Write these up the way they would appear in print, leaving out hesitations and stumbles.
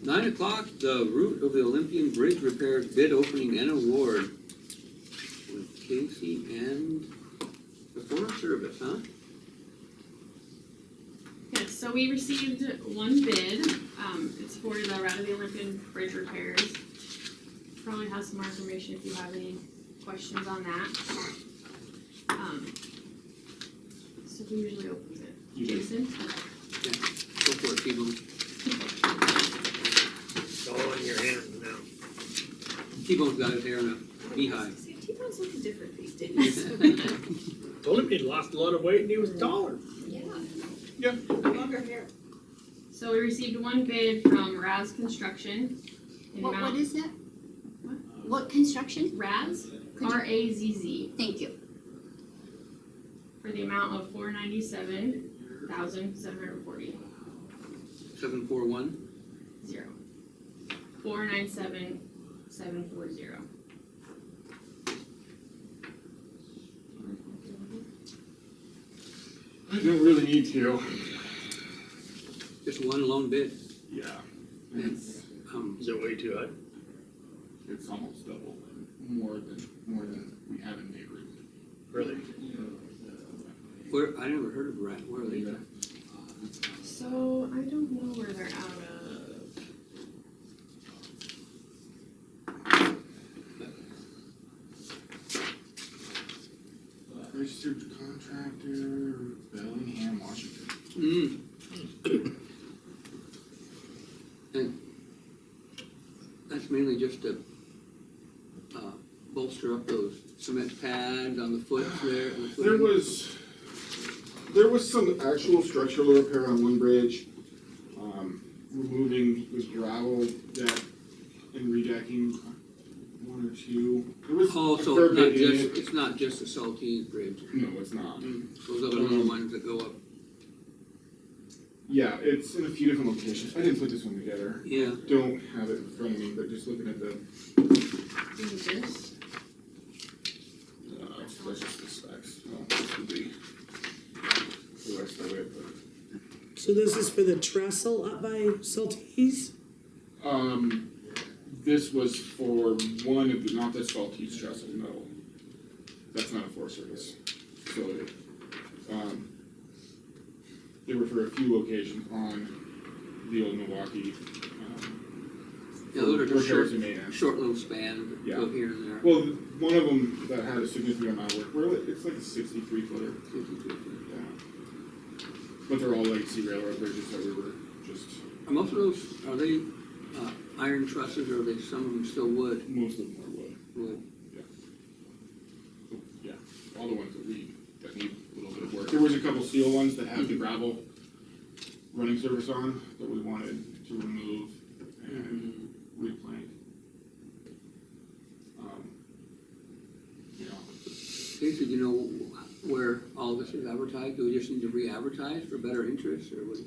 9 o'clock, the route of the Olympian Bridge repairs bid opening and award with Casey and the Forest Service, huh? Yes, so we received one bid. It's for the route of the Olympian Bridge repairs. Probably has some more information if you have any questions on that. So who usually opens it? You do. Jason? Yeah, go for it, T-Bone. It's all in your hands now. T-Bone's got his hair in a beehive. T-Bone's looking different these days. Told him he'd lost a lot of weight and he was taller. Yeah. Longer hair. So we received one bid from Raz Construction. in What amount- is that? What? What construction? Raz? Could you- R-A-Z-Z. Thank you. For the amount of $497,740. 741. 497,740. I don't really need to. Just one lone bid. Yeah. It's, Is it way too high? it's almost double and more than we have in the agreement. Really? Where, I never heard of Rat, where are they? So, I don't know where they're out of. Registered contractor, Bellingham, Washington. And that's mainly just to bolster up those cement pads on the foot there. and the There was some actual structural repair on one bridge, removing the gravel deck and redecking one or two. There was Oh, a so fair it's not bit in just, it. it's not just the Saltine Bridge. No, it's not. Those other little ones that go up. Yeah, it's in a few different locations. I didn't put this one together. Yeah. Don't have it in front of me, but just looking at the, This. that's just the specs. Well, this would be the rest of it, but. So this is for the trestle up by Saltese? This was for one of the, not the Saltese trestle, no. That's not a Forest Service facility. They were for a few locations on the old Milwaukee, Yeah, those are just repairs and maintenance. short little span that Yeah. go here and there. Well, one of them that had a significant amount of work, it's like a 63 footer. Yeah. But they're all legacy railroad bridges that we were just, Are most of those, are they iron trusses or are they, some of them still wood? most of them are wood. Wood. Yeah, all the ones that need a little bit of work. There was a couple steel ones that had the gravel running surface on that we wanted to remove and replank. Casey, do you know where all this is advertised? Do we just need to re-advertise for better interest or what?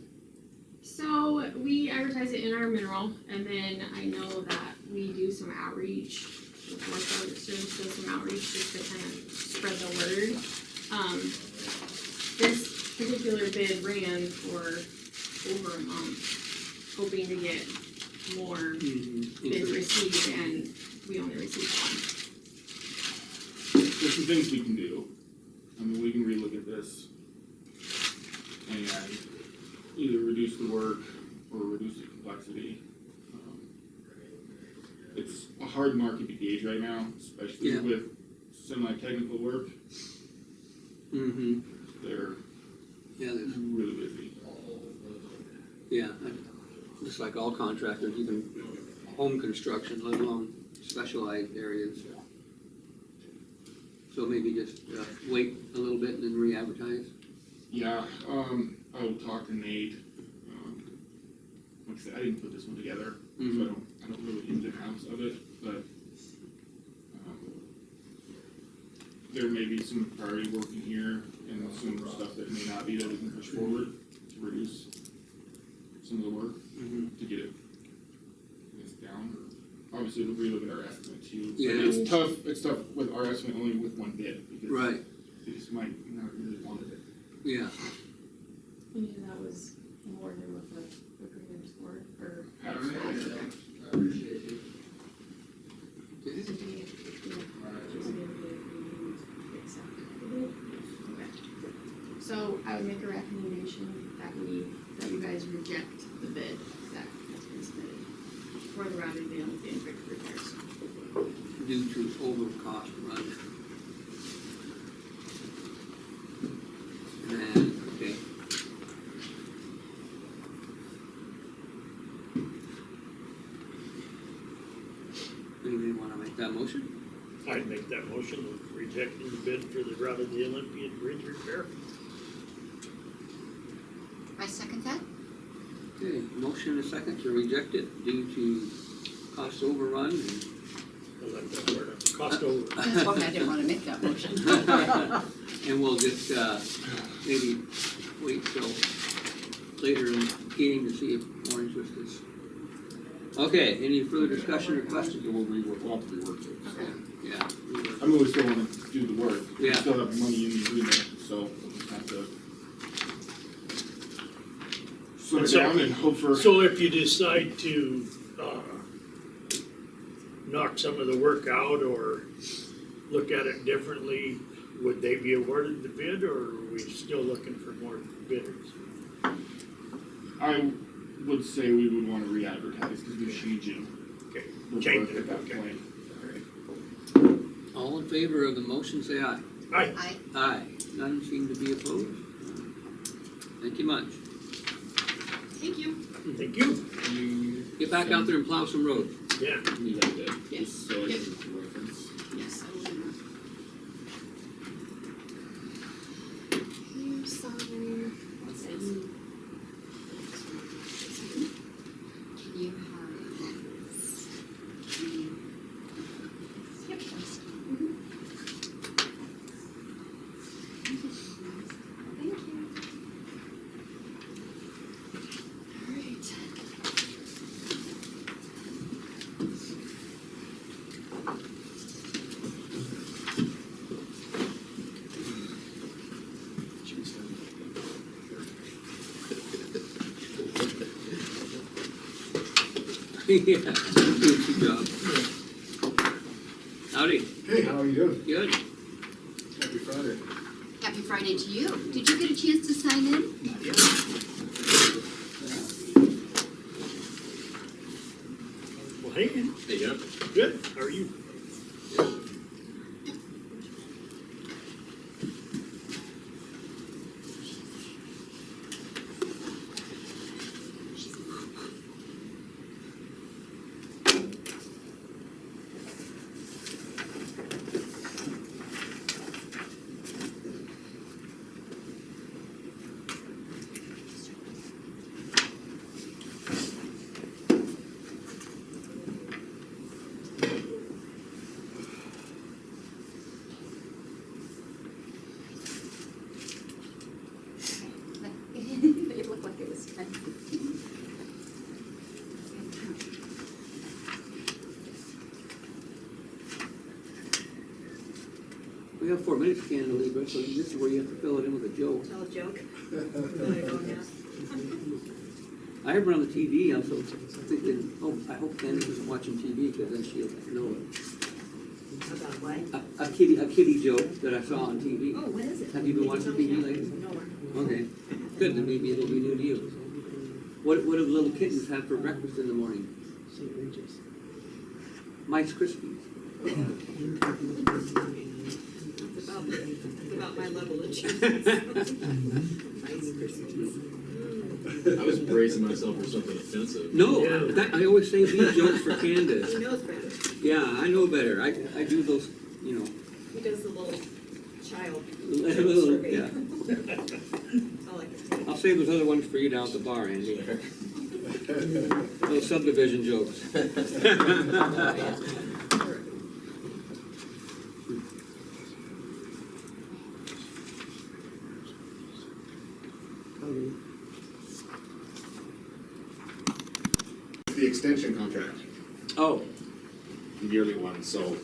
So, we advertise it in our mineral, and then I know that we do some outreach. The Forest Service does some outreach just to kind of spread the word. This particular bid ran for over a month, hoping to get more bids received, and we only received one. There's some things we can do. I mean, we can relook at this and either reduce the work or reduce the complexity. It's a hard market to gauge right now, especially Yeah. with semi-technical work. They're Yeah, there's, really busy. yeah, just like all contractors, even home construction, let alone specialized areas. So maybe just wait a little bit and then re-advertise. Yeah, I will talk to Nate. Like I said, I didn't put this one together, so I don't really ins and outs of it, but there may be some priority work in here and some stuff that may not be that we can push forward to reduce some of the work to get it down. Obviously, we'll relook at our estimate too. Yeah. It's tough with our estimate only with one bid because Right, they just might not really wanted it. yeah. Yeah, that was more than what the agreements for, or. So I would make a recommendation that you guys reject the bid that has been submitted for the routed the Olympian Bridge repairs. Due to over cost run. And then, okay. Anybody wanna make that motion? I'd make that motion of rejecting the bid for the route of the Olympian Bridge repair. I second that. Okay, motion and a second to reject it due to cost overrun and I like that word, cost over. That's why I didn't wanna make that motion. and we'll just, maybe wait till later in the game to see if more interest is. Okay, any further discussion or questions? We'll have to rework it. Okay. Yeah. I mean, we still wanna do the work. We Yeah. still have money in the agreement, so we'll just have to slow it So- down and hope for. So if you decide to, knock some of the work out or look at it differently, would they be awarded the bid, or are we still looking for more bidders? I would say we would wanna re-advertise, cause we're changing Okay, the change work it, at that okay. point. All in favor of the motion, say aye. Aye. Aye. None seem to be opposed. Thank you much. Thank you. Thank you. Get back out there and plow some roads. Yeah. Need that bid. Yes. So I Yep. can reference. Yes, I will do that. You sign. What's this? Can you have? Yep. Thank you. Alright. Yeah, good job. Howdy, Hey, how are you doing? good. Happy Friday. Happy Friday to you. Did you get a chance to sign in? Well, hey, Hey, yeah. good. How are you? It looked like it was 10. We have 4 minutes, Candelabra, so this is where you have to fill it in with a joke. Tell a joke. I have her on the TV, I'm so thinking, oh, I hope Candace isn't watching TV, because then she'll know it. About what? A kitty joke that I saw on TV. Oh, what is it? Have you been watching TV lately? No. Okay, good, then maybe it'll be new to you. What do the little kittens have for breakfast in the morning? St. Regis. Mice Krispies. It's about my level of cheese. Nice Christmas. I was bracing myself for something offensive. No, Yeah. I always say these jokes for Candace. He knows better. Yeah, I know better. I do those, you know. He does the little child. Yeah. That's all I can do. I'll save those other ones for you down at the bar, Andy. Those subdivision jokes. The extension contract, Oh, the yearly one, so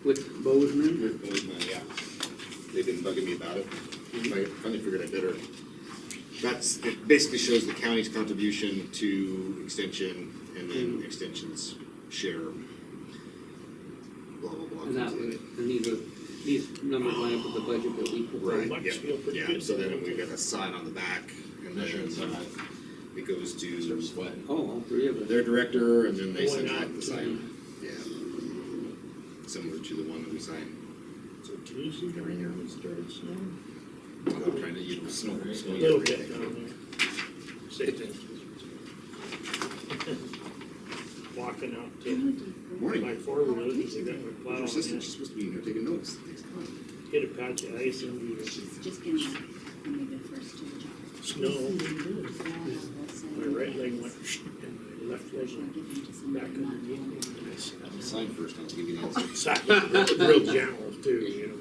with Bozeman? with Bozeman, yeah. They've been bugging me about it. I finally figured I better it basically shows the county's contribution to extension and then extension's share. Blah, blah, blah. And that would, and these numbers line up with the budget that we put. Right, Much yeah, feel pretty yeah, good. so then we got a sign on the back, and then it goes to sweating. Oh, all three of us. their director, and then they Why send not? out the sign. Yeah. Similar to the one that we signed. So Tuesday, right now, it starts now. I'm trying to, snow, A snow. little bit down there. Say things. Walking out to Morning. my four-wheeler, because I got my plow Your on assistant, it. she's supposed to be in here taking notes. Thanks, come on. Hit a patch of ice and She's just gonna, maybe the first two jobs. snow. My right leg went, and my left leg went back underneath me. And I sat down. Sign first, I'll give you the answer. Sat down real gentle too, you know.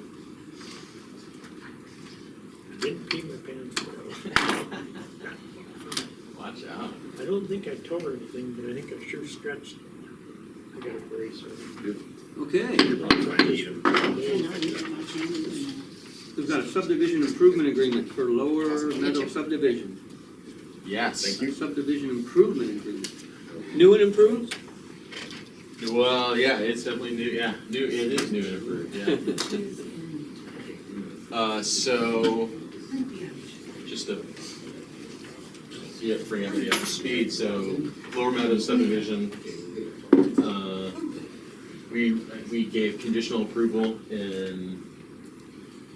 Didn't pee my pants for a while. Watch out. I don't think I tore anything, but I think I sure stretched. I got a brace on it. Okay, I'll try this I know, one. you can watch him, we've got a subdivision improvement agreement for Lower Meadow subdivision. Yes. Thank you. Subdivision improvement agreement. New and improved? Well, yeah, it's definitely new, yeah, new, it is new and improved, yeah. So, just to, bring everybody up to speed, so Lower Meadow subdivision, we gave conditional approval in,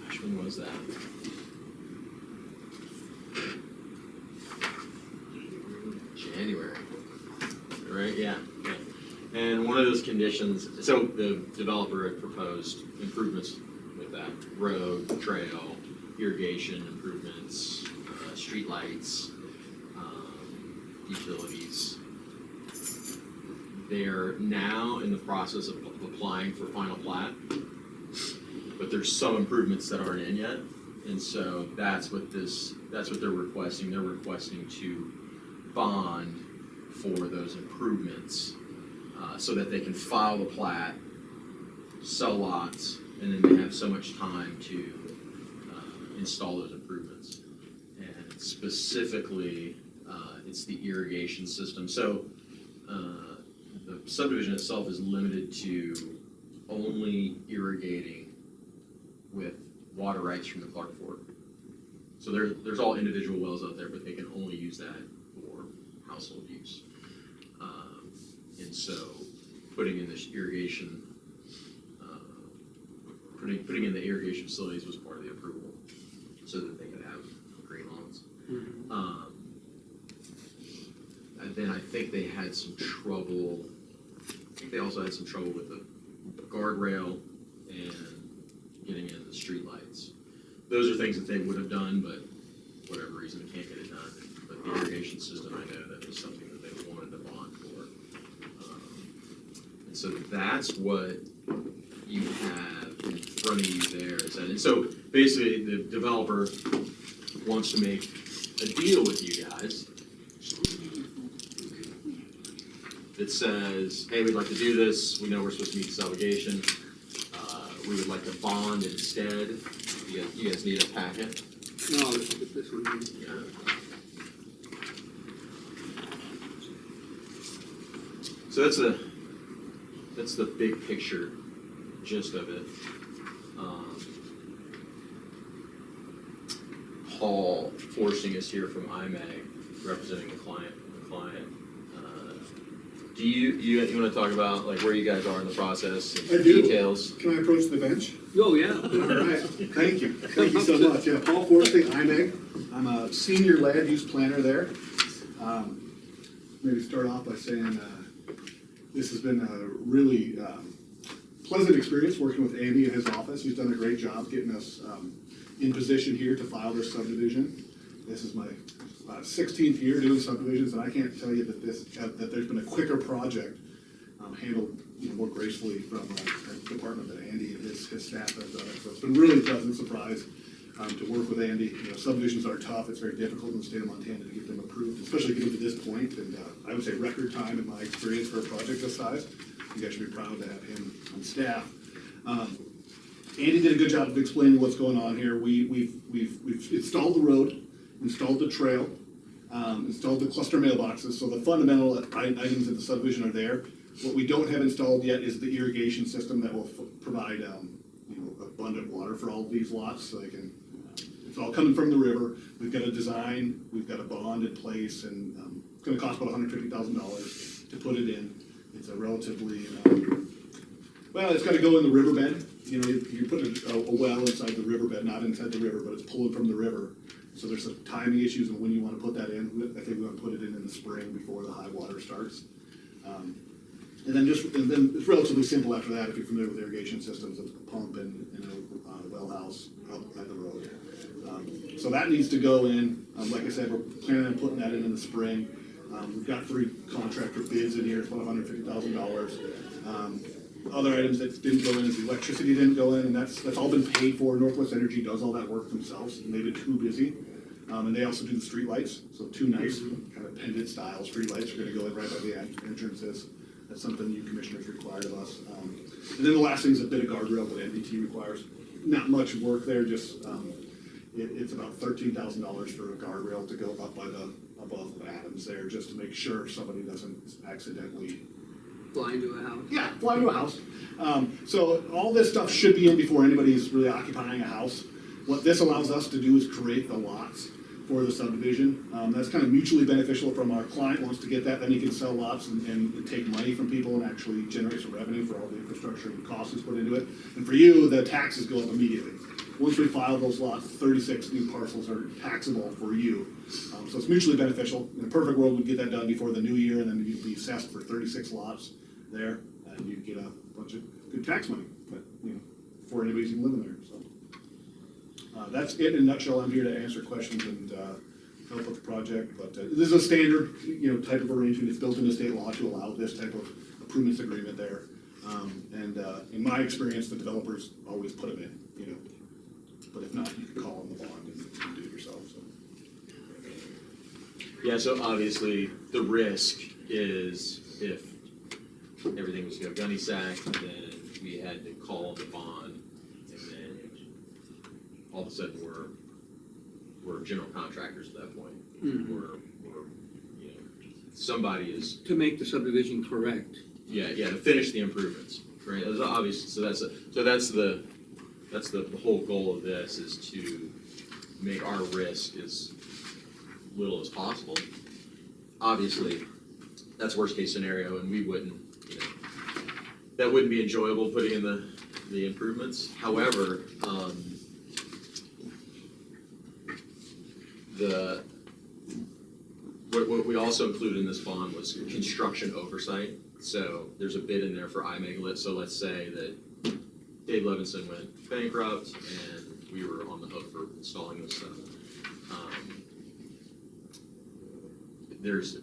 gosh, when was that? January, right, yeah. And one of those conditions, so the developer had proposed improvements with that, road, trail, irrigation improvements, streetlights, utilities. They're now in the process of applying for final plat, but there's some improvements that aren't in yet. And so that's what they're requesting. They're requesting to bond for those improvements, so that they can file the plat, sell lots, and then they have so much time to install those improvements. And specifically, it's the irrigation system. So the subdivision itself is limited to only irrigating with water rights from the Clark Fork. So there's all individual wells out there, but they can only use that for household use. And so putting in this irrigation, putting in the irrigation facilities was part of the approval, so that they could have green lawns. And then I think they had some trouble, they also had some trouble with the guardrail and getting in the streetlights. Those are things that they would have done, but for whatever reason, they can't get it done. But the irrigation system, I know that was something that they wanted to bond for. And so that's what you have in front of you there. And so basically, the developer wants to make a deal with you guys that says, hey, we'd like to do this, we know we're supposed to meet this obligation, we would like to bond instead. You guys need a packet? No, this one. Yeah. So that's the big picture gist of it. Paul Forsting is here from IMAG, representing the client. Do you want to talk about like where you guys are in the process and I do. details? Can I approach the bench? Oh, yeah. All right, thank you. Thank you so much. Yeah, Paul Forsting, IMEG. I'm a senior land use planner there. Maybe start off by saying this has been a really pleasant experience working with Andy in his office. He's done a great job getting us in position here to file this subdivision. This is my 16th year doing subdivisions, and I can't tell you that there's been a quicker project handled more gracefully from the department that Andy and his staff have done it. So it's been really a pleasant surprise to work with Andy. Subdivisions are tough. It's very difficult in the state of Montana to get them approved, especially getting to this point. And I would say record time in my experience for a project this size. You guys should be proud to have him on staff. Andy did a good job of explaining what's going on here. We've installed the road. installed the trail, installed the cluster mailboxes, so the fundamental items of the subdivision are there. What we don't have installed yet is the irrigation system that will provide, abundant water for all of these lots, so they can, it's all coming from the river. We've got a design, we've got a bond in place, and it's gonna cost about $150,000 to put it in. It's a relatively, it's gotta go in the riverbed. You know, you're putting a well inside the riverbed, not inside the river, but it's pulling from the river. So there's some timing issues on when you wanna put that in. I think we wanna put it in the spring before the high water starts. And then it's relatively simple after that, if you're familiar with irrigation systems, a pump and a well house up at the road. So that needs to go in. Like I said, we're planning on putting that in the spring. We've got 3 contractor bids in here, it's about $150,000. Other items that didn't go in is the electricity didn't go in, and that's all been paid for. Northwest Energy does all that work themselves, and they've been too busy. And they also do the street lights, so 2 nice kind of pendant style street lights are gonna go in right by the entrances. That's something you commissioners required of us. And then the last thing is a bit of guardrail that NDT requires. Not much work there, just, it's about $13,000 for a guardrail to go up by above Adams there, just to make sure somebody doesn't accidentally Fly into a house. Yeah, fly to a house. So all this stuff should be in before anybody's really occupying a house. What this allows us to do is create the lots for the subdivision. That's kind of mutually beneficial from our client wants to get that, then he can sell lots and take money from people and actually generate some revenue for all the infrastructure and costs he's put into it. And for you, the taxes go up immediately. Once we file those lots, 36 new parcels are taxable for you. So it's mutually beneficial. In a perfect world, we'd get that done before the new year, and then you'd be assessed for 36 lots there, and you'd get a bunch of good tax money, but, before anybody's even living there, so. That's it in a nutshell. I'm here to answer questions and help with the project, but this is a standard, type of arrangement. It's built into state law to allow this type of improvements agreement there. And in my experience, the developers always put them in, but if not, you can call on the bond and do it yourself, so. Yeah, so obviously, the risk is if everything was to go gunny sack, and then we had to call the bond, and then all of a sudden we're general contractors at that point. Mhm. We're somebody is, To make the subdivision correct. to finish the improvements, right? That's obvious, so that's the whole goal of this, is to make our risk as little as possible. Obviously, that's worst case scenario, and we wouldn't, that wouldn't be enjoyable putting in the improvements. However, what we also included in this bond was construction oversight. So there's a bid in there for iMegalit. So let's say that Dave Levinson went bankrupt and we were on the hook for installing this stuff. There's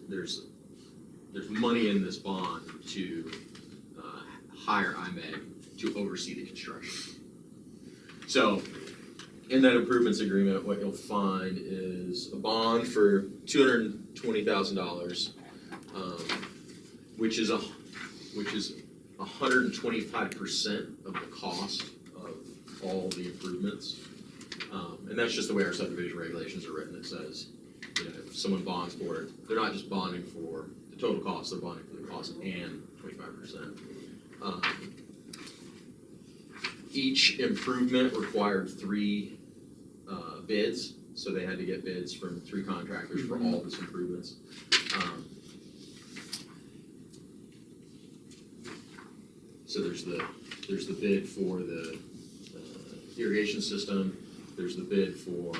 money in this bond to hire IMEG to oversee the construction. So in that improvements agreement, what you'll find is a bond for $220,000, which is 125% of the cost of all the improvements. And that's just the way our subdivision regulations are written. It says, if someone bonds for it, they're not just bonding for the total cost, they're bonding for the cost and 25%. Each improvement required 3 bids, so they had to get bids from 3 contractors for all these improvements. So there's the bid for the irrigation system, there's the bid for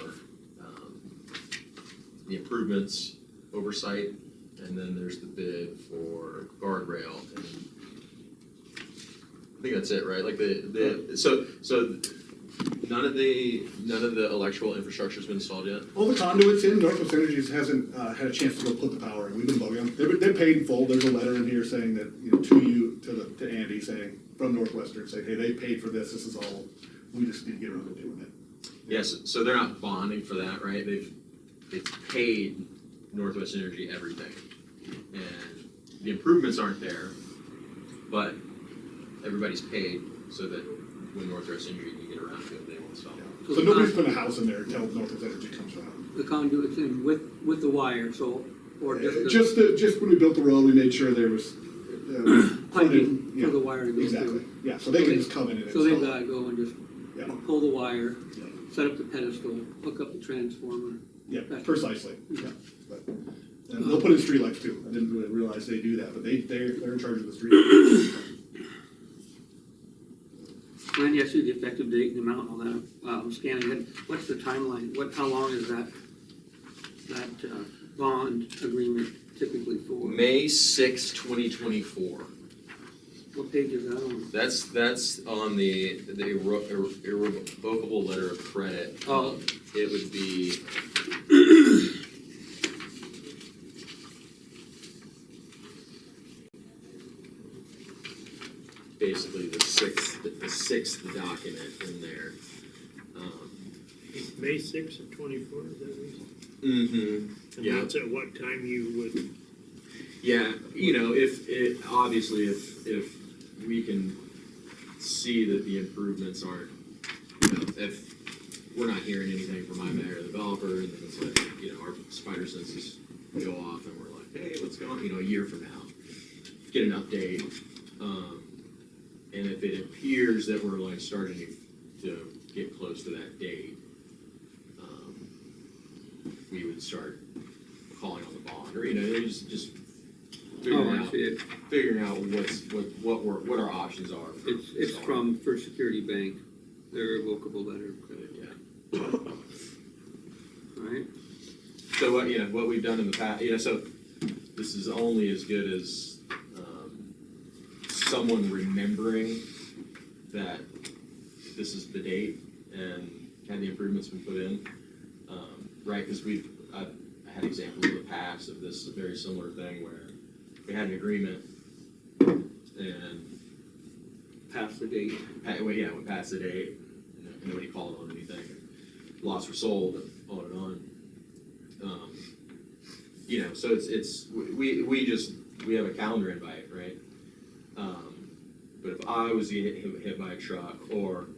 the improvements oversight, and then there's the bid for guardrail. And I think that's it, right? Like so none of the electrical infrastructure's been installed yet. All the conduits in, Northwest Energy hasn't had a chance to go put the power in. We've been bugging them. They're paid in full. There's a letter in here saying that, to Andy, saying from Northwestern, saying, hey, they paid for this. This is all. We just need to get around to doing it. Yes, so they're not bonding for that, right? They've paid Northwest Energy everything, and the improvements aren't there, but everybody's paid so that when Northwest Energy can get around to it, they will install it. So nobody's putting a house in there until Northwest Energy comes around. The conduit's in with the wire, so, or just the Just when we built the road, we made sure there was piping yeah, for the wire to go exactly. through. Yeah, so they can just come in and So install. they've gotta go and just Yeah. pull the wire, Yeah. set up the pedestal, hook up the transformer. Yeah, That's- precisely. Yeah. But, and they'll put in streetlights too. I didn't really realize they do that, but they're in charge of the streetlights. And yes, the effective date and amount and all that, I'm scanning it. What's the timeline? How long is that bond agreement typically for? May 6, 2024. What page is that on? That's on the irrevocable letter of credit. Oh. It would be. Basically the sixth document in there. May sixth of 24, is that what you said? Mm-hmm. And Yeah. that's at what time you would, Yeah, you know, if we can see that the improvements aren't, you know, if we're not hearing anything from IMA or the developer, and then it's like, you know, our spider senses go off and we're like, hey, what's going on, you know, a year from now, get an update. And if it appears that we're like starting to get close to that date, we would start calling on the bond, or, you know, just figuring out what our options are. For It's from First Security Bank, their irrevocable letter of credit. Yeah. All right. So what we've done in the past, so this is only as good as someone remembering that this is the date and had the improvements been put in, right? Because I've had examples in the past of this very similar thing where we had an agreement and Past the date. we passed the date and nobody called on anything. Lots were sold and on and on. So it's we have a calendar invite, right? But if I was hit by a truck or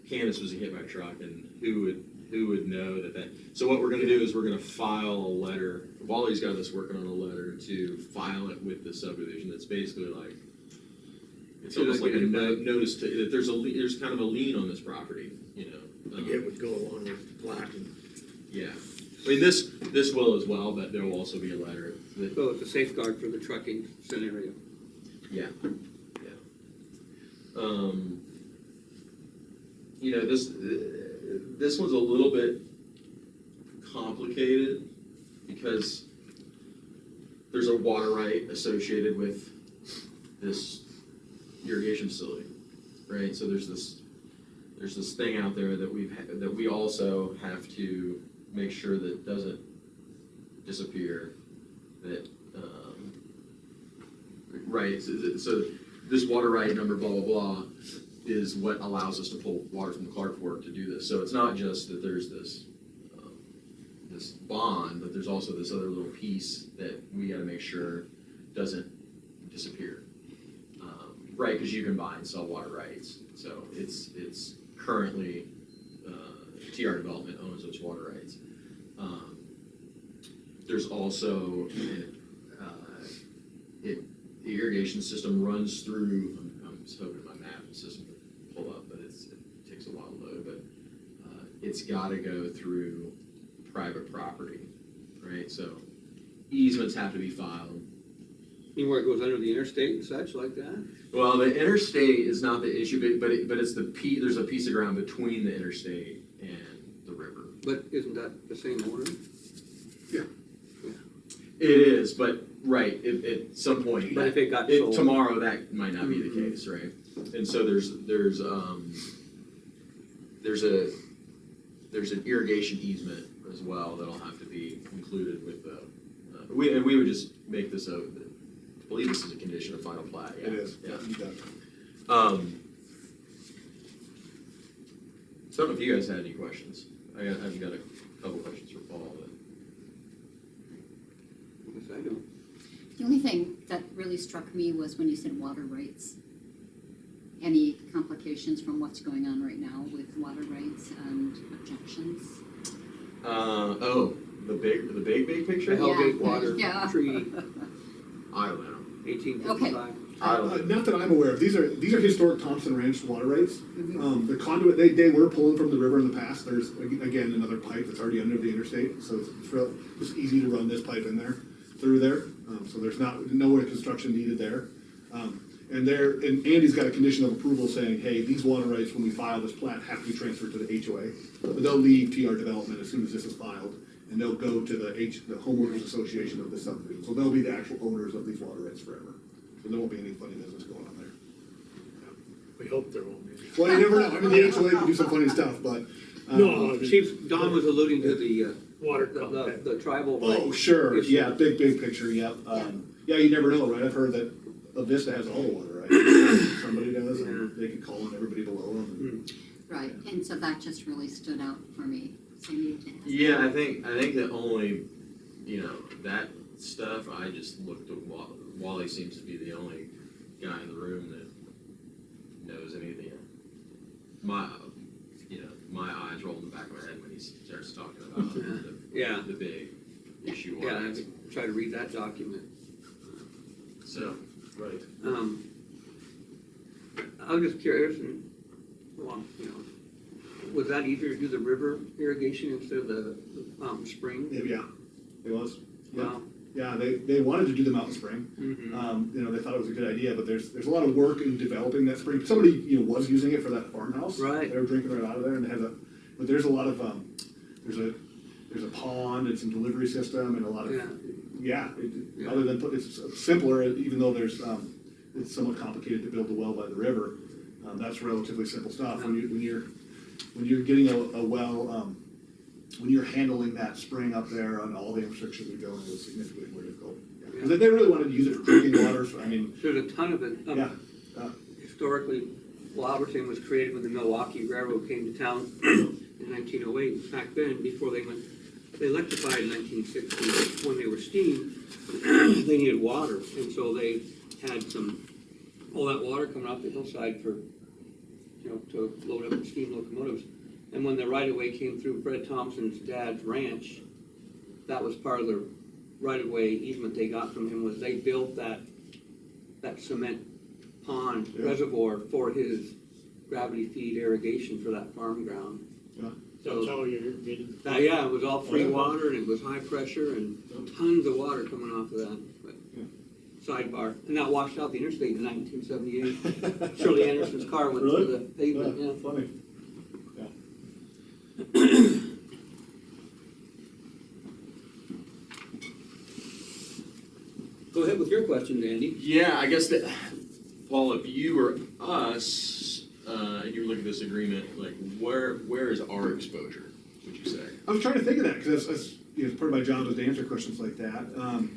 Candace was hit by a truck, and who would know that? So what we're gonna do is we're gonna file a letter. Wally's got us working on a letter to file it with the subdivision. That's basically like, it's almost like a notice to, that there's kind of a lien on this property, you know. it would go along with the plat. Yeah, I mean, this will as well, but there will also be a letter that, So it's a safeguard for the trucking scenario. yeah. This one's a little bit complicated because there's a water right associated with this irrigation facility, right? So there's this thing out there that that we also have to make sure that doesn't disappear. That right. So this water right number blah blah blah is what allows us to pull water from the Clark Fork to do this. So it's not just that there's this this bond, but there's also this other little piece that we got to make sure doesn't disappear. Right, because you can buy and sell water rights. So it's currently TR Development owns those water rights. There's also the irrigation system runs through. I'm just hoping my map system will pull up, but it takes a while to load. But it's got to go through private property, right? So easements have to be filed. You mean where it goes under the interstate and such like that? Well, the interstate is not the issue, but it's there's a piece of ground between the interstate and the river. But isn't that the same owner? It is, but right at some point. But if it got sold. Tomorrow, that might not be the case, right? And so there's an irrigation easement as well that'll have to be included with the. We would just make this I believe this is a condition of final plat. Yeah. It is. Yeah. Definitely. So I don't know if you guys had any questions. I've got a couple questions for Paul. But. Yes, I do. The only thing that really struck me was when you said water rights. any complications from what's going on right now with water rights and objections? The big picture? The Hellgate Water Yeah. Treaty, I don't know. 1855. I don't know. Not that I'm aware of, these are historic Thompson Ranch water rights. The conduit, they were pulling from the river in the past, there's, again, another pipe that's already under the interstate, so it's easy to run this pipe in there, through there, so there's no construction needed there. And Andy's got a condition of approval saying, hey, these water rights, when we file this plat, have to be transferred to the HOA, but they'll leave TR development as soon as this is filed, and they'll go to the homeowners association of the subdivision, so they'll be the actual owners of these water rights forever. So there won't be any funny business going on there. We hope there won't be. Well, you never know, I mean, the HOA can do some funny stuff, but. No, Chief, Don was alluding to the, water the compact. tribal. Oh, sure, issue. yeah, big picture, yep. Yeah, you never know, right? I've heard that Avista has all the water, right? Somebody does, and they can call on everybody below them. Right, and so that just really stood out for me, so you need to ask. Yeah, I think the only, that stuff, I just looked at Wally seems to be the only guy in the room that knows anything. My eyes roll in the back of my head when he starts talking about the big issue. Yeah, I have to try to read that document. So, Right. I was just curious, and, well, was that easier to do the river irrigation instead of the spring? Yeah, it was, yeah. Wow. Yeah, they wanted to do the mountain spring. Mhm. They thought it was a good idea, but there's a lot of work in developing that spring. Somebody, was using it for that farmhouse. Right. They were drinking right out of there, and they had but there's a lot of, there's a pond and some delivery system and a lot of, Yeah. other than, it's simpler, even though there's, it's somewhat complicated to build a well by the river. That's relatively simple stuff. When you're getting a well, when you're handling that spring up there and all the infrastructure we go, it was significantly more difficult. Because they really wanted to use it for drinking water, so, I mean, There's a ton of it. yeah. Historically, Alberton was created when the Milwaukee Railroad came to town in 1908. Back then, before they electrified in 1960, when they were steam, they needed water, and so they had all that water coming off the hillside for, to load up the steam locomotives. And when the right-of-way came through Fred Thompson's dad's ranch, that was part of the right-of-way easement they got from him, was they built that cement pond reservoir for his gravity feed irrigation for that farm ground. Yeah. That's how you're getting. Yeah, it was all free water and it was high pressure and tons of water coming off of that. But sidebar, and that washed out the interstate in 1978. Shirley Anderson's car went through the pavement, yeah. Funny. Go ahead with your question, Andy. yeah, I guess that, Paul, if you were us, and you were looking at this agreement, like, where is our exposure, would you say? I was trying to think of that, because that's part of my job is to answer questions like that.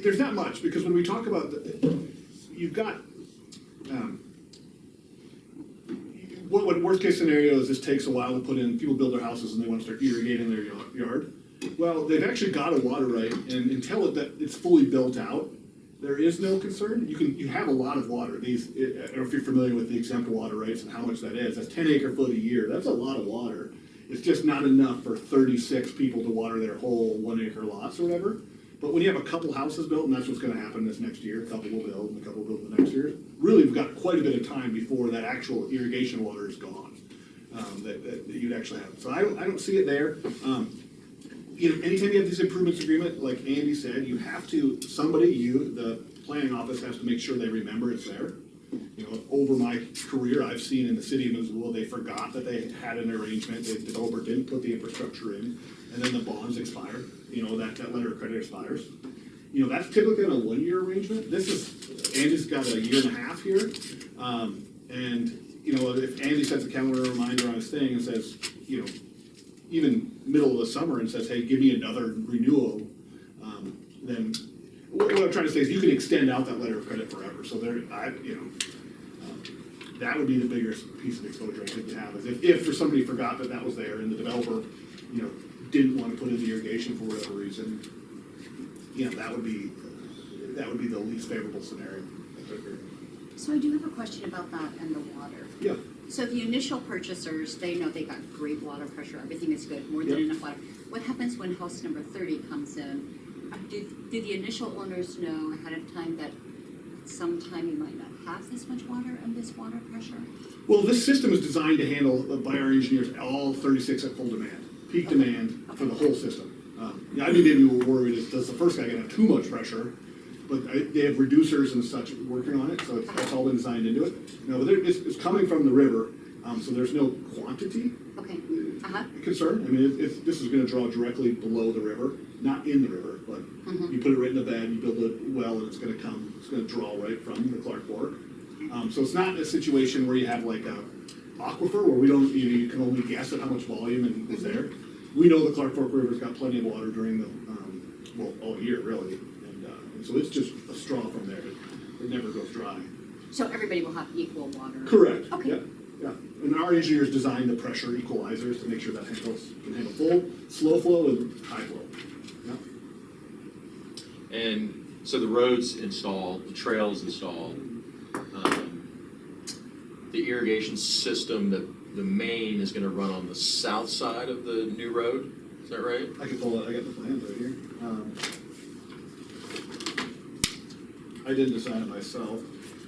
There's not much, because when we talk about, you've got, what worst case scenario is this takes a while to put in, people build their houses and they want to start irrigating their yard. Well, they've actually got a water right, and until it's fully built out, there is no concern. You have a lot of water. I don't know if you're familiar with the exempt water rights and how much that is. That's 10 acre foot a year. That's a lot of water. It's just not enough for 36 people to water their whole 1 acre lots or whatever. But when you have a couple houses built, and that's what's gonna happen this next year, a couple will build and a couple will build the next year, really we've got quite a bit of time before that actual irrigation water is gone, that you'd actually have. So I don't see it there. Anytime you have this improvements agreement, like Andy said, you have to, the planning office has to make sure they remember it's there. Over my career, I've seen in the city of Missoula, they forgot that they had an arrangement, the developer didn't put the infrastructure in, and then the bonds expire, that letter of credit expires. That's typically on a 1 year arrangement. Andy's got a year and a half here. If Andy sets a calendar reminder on his thing and says, even middle of the summer and says, hey, give me another renewal, then what I'm trying to say is you can extend out that letter of credit forever. So that would be the biggest piece of exposure I think you have, is if for somebody forgot that was there and the developer, didn't want to put in the irrigation for whatever reason, that would be the least favorable scenario. So I do have a question about that and the water. Yeah. So the initial purchasers, they know they got great water pressure, everything is good, more than Yep. enough water. What happens when house number 30 comes in? Do the initial owners know ahead of time that sometime you might not have this much water and this water pressure? Well, this system is designed to handle, by our engineers, all 36 at full demand, peak demand for the whole system. Yeah, I think maybe we're worried is, does the first guy gonna have too much pressure? But they have reducers and such working on it, so that's all been designed into it. No, but it's coming from the river, so there's no quantity Okay, uh-huh, concern. I mean, if this is gonna draw directly below the river, not in the river, but you put it right in the bed, you build a well, and it's gonna draw right from the Clark Fork. So it's not a situation where you have like a aquifer where we don't, you can only guess at how much volume and is there. We know the Clark Fork River's got plenty of water during the, well, all year really, and so it's just a straw from there. It never goes dry. so everybody will have equal water? Correct. Okay. Yeah, yeah. And our engineers designed the pressure equalizers to make sure that can handle full, slow flow, and high flow. Yeah. And so the roads installed, the trails installed, the irrigation system, the main is gonna run on the south side of the new road, is that right? I can pull it, I got the plans right here. I didn't design it myself.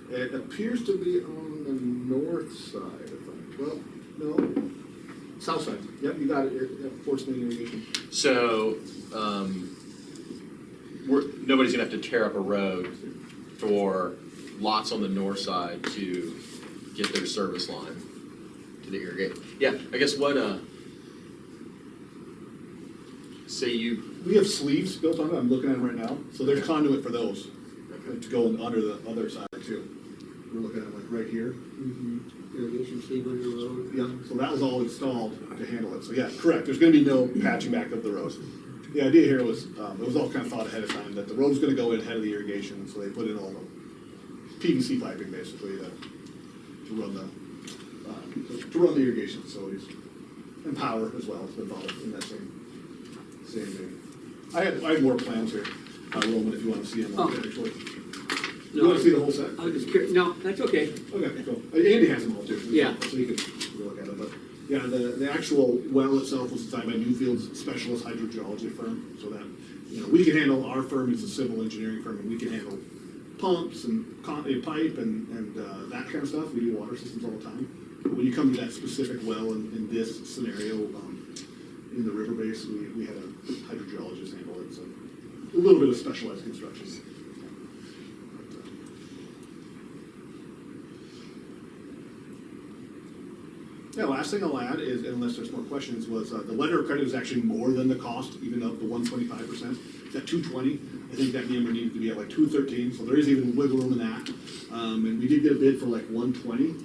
It appears to be on the north side, well, no, south side. Yep, you got it, force main irrigation. So, nobody's gonna have to tear up a road for lots on the north side to get their service line to the irrigation. Yeah, I guess what, say you, We have sleeves built on it, I'm looking at them right now, so there's conduit for those, to go under the other side too. We're looking at like right here. Irrigation sleeve under the road. Yeah, so that was all installed to handle it, so yeah, correct, there's gonna be no patching back of the road. The idea here was, it was all kind of thought ahead of time, that the road's gonna go in ahead of the irrigation, so they put in all the PVC piping basically to run the irrigation facilities. And power as well is involved in that same thing. I have more plans here, Roman, if you wanna see them, Oh. actually. You No, wanna see the whole set? I was just curious, no, that's okay. Okay, cool. Andy has them all too. Yeah. So you can look at it, but, yeah, the actual well itself was designed by Newfield's specialist hydrogeology firm, so that, we can handle, our firm is a civil engineering firm, and we can handle pumps and pipe and that kind of stuff. We do water systems all the time. But when you come to that specific well in this scenario, in the river base, we had a hydrogeologist handle it, so a little bit of specialized construction. Yeah, last thing I'll add is, unless there's more questions, was the letter of credit is actually more than the cost, even of the 125%. It's at 220. I think that number needed to be at like 213, so there is even wiggle room in that. And we did get a bid for like 120.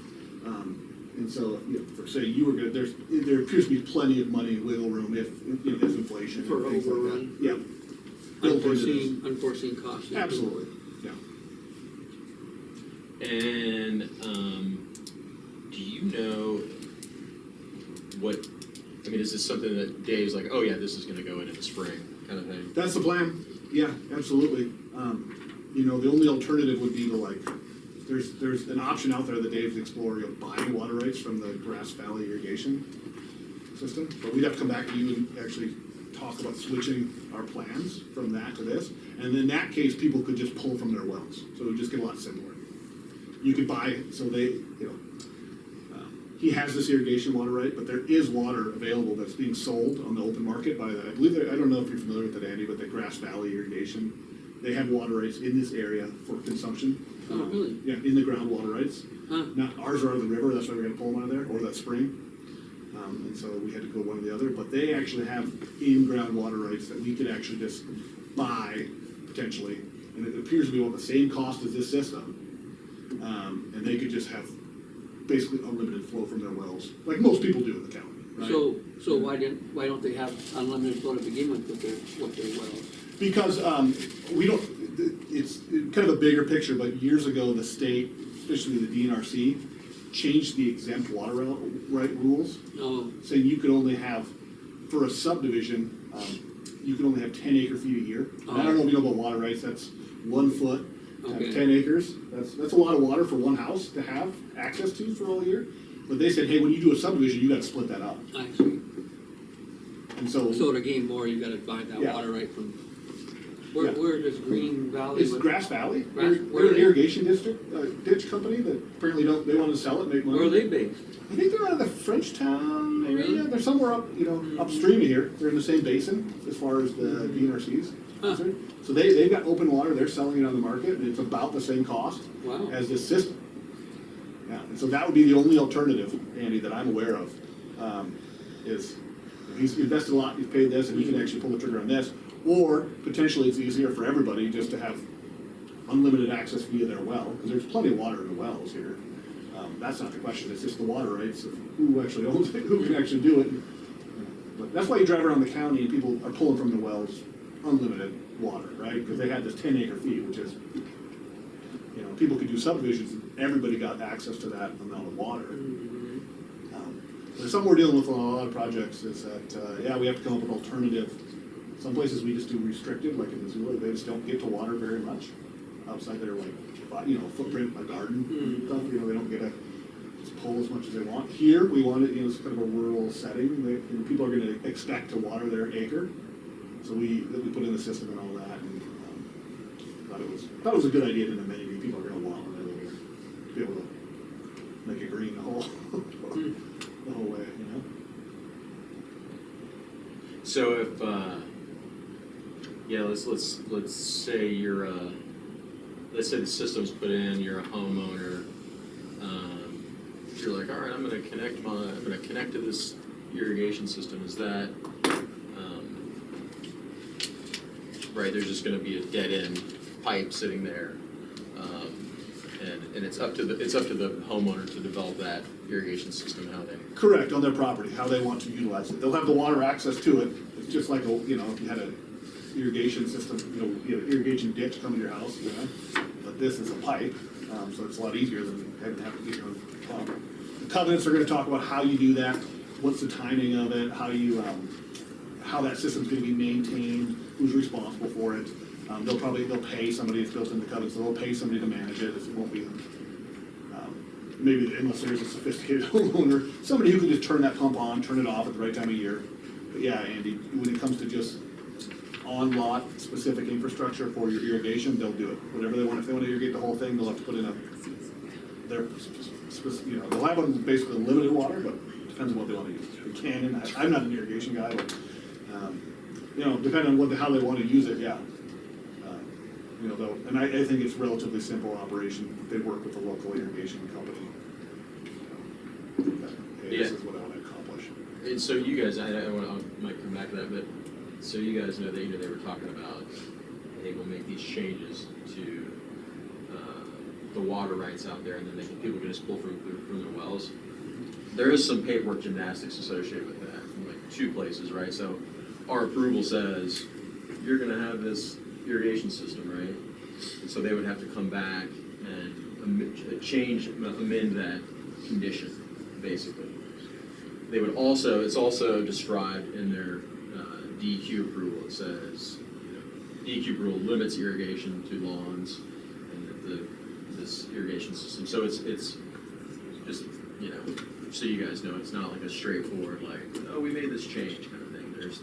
And so, for say you were good, there appears to be plenty of money and wiggle room if inflation. For and things like that. overrun. Yeah. Built into this. Unforeseen costs. Absolutely, yeah. and, do you know what, I mean, is this something that Dave's like, oh yeah, this is gonna go in the spring, kind of thing? That's the plan, yeah, absolutely. The only alternative would be to like, there's an option out there that Dave's exploring of buying water rights from the Grass Valley irrigation system, but we'd have to come back to you and actually talk about switching our plans from that to this, and in that case, people could just pull from their wells, so it would just get a lot simpler. You could buy, so they, he has this irrigation water right, but there is water available that's being sold on the open market by the, I believe, I don't know if you're familiar with it, Andy, but the Grass Valley irrigation, they have water rights in this area for consumption. Oh, really? Yeah, in the groundwater rights. Huh. Now, ours are out of the river, that's why we gotta pull them out of there, or that spring. And so we had to go one or the other, but they actually have in-ground water rights that we could actually just buy potentially. And it appears to be about the same cost as this system. And they could just have basically unlimited flow from their wells, like most people do in the county, right? So why don't they have unlimited flow to begin with their wells? Because we don't, it's kind of a bigger picture, but years ago, the state, especially the DNRC, changed the exempt water right rules, No, saying you could only have, for a subdivision, you can only have 10 acre feet a year. And I don't know if you know about water rights, that's 1 foot Okay. 10 acres, that's a lot of water for one house to have access to for all year. But they said, hey, when you do a subdivision, you gotta split that up. I see. And so, So to gain more, you gotta buy that Yeah. water right from, Yeah. where does Green Valley? it's what- Grass Valley, Grass- they're an irrigation ditch company that apparently they wanted to sell it, make money. Where are they based? I think they're out of the Frenchtown area. Really? They're somewhere up, upstream of here. They're in the same basin as far as the DNRC's Huh. concerned. So they've got open water. They're selling it on the market, and it's about the same cost Wow. as this system. Yeah, and so that would be the only alternative, Andy, that I'm aware of. Is he's invested a lot, he's paid this, and he can actually pull the trigger on this. Or potentially, it's easier for everybody just to have unlimited access via their well, because there's plenty of water in the wells here. That's not the question, it's just the water rights of who actually owns it, who can actually do it. But that's why you drive around the county and people are pulling from the wells unlimited water, right? Because they had this 10-acre fee, which is, people could do subdivisions and everybody got access to that amount of water. There's something we're dealing with on a lot of projects is that, we have to come up with alternative. Some places we just do restricted, like in Missoula, they just don't get to water very much outside their footprint, like garden stuff, they don't get to just pull as much as they want. Here, we want it, it's kind of a rural setting, people are gonna expect to water their acre. So we put in the system and all that, and thought it was a good idea in the amenity, people are gonna want it, to be able to make it green the whole, the whole way, So if, let's say you're, let's say the system's put in, you're a homeowner, you're like, all right, I'm gonna connect to this irrigation system, is that, right, there's just gonna be a dead end pipe sitting there, and it's up to the homeowner to develop that irrigation system, how they. Correct, on their property, how they want to utilize it. They'll have the water access to it. It's just like, if you had an irrigation system, you had an irrigation ditch come to your house, But this is a pipe, so it's a lot easier than having to get your own pump. The covenants are gonna talk about how you do that, what's the timing of it, how that system's gonna be maintained, who's responsible for it. They'll pay somebody, it's built in the covenant, so they'll pay somebody to manage it. It won't be maybe unless there's a sophisticated homeowner, somebody who can just turn that pump on, turn it off at the right time of year. But yeah, Andy, when it comes to just on-lot specific infrastructure for your irrigation, they'll do it. Whatever they want, if they want to irrigate the whole thing, they'll have to put in they'll have on basically limited water, but it depends on what they want to use. They can, and I'm not an irrigation guy, but, depending on how they want to use it, yeah. And I think it's relatively simple operation. They work with a local irrigation company. Hey, this is what I want to accomplish. And so you guys, I might come back to that, but so you guys know that they were talking about, hey, we'll make these changes to the water rights out there, and then people can just pull from their wells. There is some paperwork gymnastics associated with that, from like 2 places, right? So our approval says you're going to have this irrigation system, right? And so they would have to come back and amend that condition, basically. They would also, it's also described in their DEQ approval. It says, DEQ approval limits irrigation to lawns and this irrigation system. So it's just, so you guys know, it's not like a straightforward, like, oh, we made this change kind of thing. There's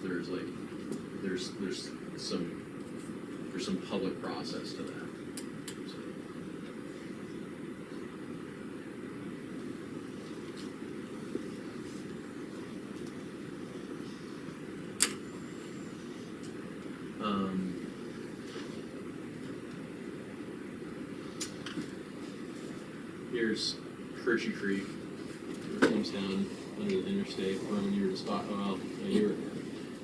some public process to that. Here's Kirchy Creek, it comes down under the interstate. When you were just talking, you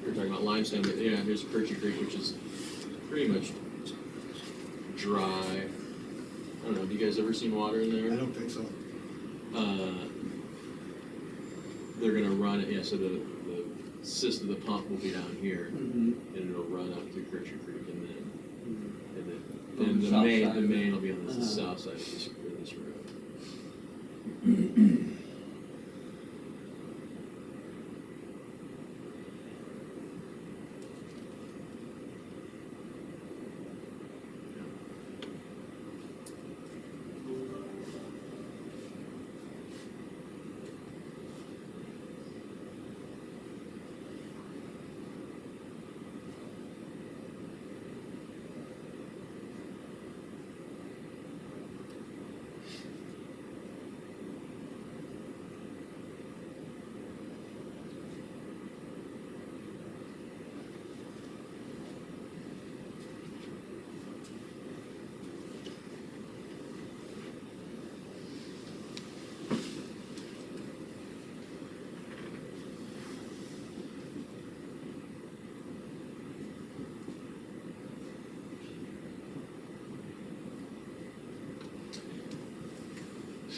were talking about limestone, but yeah, here's Kirchy Creek, which is pretty much dry. I don't know, have you guys ever seen water in there? I don't think so. They're gonna run it, so the system, the pump will be down here, and it'll run up through Kirchy Creek, and the main will be on the south side of this road.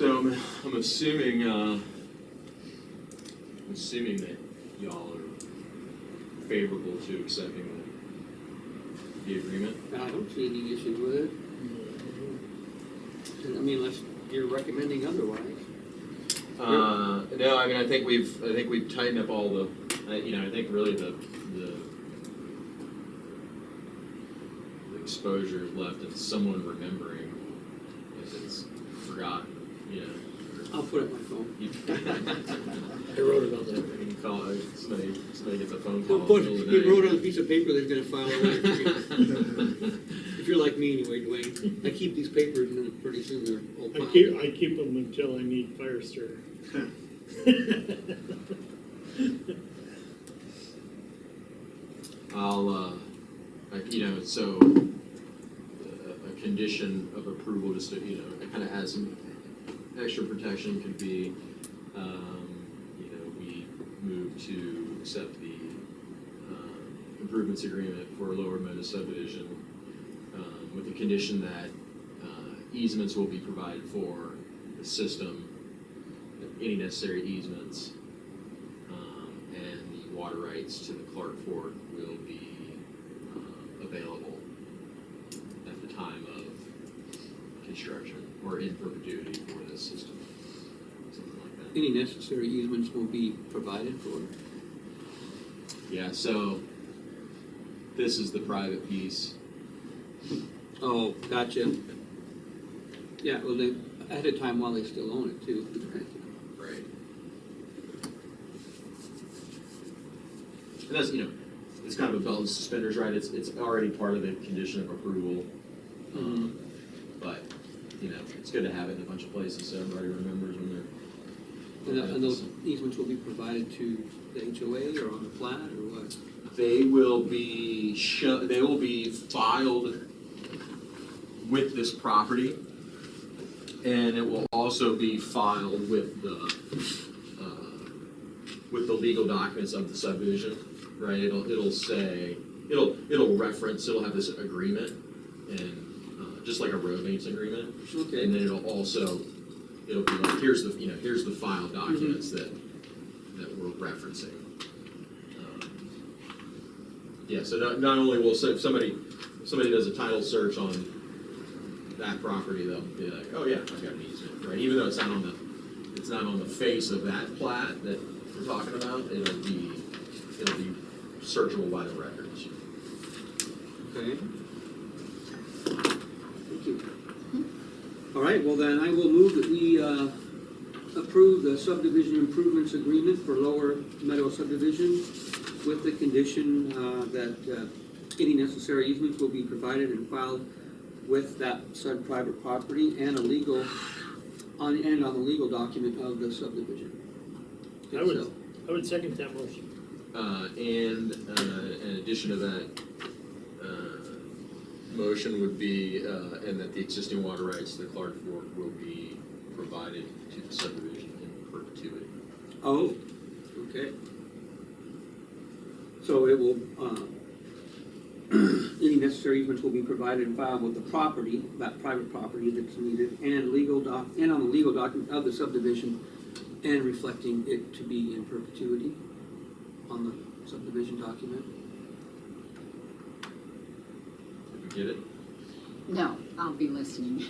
So I'm assuming, that y'all are favorable to accepting the agreement. I don't see any issues with it. I mean, unless you're recommending otherwise. No, I mean, I think we've tightened up all the, I think really the exposure is left of someone remembering if it's forgotten, I'll put it on my phone. I wrote about that. You can call it, somebody gets a phone He'll call. put, in the he middle wrote of on a the piece of paper that he's gonna file away for you. If you're like me anyway, Dwayne, I keep these papers and then pretty soon they're all piled up. I keep them until I need fire starter. I'll, so a condition of approval, just to, it kind of adds some extra protection could be, we move to accept the improvements agreement for Lower Meadow subdivision with the condition that easements will be provided for the system, any necessary easements, and the water rights to the Clark Fork will be available at the time of construction or in perpetuity for this system, something like that. Any necessary easements will be provided for. Yeah, so this is the private piece. Oh, gotcha. Yeah, well, they, ahead of time while they still own it too. Right. And that's, it's kind of a belt and suspenders, right? It's already part of the condition of approval. But, it's good to have it in a bunch of places so everybody remembers when they're. And those easements will be provided to the HOA or on the plat or what? They will be filed with this property, and it will also be filed with the legal documents of the subdivision, right? It'll say, it'll reference, it'll have this agreement, and just like a road maintenance agreement. Okay. And then it'll be like, here's the file documents that we're referencing. Yeah, so not only will, so if somebody does a title search on that property, they'll be like, oh yeah, I've got an easement, right? Even though it's not on the face of that plat that we're talking about, it'll be searchable by the records. Okay. Thank you. All right, well then I will move that we approve the subdivision improvements agreement for Lower Meadow subdivision with the condition that any necessary easements will be provided and filed with that said private property and on the legal document of the subdivision. I would second that motion. And in addition to that, motion would be, and that the existing water rights to the Clark Fork will be provided to the subdivision in perpetuity. Oh, okay. So it will, any necessary easements will be provided and filed with the property, that private property that's needed, and and on the legal document of the subdivision, and reflecting it to be in perpetuity on the subdivision document. Did we get it? No, I'll be listening,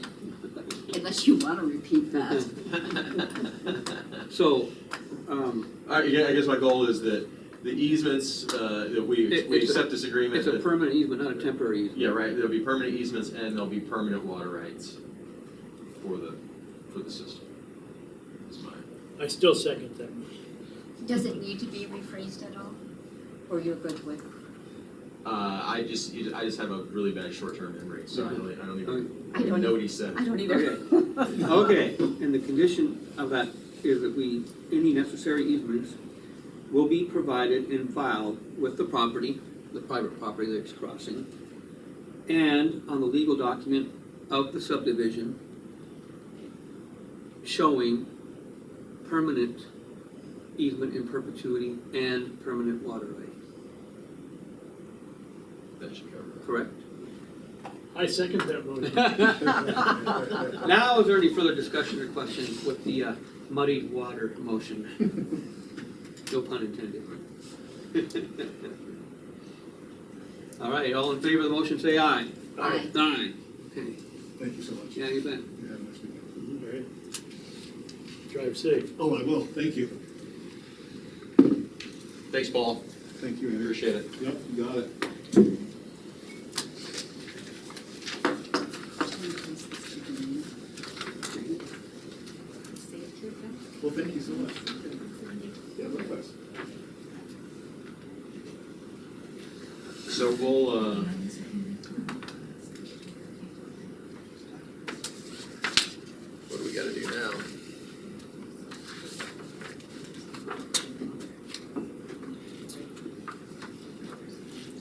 unless you want to repeat that. So, I guess my goal is that the easements, that we accept this agreement. it's a that- permanent easement, not a temporary easement. Yeah, right, there'll be permanent easements and there'll be permanent water rights for the system. That's mine. I still second that motion. Does it need to be rephrased at all? Or you're good with? I just have a really bad short-term memory, so I don't even I don't know what he said. I don't either. Okay, and the condition of that is that any necessary easements will be provided and filed with the property, the private property that it's crossing, and on the legal document of the subdivision showing permanent easement in perpetuity and permanent water right. That should cover it. Correct? I second that motion. Now, is there any further discussion or questions with the muddied water motion? No pun intended. All right, all in favor of the motion, say aye. Aye. Aye. Okay, Thank you so much. yeah, you bet. You have a nice weekend. All right. Drive safe. Oh, I will, thank you. Thanks, Paul. Thank you, Andrew. Appreciate it. Yep, you got it. Well, thank you so much. Yeah, likewise. So we'll, what do we gotta do now?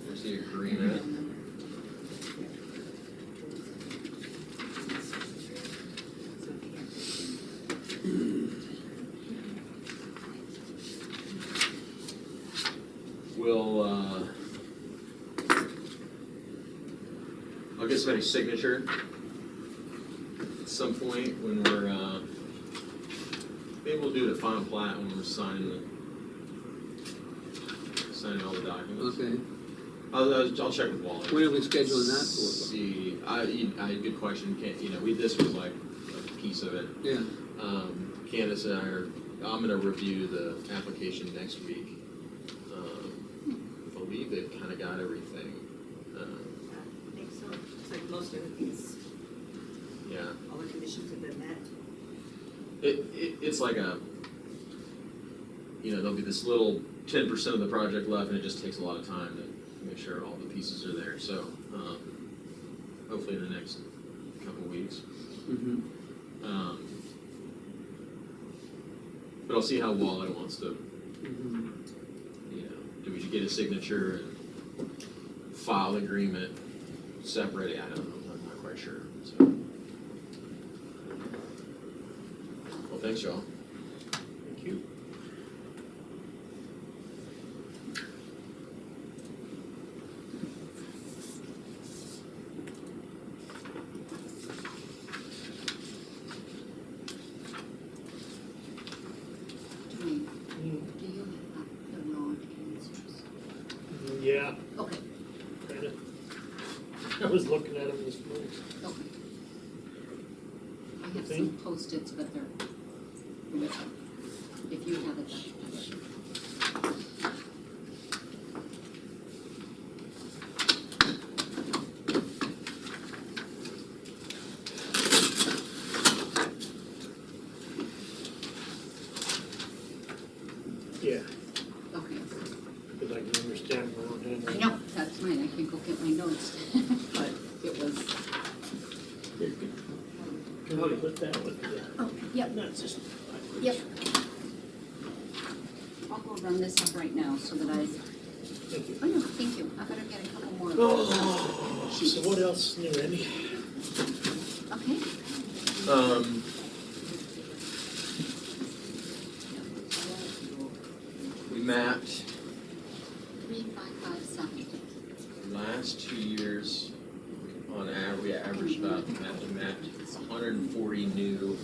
There's the agreement. We'll, I'll get somebody's signature at some point when we're, maybe we'll do the final plat when we're signing all the documents. Okay, I'll check with Wally. when are we scheduling that See, good question, this was like a piece of it. for? Yeah, Candace and I'm gonna review the application next week. I believe they've kinda got everything. I think so. It's like most everything's, Yeah, all the conditions have been met. it's like there'll be this little 10% of the project left, and it just takes a lot of time to make sure all the pieces are there, so, hopefully in the next couple of weeks. mm-hmm, But I'll see how Wally wants to, mm-hmm. do we get a signature and file agreement separate? I don't know, I'm not quite sure, so. Well, thanks, y'all. Thank you. Do you have the wrong answers? Yeah, Okay, kinda. I was looking at them this morning. okay. I have Okay. some Post-its, but they're, if you have it, that's it. Yeah, Okay. because I can understand my own I handwriting. know, that's fine, I can go get my notes, but it was, Can we put that with the, oh, yep, not just. yep. I'll go run this up right now so that I, Thank you. oh no, thank you, I better get a couple more. Oh, so what else new, Andy? Okay. We mapped 3557. last 2 years, on average, we averaged about, we mapped 140 new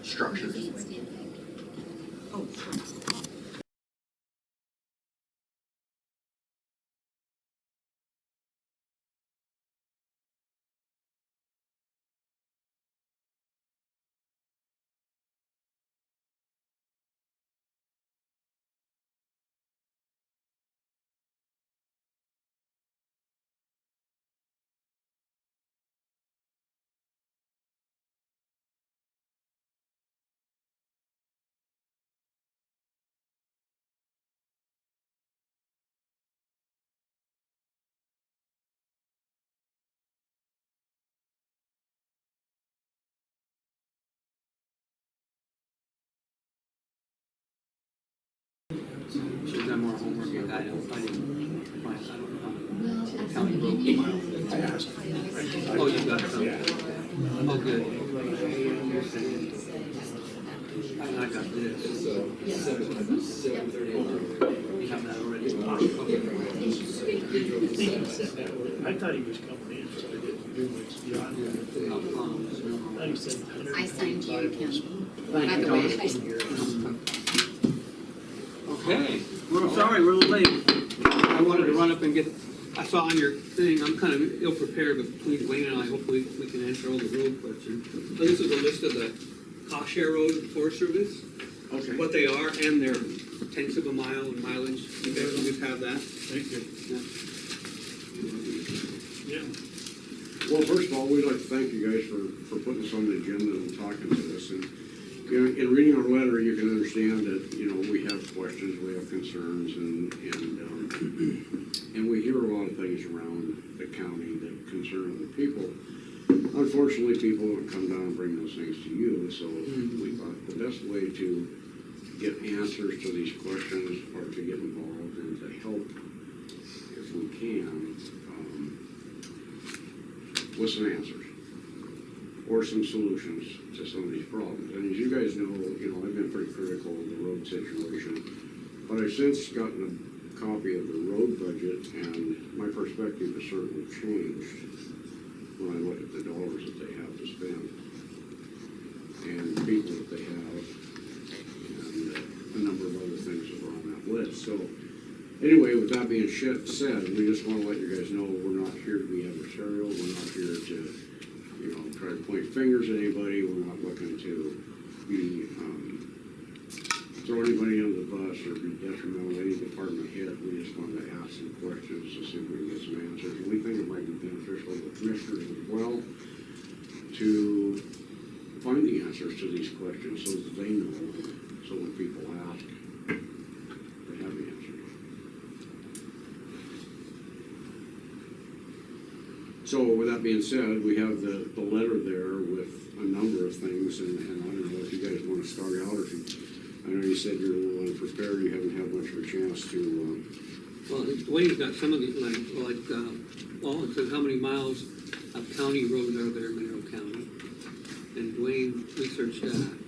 structures. Oh, sure. She's done more homework than I don't find Well, Tell me. I asked. Oh, you got some? Oh, good. I got this. So, 7:30. You have that already? I thought he was coming in, so I didn't do much. John, I thought he said I signed you, 125 was- Kim. By the way, Okay, we're sorry, we're a little late. I wanted to run up and get, I saw on your thing, I'm kind of ill-prepared, but between Wayne and I, hopefully we can answer all the road questions. So this is a list of the cost share roads in Forest Service, Okay. what they are, and their tenths of a mile and mileage. You guys can just have that. Thank you. Yeah. Well, first of all, we'd like to thank you guys for putting us on the agenda and talking to us. And, you know, in reading our letter, you can understand that, you know, we have questions, we have concerns, and we hear a lot of things around the county that concern the people. Unfortunately, people don't come down and bring those things to you, so we thought the best way to get answers to these questions or to get involved and to help, if we can, with some answers or some solutions to some of these problems. And as you guys know, I've been pretty critical of the road situation, but I've since gotten a copy of the road budget, and my perspective has certainly changed when I look at the dollars that they have to spend and the people that they have and a number of other things that are on that list. So anyway, with that being said, we just want to let you guys know we're not here to be adversarial. We're not here to, try to point fingers at anybody. We're not looking to be throw anybody under the bus or be detrimental to any department head. We just wanted to ask some questions to see if we can get some answers. And we think it might be beneficial to the commissioners as well to find the answers to these questions so that they know, so when people ask, they have the answers. So with that being said, we have the letter there with a number of things, and I don't know if you guys want to start out, or if you, I know you said you're a little unprepared, you haven't had much of a chance to, Well, Wayne's got some of the, well, it says how many miles of county roads are there in Mineral County? And Dwayne researched that.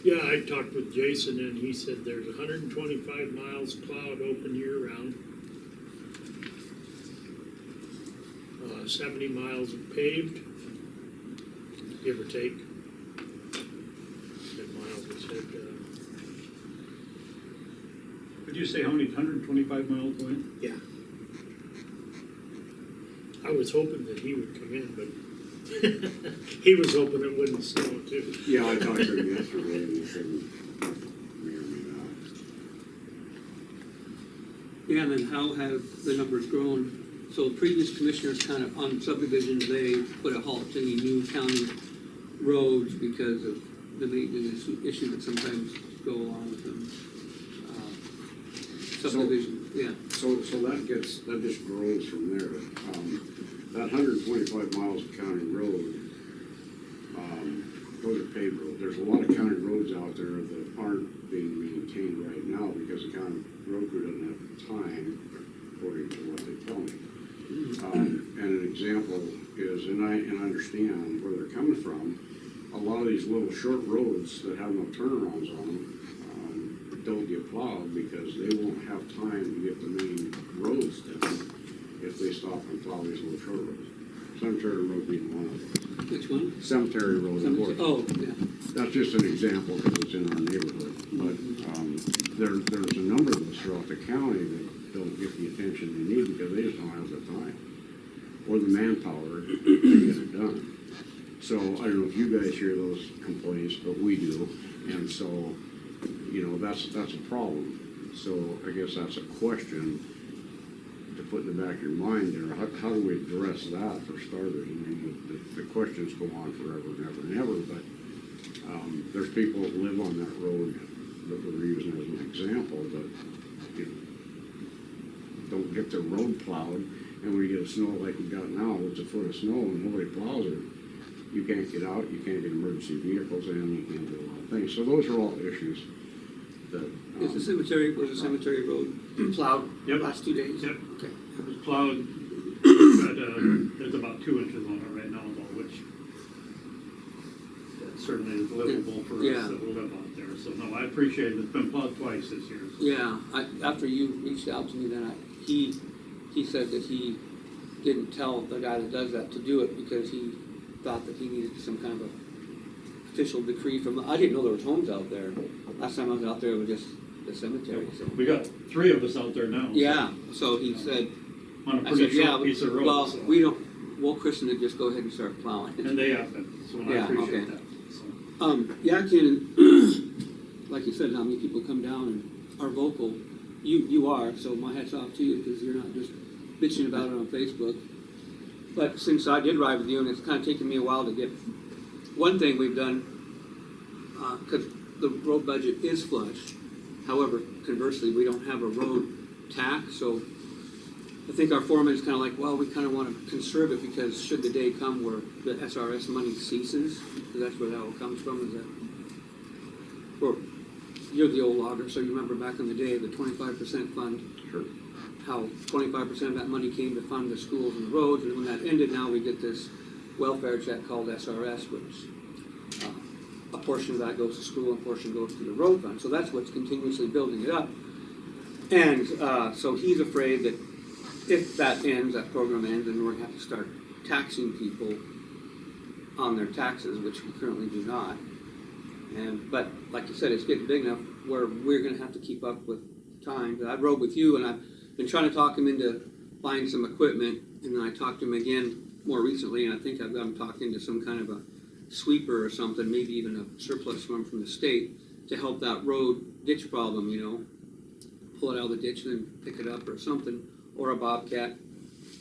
Yeah, I talked with Jason and he said there's 125 miles plowed open year round. 70 miles of paved, give or take. 10 miles, we said. Did you say how many, 125 miles away? Yeah. I was hoping that he would come in, but he was hoping it wouldn't snow too. yeah, I talked to him yesterday, and he said, may or may not. Yeah, and then how have the numbers grown? So previous commissioners kind of, on subdivisions, they put a halt to any new county roads because of the maintenance issue that sometimes go along with them. Subdivision, yeah. So that just grows from there. That 125 miles of county road, those are paved roads. There's a lot of county roads out there that aren't being maintained right now because the county road crew doesn't have the time, according to what they tell me. And an example is, and I understand where they're coming from, a lot of these little short roads that have no turnarounds on them don't get plowed because they won't have time to get the main roads done if they stop and plow these little short roads. Cemetery Road being one of them. Which one? Cemetery Road, of course. Oh, yeah. That's just an example because it's in our neighborhood. But there's a number of us throughout the county that don't get the attention they need because they just don't have the time or the manpower to get it done. So I don't know if you guys hear those complaints, but we do. And so, that's a problem. So I guess that's a question to put in the back of your mind there. How do we address that for starters? I mean, the questions go on forever and ever and ever, but there's people that live on that road that we're using as an example that don't get their road plowed, and when you get a snow like we got now, it's a foot of snow and nobody plows it, you can't get out, you can't get emergency vehicles in, you can't do a lot of things. So those are all issues that. Was the cemetery road plowed the last 2 days? Yep. Okay. It was plowed, but there's about 2 inches on it right now, about which. That's certainly is livable for Yeah. us that live out there. So, no, I appreciate it. It's been plowed twice this year. So. Yeah, after you reached out to me, then he said that he didn't tell the guy that does that to do it because he thought that he needed some kind of a official decree from, I didn't know there was homes out there. Last time I was out there, it was just the cemetery, so. We got 3 of us out there now. Yeah, so he said, On a I pretty said, yeah, short piece of road. well, so. we'll christen it, just go ahead and start plowing. And they have been, so I Yeah, appreciate okay. that. So. Yeah, Ken, like you said, how many people come down and are vocal. You are, so my hat's off to you, because you're not just bitching about it on Facebook. But since I did ride with you, and it's kind of taken me a while to get, one thing we've done, because the road budget is flush. However, conversely, we don't have a road tax, so I think our foreman is kind of like, well, we kind of want to conserve it, because should the day come where the SRS money ceases, because that's where that all comes from, is that, or you're the old logger, so you remember back in the day, the 25% fund. Sure. How 25% of that money came to fund the schools and the roads, and when that ended, now we get this welfare check called SRS, which a portion of that goes to school, and a portion goes to the road fund. So that's what's continuously building it up. And so he's afraid that if that ends, that program ends, then we're going to have to start taxing people on their taxes, which we currently do not. But like you said, it's getting big enough where we're going to have to keep up with time. I rode with you, and I've been trying to talk him into buying some equipment, and then I talked to him again more recently, and I think I've got him talked into some kind of a sweeper or something, maybe even a surplus one from the state to help that road ditch problem, pull it out of the ditch and then pick it up or something, or a bobcat.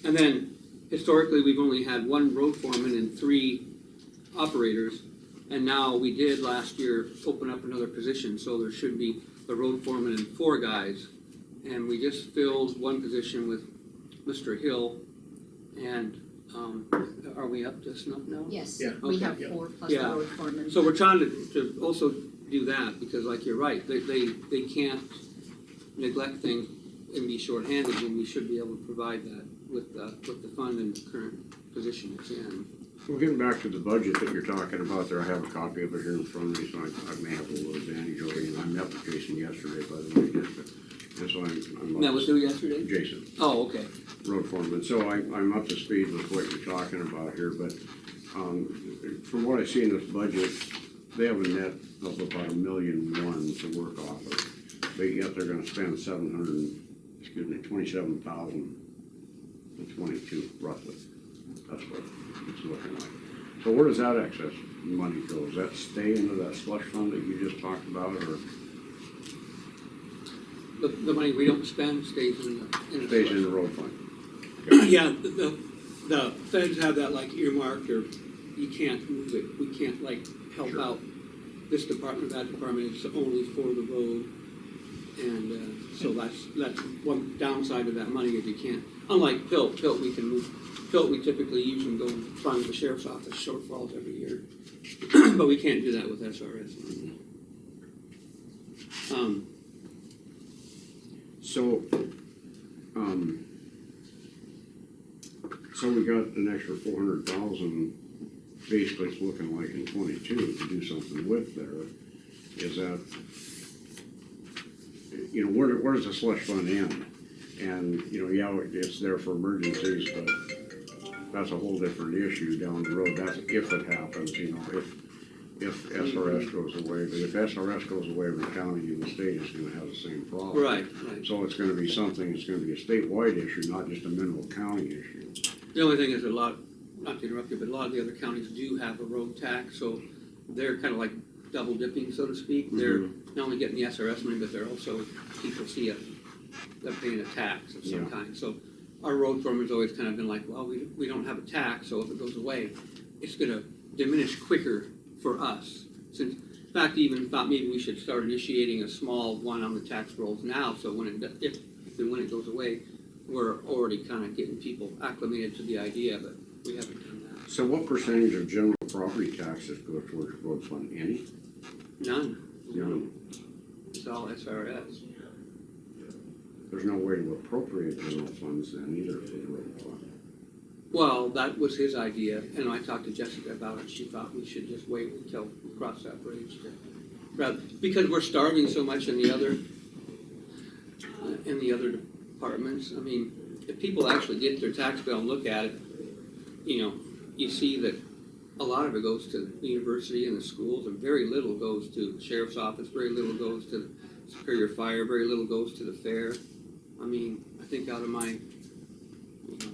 And then historically, we've only had one road foreman and 3 operators, and now we did last year open up another position, so there should be a road foreman and 4 guys. And we just filled one position with Mr. Hill, and are we up to snuff now? Yes, Yeah. we Okay. have 4 plus Yeah. the road foreman. So we're trying to also do that, because like you're right, they can't neglect things and be shorthanded, when we should be able to provide that with the fund and the current position it's in. Well, getting back to the budget that you're talking about there, I have a copy of it here in front of me, so I may have a little advantage over you. And I met with Jason yesterday, by the way, and so I'm That was who yesterday? Jason, Oh, okay. road foreman. So I'm up to speed with what you're talking about here, but from what I see in this budget, they have a net of about $1.1 million to work off of. But yet they're gonna spend 27,022 roughly. That's what it's looking like. So where does that excess money go? Does that stay into that slush fund that you just talked about, or The money we don't spend stays in the. stays in the road fund? Yeah, the feds have that like earmarked, or you can't move it, we can't like help Sure. out this department, that department, it's only for the road. And so that's one downside of that money, is you can't, unlike Pilt we can move, Pilt we typically use and go fund the sheriff's office shortfalls every year. But we can't do that with SRS money. So we got an extra 400,000, basically it's looking like in 22 to do something with there. Is that, where does the slush fund end? And, yeah, it's there for emergencies, but that's a whole different issue down the road. That's if it happens, if SRS goes away. But if SRS goes away, the county and the state is gonna have the same problem. Right. So it's gonna be something, it's gonna be a statewide issue, not just a Mineral County issue. The only thing is not to interrupt you, but a lot of the other counties do have a road tax, so they're kind of like double dipping, so to speak. They're not only getting the SRS money, but they're also, people see they're paying a tax of some kind. So our road foreman's always kind of been like, well, we don't have a tax, so if it goes away, it's gonna diminish quicker for us. Since, in fact, even thought maybe we should start initiating a small one on the tax rolls now, so when if and when it goes away, we're already kind of getting people acclimated to the idea, but we haven't done that. So what percentage of general property taxes go towards road fund? Any? None. None. It's all SRS. There's no way to appropriate general funds then either for the road fund. Well, that was his idea, and I talked to Jessica about it, she thought we should just wait until we cross that bridge. Because we're starving so much in the other departments. I mean, if people actually get their tax bill and look at it, you know, you see that a lot of it goes to the university and the schools, and very little goes to the sheriff's office, very little goes to Superior Fire, very little goes to the fair. I mean, I think out of my, you know,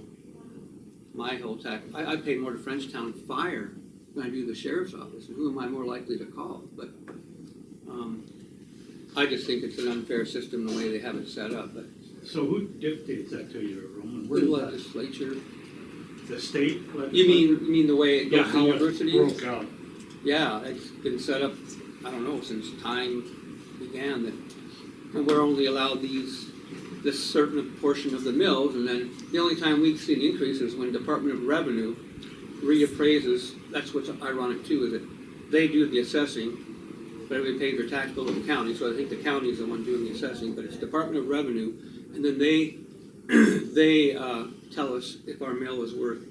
my whole tax, I pay more to Frenchtown Fire than I do the sheriff's office, and who am I more likely to call? But, I just think it's an unfair system the way they have it set up, but So who dictates that to you, Roman? the Where does that, legislature, the state? you mean the way it Yeah, goes to how it universities? broke out. Yeah, it's been set up, I don't know, since time began that, and we're only allowed this certain portion of the mills, and then the only time we see an increase is when Department of Revenue reappraises. That's what's ironic too, is that they do the assessing, but everybody pays their tax bill to the county, so I think the county is the one doing the assessing, but it's Department of Revenue, and then they tell us if our mill is worth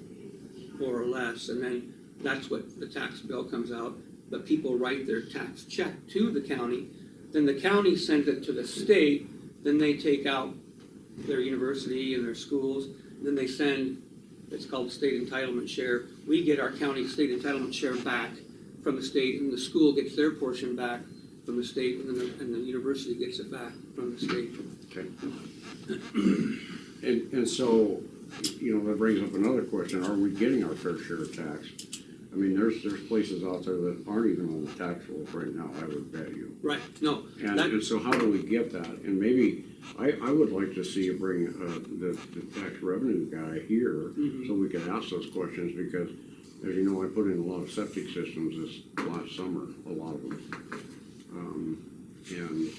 more or less, and then that's what the tax bill comes out. But people write their tax check to the county, then the county sends it to the state, then they take out their university and their schools, and then they send, it's called state entitlement share. We get our county state entitlement share back from the state, and the school gets their portion back from the state, and then the university gets it back from the state. Okay. And so, you know, that brings up another question, are we getting our fair share of tax? I mean, there's places out there that aren't even on the tax rolls right now, I would bet you. Right, no. And so how do we get that? And maybe, I would like to see you bring the tax revenue guy here, so we can ask those questions, because as you know, I put in a lot of septic systems this last summer, a lot of them. And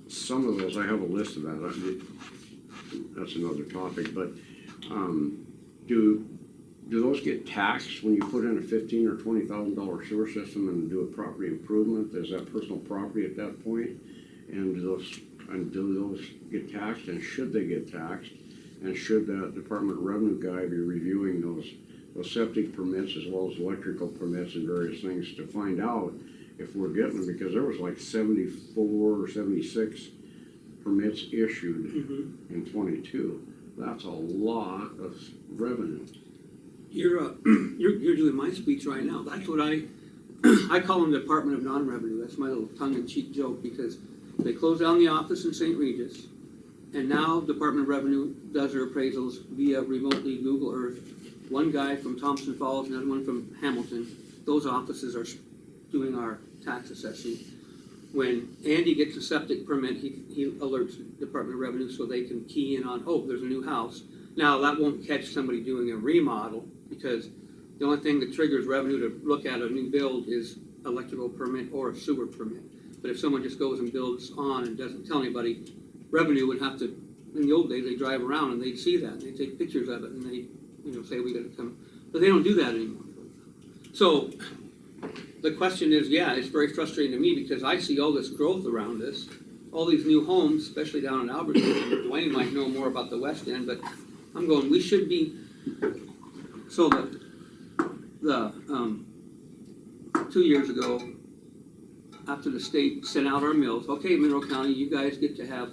some of those, I have a list of that, that's another topic, but do those get taxed when you put in a $15,000 or $20,000 sewer system and do a property improvement? Is that personal property at that point? And do those get taxed, and should they get taxed? And should that Department of Revenue guy be reviewing those septic permits as well as electrical permits and various things to find out if we're getting them? Because there was like 74 or 76 permits issued in 22. That's a lot of revenue. You're doing my speech right now. That's what I call them the Department of Non-Revenue. That's my little tongue-in-cheek joke, because they closed down the office in St. Regis, and now Department of Revenue does their appraisals via remotely Google Earth. One guy from Thompson Falls, another one from Hamilton. Those offices are doing our tax assessing. When Andy gets a septic permit, he alerts Department of Revenue so they can key in on, oh, there's a new house. Now, that won't catch somebody doing a remodel, because the only thing that triggers revenue to look at a new build is electrical permit or a sewer permit. But if someone just goes and builds on and doesn't tell anybody, revenue would have to, in the old days, they drive around and they'd see that, and they'd take pictures of it, and they, say we gotta come. But they don't do that anymore. So the question is, yeah, it's very frustrating to me, because I see all this growth around us, all these new homes, especially down in Alberton. Dwayne might know more about the West End, but I'm going, we should be, so the 2 years ago, after the state sent out our mills, okay, Mineral County, you guys get to have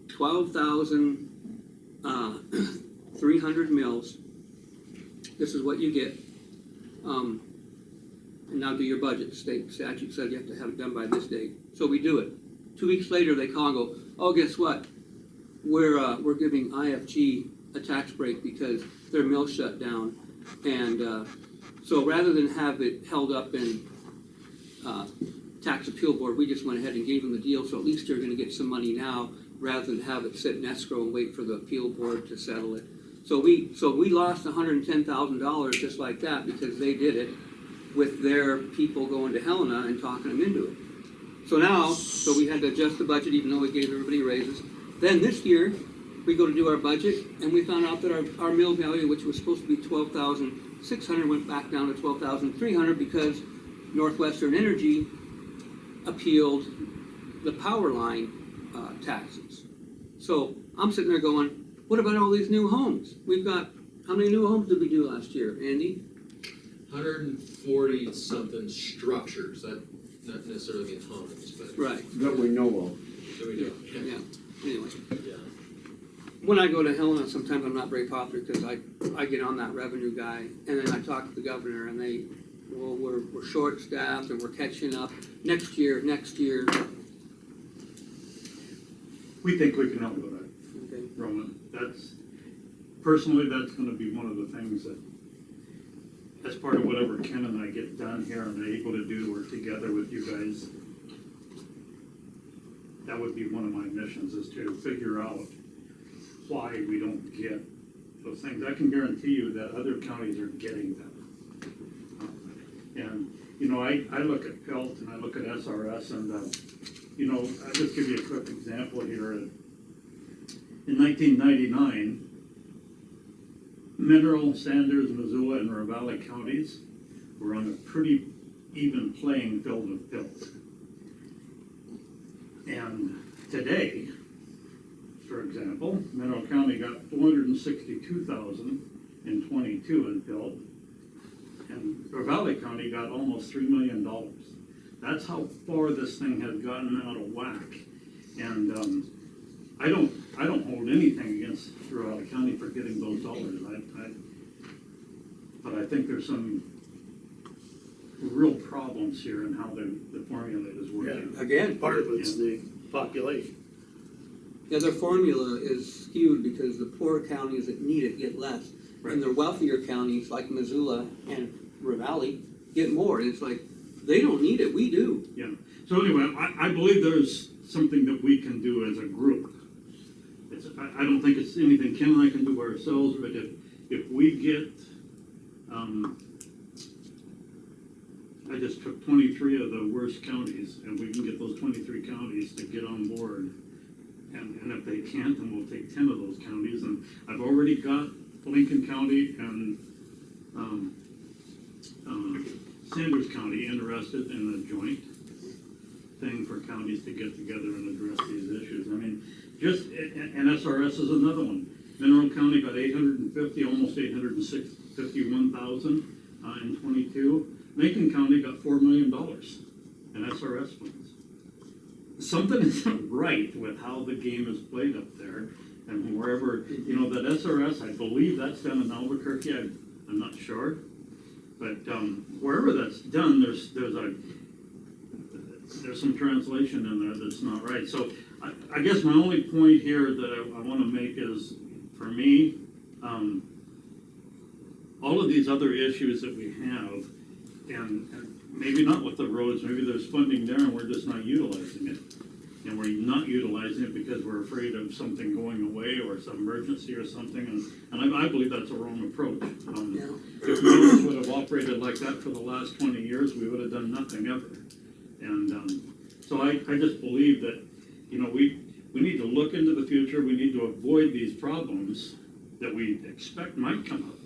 12,300 mills. This is what you get. And now do your budget. State statute said you have to have it done by this date. So we do it. 2 weeks later, they call and go, oh, guess what? We're giving IFG a tax break because their mill shut down. And so rather than have it held up in tax appeal board, we just went ahead and gave them the deal. So at least they're going to get some money now, rather than have it sit in escrow and wait for the appeal board to settle it. So we lost $110,000 just like that, because they did it with their people going to Helena and talking them into it. So now, we had to adjust the budget even though we gave everybody raises. Then this year, we go to do our budget, and we found out that our mill value, which was supposed to be $12,600, went back down to $12,300 because Northwestern Energy appealed the power line taxes. So I'm sitting there going, what about all these new homes? We've got How many new homes did we do last year, Andy? 140 something structures, that not necessarily means homes, but. Right, That we know of. So we do, yeah, anyway. yeah. When I go to Helena, sometimes I'm not very popular because I get on that revenue guy and then I talk to the governor and they, well, we're short-staffed and we're catching up. Next year. We think we can help with that, Okay. Roman. Personally, that's gonna be one of the things that, as part of whatever Ken and I get done here and are able to do, work together with you guys, that would be one of my missions, is to figure out why we don't get those things. I can guarantee you that other counties are getting them. And, you know, I look at PELT and I look at SRS and, you know, I'll just give you a quick example here. In 1999, Mineral, Sanders, Missoula, and Ravalli counties were on a pretty even playing field with PELT. And today, for example, Mineral County got 462,000 in 22 in PELT, and Verley County got almost $3 million. That's how far this thing has gotten out of whack. And I don't hold anything against Verley County for getting those dollars. But I think there's some real problems here in how the formula is working. Again, Part of it's the population. yeah, their formula is skewed because the poor counties that need it get less. And the wealthier counties like Missoula and Ravalli get more. And it's like, they don't need it, we do. Yeah, so anyway, I believe there's something that we can do as a group. I don't think it's anything Ken and I can do by ourselves, but if we get, I just took 23 of the worst counties, and we can get those 23 counties to get on board. And if they can't, then we'll take 10 of those counties, and I've already got Lincoln County and Sanders County interested in a joint thing for counties to get together and address these issues. I mean, and SRS is another one. Mineral County got 850, almost 851,000 in 22. Lincoln County got $4 million in SRS funds. Something isn't right with how the game is played up there, and wherever, you know, that SRS, I believe that's done in Albuquerque, I'm not sure. But wherever that's done, there's some translation in there that's not right. So I guess my only point here that I want to make is, for me, all of these other issues that we have, and maybe not with the roads, maybe there's funding there and we're just not utilizing it. And we're not utilizing it because we're afraid of something going away or some emergency or something, and I believe that's a wrong approach. If roads would have operated like that for the last 20 years, we would have done nothing ever. And so I just believe that, you know, we need to look into the future, we need to avoid these problems that we expect might come up.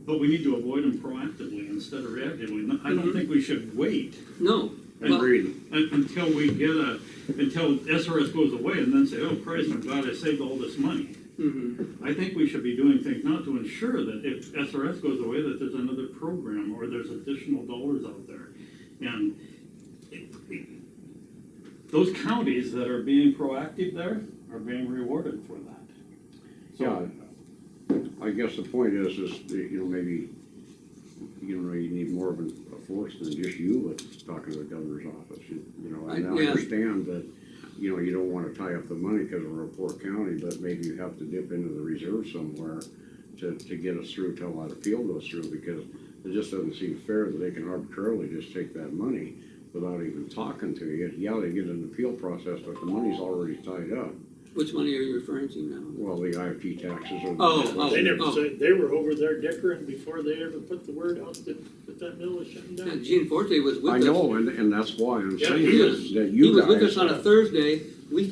But we need to avoid them proactively instead of reactively. I don't think we should wait. No. Agreed. Until we get until SRS goes away and then say, oh Christ, I'm glad I saved all this money. Mm-hmm. I think we should be doing things now to ensure that if SRS goes away, that there's another program or there's additional dollars out there. And those counties that are being proactive there are being rewarded for that. Yeah, I guess the point is that, you know, maybe, you know, you need more of a force than just you that's talking to the governor's office, you know, and I understand that, you know, you don't wanna tie up the money because we're a poor county, but maybe you have to dip into the reserve somewhere to get us through till that appeal goes through, because it just doesn't seem fair that they can arbitrarily just take that money without even talking to you. Yeah, they get an appeal process, but the money's already tied up. Which money are you referring to now? Well, the IFT taxes are. They never said, they were over there dickering before they ever put the word out that that mill was shutting down. Yeah, Gene Forte was with us. I know, and that's why I'm Yeah, saying he is that He you was with guys. us on a Thursday. I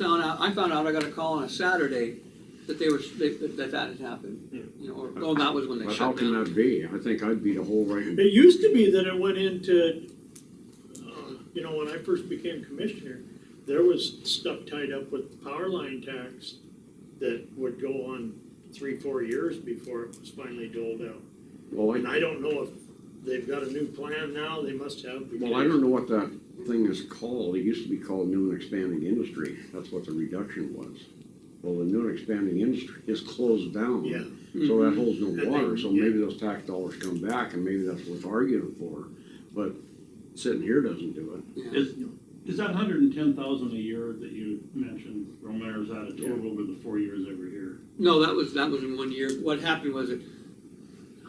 found out I got a call on a Saturday that that had happened. You know, or that was when they But shut how can down. that be? I think I'd be the whole right. It used to be that it went into, you know, when I first became commissioner, there was stuff tied up with the power line tax that would go on 3-4 years before it was finally doled out. Well, And I don't know if they've got a new plan now, they must have. Well, I don't know what that thing is called. It used to be called new and expanding industry. That's what the reduction was. Well, the new and expanding industry is closed down. Yeah. So that holds no And water, they- so maybe those tax dollars come back and maybe that's worth arguing for. But sitting here doesn't do it. Yeah. Is that 110,000 a year that you mentioned, Roman, or is that a total over the 4 years every year? No, that was in 1 year. What happened was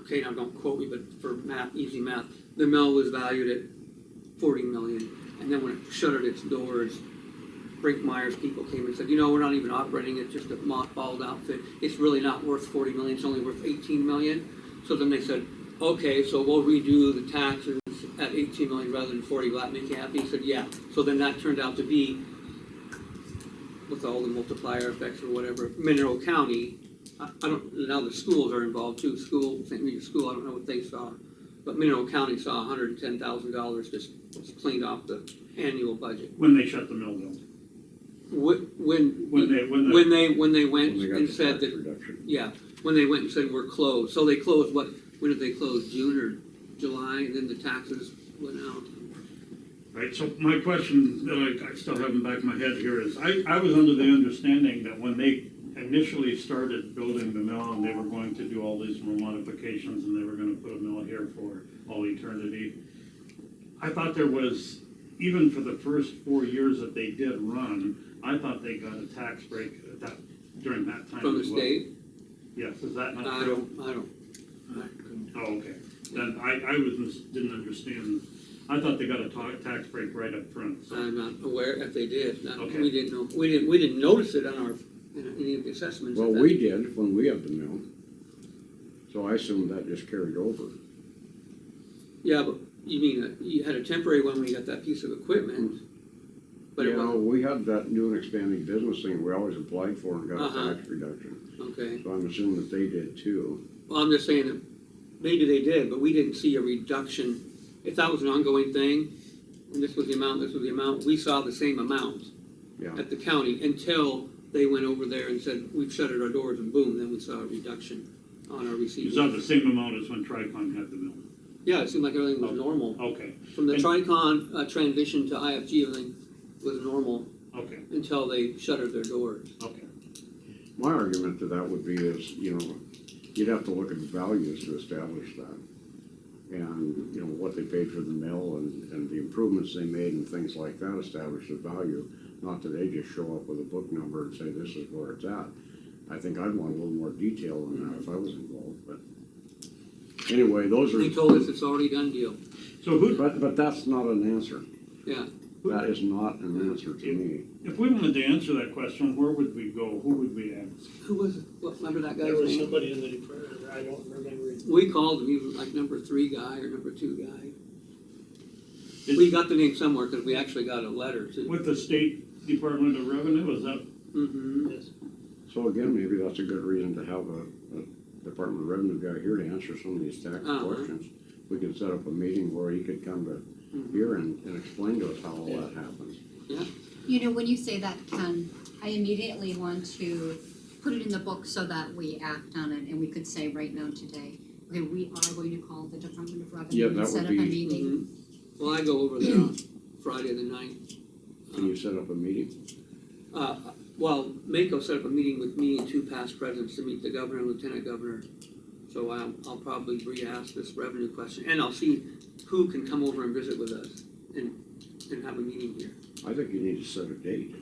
okay, now don't quote me, but for math, easy math, the mill was valued at 40 million. And then when it shuttered its doors, Brinkmeyer's people came and said, we're not even operating, it's just a mothballed outfit. It's really not worth 40 million, it's only worth 18 million. So then they said, okay, so we'll redo the taxes at 18 million rather than 40, will that make you happy? He said, yeah. So then that turned out to be, with all the multiplier effects or whatever, Mineral County, I don't, now the schools are involved too, St. Regis School, I don't know what they saw. But Mineral County saw $110,000 just cleaned off the annual budget. When they shut the mill down? When they went When they got and the said tax that, reduction. yeah, when they went and said we're closed. So they closed when did they close? June or July, and then the taxes went out. Right, so my question that I still have in the back of my head here is, I was under the understanding that when they initially started building the mill and they were going to do all these modifications and they were gonna put a mill here for all eternity, I thought there was, even for the first 4 years that they did run, I thought they got a tax break at that, during that time From the as well. state? Yes, is that not I true? don't. Oh, okay, then I didn't understand, I thought they got a tax break right up front, so. I'm not aware if they did. Okay. We didn't know. We didn't notice it on our any of the assessments. Well, we did when we had the mill. So I assumed that just carried over. Yeah, but you mean you had a temporary one when you got that piece of equipment, but it wasn't. We had that new and expanding business thing we always applied for and got Uh-huh. a tax reduction. Okay. So I'm assuming that they did too. Well, I'm just saying that maybe they did, but we didn't see a reduction. If that was an ongoing thing, and this was the amount, we saw the same amount Yeah. at the county until they went over there and said, we've shuttered our doors, and boom, then we saw a reduction on our receipts. Is that the same amount as when Tricon had the mill? Yeah, it seemed like everything was normal. Okay, From the And- Tricon transition to IFG, everything was normal okay, until they shuttered their doors. okay. My argument to that would be is, you'd have to look at the values to establish that. And, what they paid for the mill and the improvements they made and things like that establish the value. Not that they just show up with a book number and say, this is where it's at. I think I'd want a little more detail on that if I was involved, but anyway, those They are, told us it's already done deal. So who, but that's not an answer. Yeah. That is not an answer to me. if we wanted to answer that question, where would we go? Who would we ask? Who was it? Remember that guy's There was name? somebody in the department, I don't remember his. We called him, he was like number 3 guy or number 2 guy. We got the name somewhere because we actually got a letter too. With the State Department of Revenue, is that? Mm-hmm. Yes. So again, maybe that's a good reason to have a Department of Revenue guy here to answer some of these tax Uh-huh. questions. We could set up a meeting where he could come to here and explain to us how all that happens. When you say that, Ken, I immediately want to put it in the book so that we act on it and we could say right now today, okay, we are going to call the Department of Yeah, Revenue that and set up would a be- meeting. Well, I go over there on Friday the 9th. Can you set up a meeting? Well, Mako set up a meeting with me and 2 past presidents to meet the governor and lieutenant governor. So I'll probably re-ask this revenue question, and I'll see who can come over and visit with us and have a meeting here. I think you need to set a date,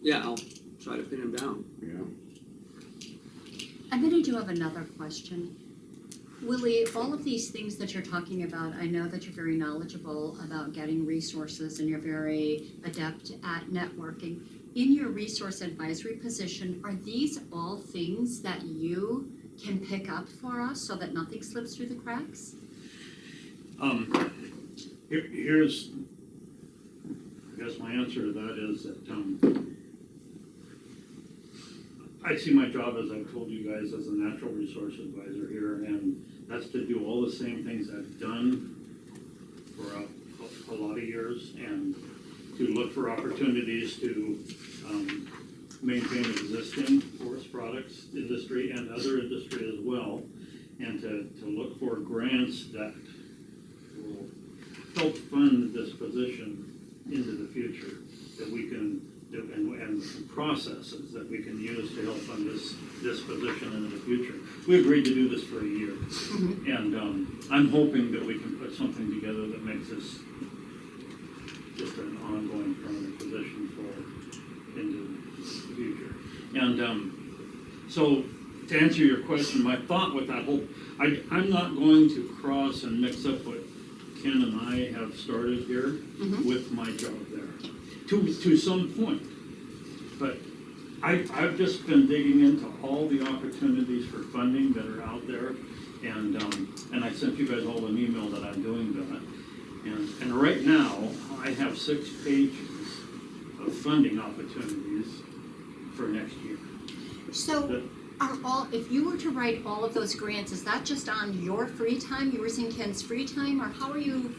Yeah, I'll try to pin him down. yeah. And then I do have another question. Willie, all of these things that you're talking about, I know that you're very knowledgeable about getting resources and you're very adept at networking. In your resource advisory position, are these all things that you can pick up for us so that nothing slips through the cracks? Here's, I guess my answer to that is that, I see my job, as I've told you guys, as a natural resource advisor here, and that's to do all the same things I've done for a lot of years, and to look for opportunities to maintain existing forest products industry and other industry as well, and to look for grants that will help fund this position into the future, that we can, and processes that we can use to help fund this position into the future. We agreed to do this for a year, and I'm hoping that we can put something together that makes this just an ongoing permanent position for into the future. And so to answer your question, my thought with that whole, I'm not going to cross and mix up what Ken and I have started here with my job there, to some point. But I've just been digging into all the opportunities for funding that are out there, and I sent you guys all an email that I'm doing that. And right now, I have 6 pages of funding opportunities for next year. So if you were to write all of those grants, is that just on your free time? You were saying Ken's free time, or how are you?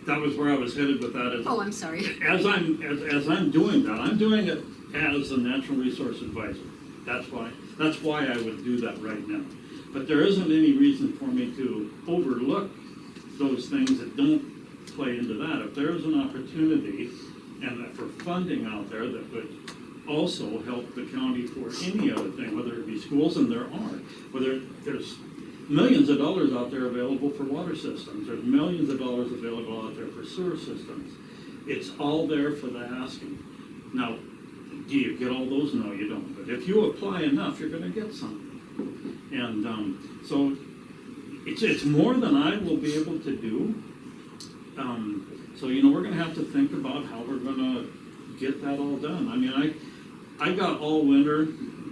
That was where I was headed with that. Oh, I'm sorry. As I'm doing that, I'm doing it as a natural resource advisor. That's why I would do that right now. But there isn't any reason for me to overlook those things that don't play into that. If there's an opportunity and for funding out there that would also help the county for any other thing, whether it be schools, and there are, whether there's millions of dollars out there available for water systems, there's millions of dollars available out there for sewer systems. It's all there for the asking. Now, do you get all those? No, you don't. But if you apply enough, you're going to get something. And so it's more than I will be able to do. So, we're going to have to think about how we're going to get that all done. I mean, I got all winter.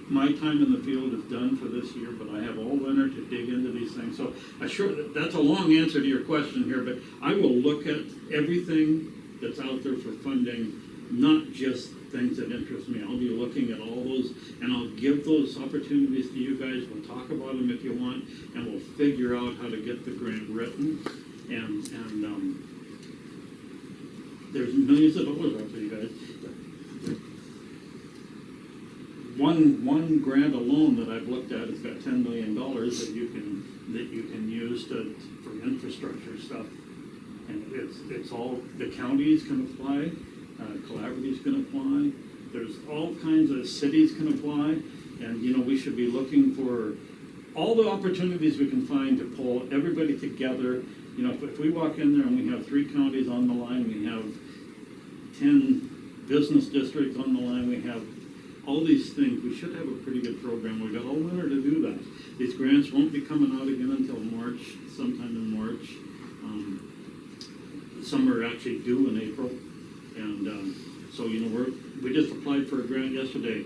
My time in the field is done for this year, but I have all winter to dig into these things. So that's a long answer to your question here, but I will look at everything that's out there for funding, not just things that interest me. I'll be looking at all those, and I'll give those opportunities to you guys. We'll talk about them if you want, and we'll figure out how to get the grant written. And there's millions of dollars out there, you guys. One grant alone that I've looked at has got $10 million that you can use for infrastructure stuff, and it's all the counties can apply, collaboratives can apply. There's all kinds of cities can apply, and we should be looking for all the opportunities we can find to pull everybody together. If we walk in there and we have 3 counties on the line, we have 10 business districts on the line, we have all these things, we should have a pretty good program. We've got all winter to do that. These grants won't be coming out again until March, sometime in March. Some are actually due in April. And so, we just applied for a grant yesterday.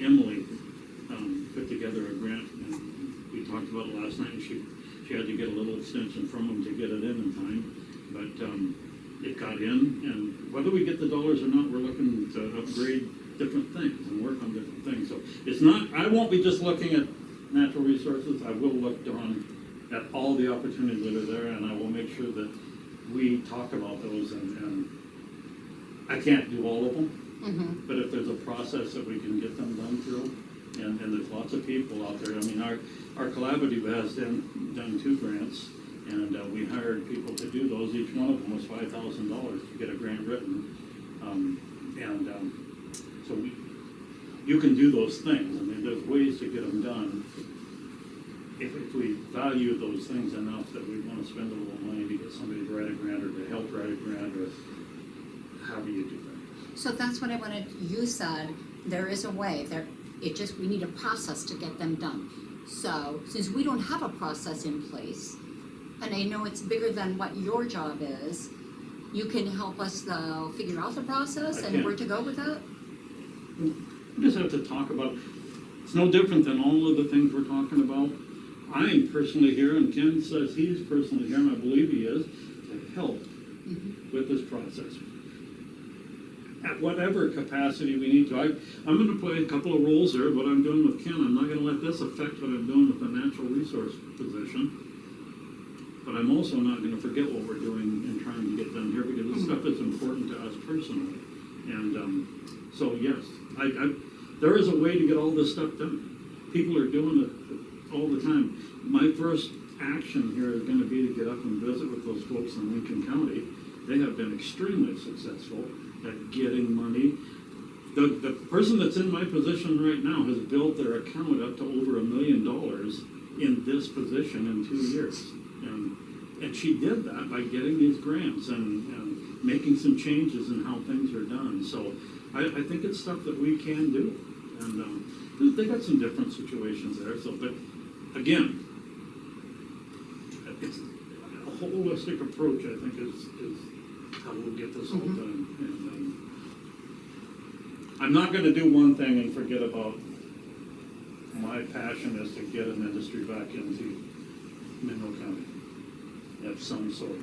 Emily put together a grant, and we talked about it last night, and she had to get a little extension from them to get it in time. But it got in, and whether we get the dollars or not, we're looking to upgrade different things and work on different things. So it's not, I won't be just looking at natural resources. I will look at all the opportunities that are there, and I will make sure that we talk about those, and I can't do all of them, but if there's a process that we can get them done through, and there's lots of people out there. I mean, our collaborative has done 2 grants, and we hired people to do those. Each one of them was $5,000 to get a grant written, so you can do those things. I mean, there's ways to get them done if we value those things enough that we want to spend a little money to get somebody to write a grant, or to help write a grant, or however you do that. So that's what I wanted. You said there is a way. We need a process to get them done. So since we don't have a process in place, and I know it's bigger than what your job is, you can help us figure out the process and where to go with that? We just have to talk about, it's no different than all of the things we're talking about. I'm personally here, and Ken says he's personally here, and I believe he is, to help with this process. At whatever capacity we need to. I'm going to play a couple of roles there, what I'm doing with Ken. I'm not going to let this affect what I'm doing with the natural resource position. But I'm also not going to forget what we're doing and trying to get done here, because this stuff is important to us personally. And so yes, there is a way to get all this stuff done. People are doing it all the time. My first action here is gonna be to get up and visit with those folks in Lincoln County. They have been extremely successful at getting money. The person that's in my position right now has built their account up to over $1 million in this position in 2 years. And she did that by getting these grants and making some changes in how things are done. So I think it's stuff that we can do. And they got some different situations there. So, but again, it's a holistic approach, I think, is how we'll get this all done. And I'm not gonna do one thing and forget about my passion is to get an industry back into Mineral County of some sort.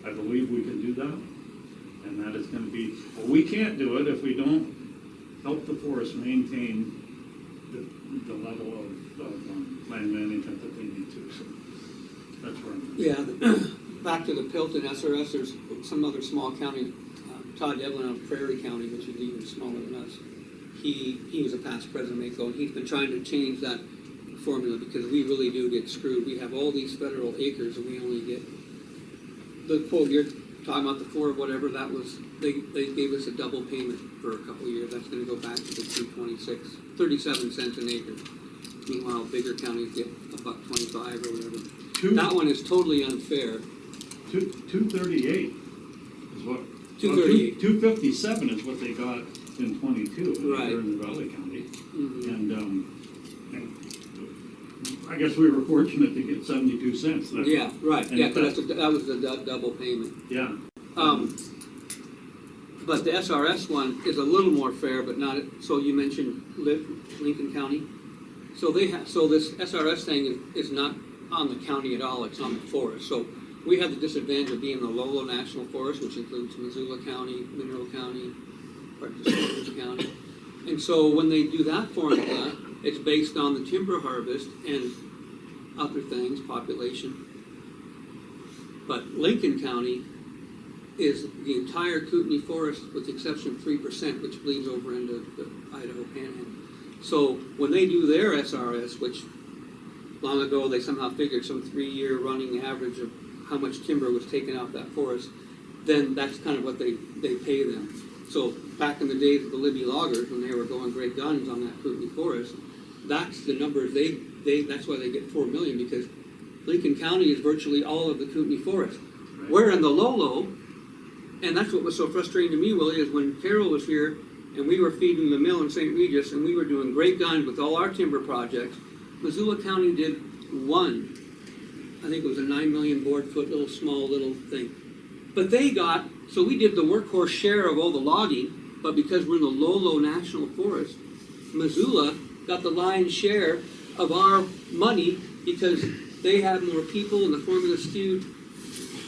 I believe we can do that, and that is gonna be, well, we can't do it if we don't help the forest maintain the level of land management that they need to, so that's where I'm. Yeah, back to the Pilton SRS, there's some other small county, Todd Devlin out of Prairie County, which is even smaller than us. He was a past president of MACO, and he's been trying to change that formula because we really do get screwed. We have all these federal acres and we only get, the quote you're talking about, the 4 or whatever, that was, they gave us a double payment for a couple of years. That's gonna go back to the 226, 37 cents an acre. Meanwhile, bigger counties get $1.25 or whatever. That one is totally unfair. 238 is what. 238. 257 is what they got in 22 Right. here in the Valley County. Mhm. And I guess we were fortunate to get 72 cents. That- Yeah, right, and yeah, 'cause that was the double payment. Yeah. But the SRS one is a little more fair, but not, so you mentioned Lincoln County. So so this SRS thing is not on the county at all, it's on the forest. So we have the disadvantage of being the Lolo National Forest, which includes Missoula County, Mineral County, parts of Sanders County. And so when they do that formula, it's based on the timber harvest and other things, population. But Lincoln County is the entire Kootenai Forest with the exception of 3%, which bleeds over into the Idaho Panhandle. So when they do their SRS, which long ago they somehow figured some 3-year running average of how much timber was taken out that forest, then that's kind of what they pay them. So back in the days of the Libby loggers, when they were going great guns on that Kootenai Forest, that's the numbers that's why they get 4 million, because Lincoln County is virtually all of the Kootenai Forest. Right. We're in the Lolo, and that's what was so frustrating to me, Willie, is when Carol was here and we were feeding the mill in St. Regis and we were doing great guns with all our timber projects, Missoula County did one. I think it was a 9 million board foot little thing. But so we did the workhorse share of all the logging, but because we're in the Lolo National Forest, Missoula got the lion's share of our money because they have more people and the formula skewed.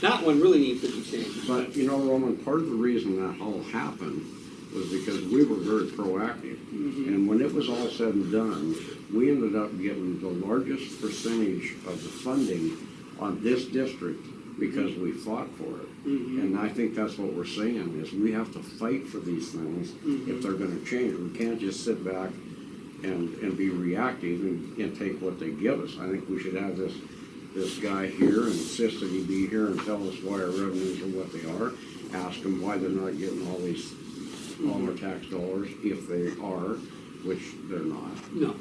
That one really needs to be changed. But, you know, Roman, part of the reason that all happened was because we were very proactive. Mm-hmm. And when it was all said and done, we ended up getting the largest percentage of the funding on this district because we fought for it. Mm-hmm. And I think that's what we're saying, is we have to fight for these things if they're gonna change. We can't just sit back and be reactive and take what they give us. I think we should have this guy here and insist that he be here and tell us why our revenues are what they are. Ask them why they're not getting all our tax dollars, if they are, which they're not. No.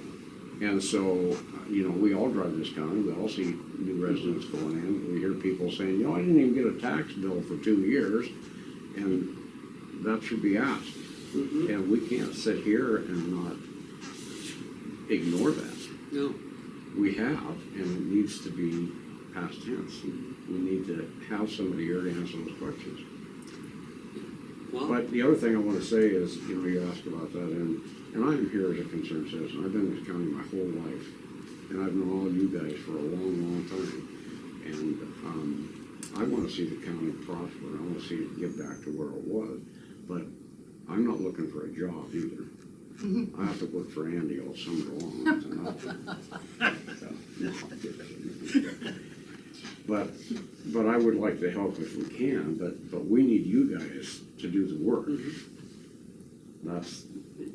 And so, you know, we all drive this county, we all see new residents going in. We hear people saying, you know, I didn't even get a tax bill for 2 years, and that should be asked. Mm-hmm. And we can't sit here and not ignore that. No. We have, and it needs to be past tense. We need to have somebody here to answer those questions. Well, But the other thing I want to say is, you know, you asked about that, and I'm here as a concerned citizen. I've been in this county my whole life, and I've known all you guys for a long, long time. And I want to see the county prosper. I want to see it get back to where it was. But I'm not looking for a job either. I have to work for Andy all summer long. That's enough. But I would like to help if we can, but we need you guys to do the work. That's,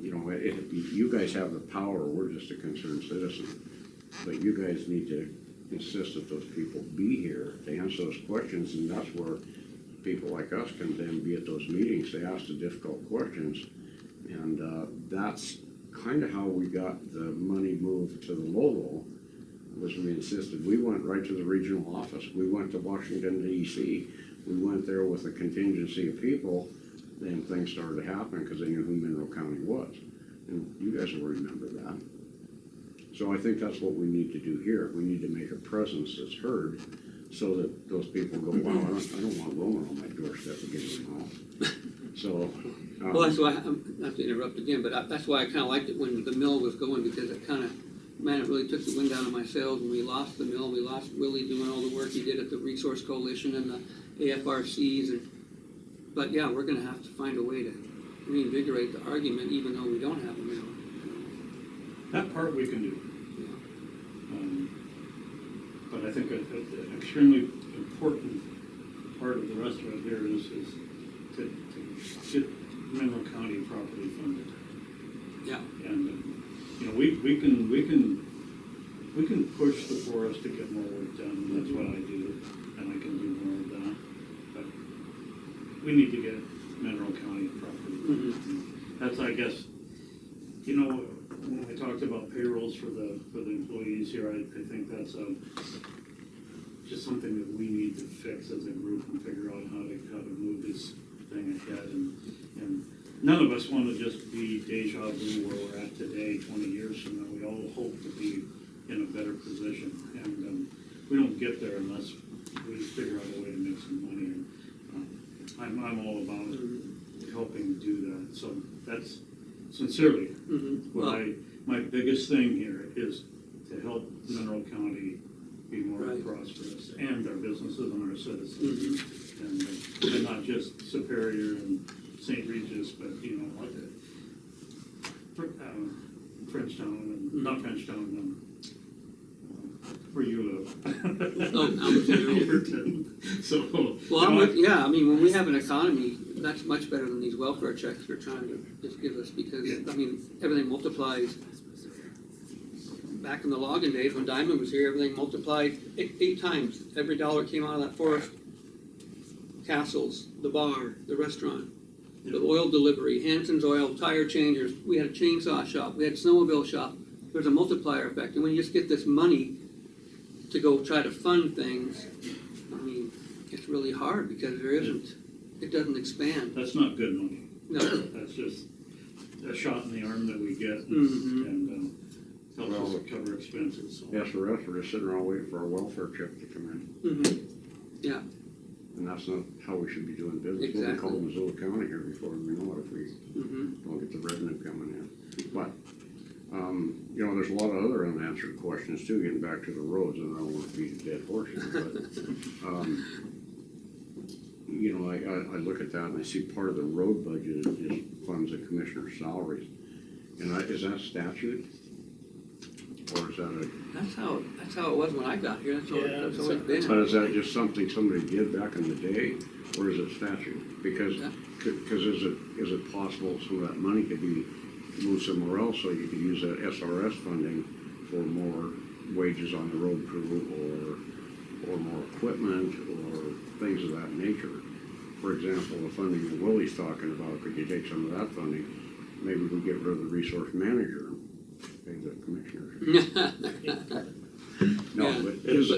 you know, you guys have the power, we're just a concerned citizen. But you guys need to insist that those people be here to answer those questions, and that's where people like us can then be at those meetings to ask the difficult questions. And that's kind of how we got the money moved to the Lolo, was we insisted. We went right to the regional office. We went to Washington DC. We went there with a contingency of people, and things started to happen because they knew who Mineral County was. And you guys will remember that. So I think that's what we need to do here. We need to make a presence that's heard so that those people go, wow, I don't want Roman on my doorstep again, you know? So. Well, that's why, not to interrupt again, but that's why I kinda liked it when the mill was going, because it kinda, man, it really took the wind out of my sails when we lost the mill. We lost Willie doing all the work he did at the Resource Coalition and the AFRCs, but yeah, we're gonna have to find a way to reinvigorate the argument even though we don't have a mill. That part we can do. But I think an extremely important part of the rest of it here is to get Mineral County properly funded. Yeah. And, you know, we can push the forest to get more work done, and that's what I do, and I can do more of that. But we need to get Mineral County properly funded. That's, I guess, you know, when we talked about payrolls for the employees here, I think that's just something that we need to fix as a group and figure out how to move this thing ahead. And none of us want to just be deja vu where we're at today, 20 years from now. We all hope to be in a better position, and we don't get there unless we figure out a way to make some money. And I'm all about helping do that. So that's sincerely, my biggest thing here is to help Mineral County be more prosperous, and our businesses and our citizens, and they're not just Superior and St. Regis, but you know, like Frenchtown and not Frenchtown, where you live. Alberton. So, well, I'm with, yeah, I mean, when we have an economy, that's much better than these welfare checks they're trying to just give us, because, I mean, everything multiplies. Back in the logging days, when Diamond was here, everything multiplied eight times. Every dollar came out of that forest. Castles, the bar, the restaurant, the oil delivery, Hanson's Oil, tire changers. We had a chainsaw shop. We had a snowmobile shop. There's a multiplier effect. And when you just get this money to go try to fund things, I mean, it's really hard because there isn't, it doesn't expand. That's not good money. No. That's just a shot in the arm that we get, and helps us cover expenses. So. Yes, the rest are just sitting around waiting for our welfare check to come in. Yeah. And that's not how we should be doing business. Exactly. We'll be calling Missoula County here before we know it if we don't get the revenue coming in. But, you know, there's a lot of other unanswered questions too, getting back to the roads, and I don't want to beat a dead horse here, but, you know, I look at that and I see part of the road budget is funds of commissioner salaries. And is that statute? Or is that a? That's how it was when I got here. That's always been. But is that just something somebody did back in the day, or is it statute? Because is it possible some of that money could be moved somewhere else so you could use that SRS funding for more wages on the road crew, or more equipment, or things of that nature? For example, the funding that Willie's talking about, could you take some of that funding? Maybe we get rid of the resource manager. The commissioner. No, but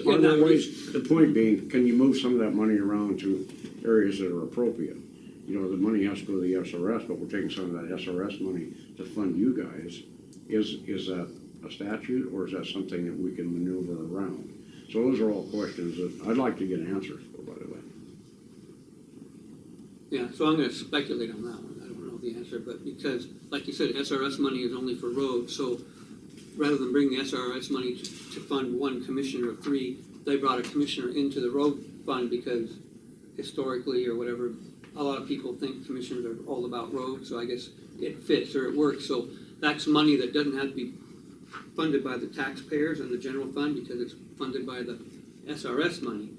are there ways, the point being, can you move some of that money around to areas that are appropriate? You know, the money has to go to the SRS, but we're taking some of that SRS money to fund you guys. Is that a statute, or is that something that we can maneuver around? So those are all questions that I'd like to get answers for, by the way. Yeah, so I'm gonna speculate on that one. I don't know the answer, but because, like you said, SRS money is only for roads, so rather than bring the SRS money to fund one commissioner of three, they brought a commissioner into the road fund because historically or whatever, a lot of people think commissioners are all about roads, so I guess it fits or it works. So that's money that doesn't have to be funded by the taxpayers and the general fund because it's funded by the SRS money.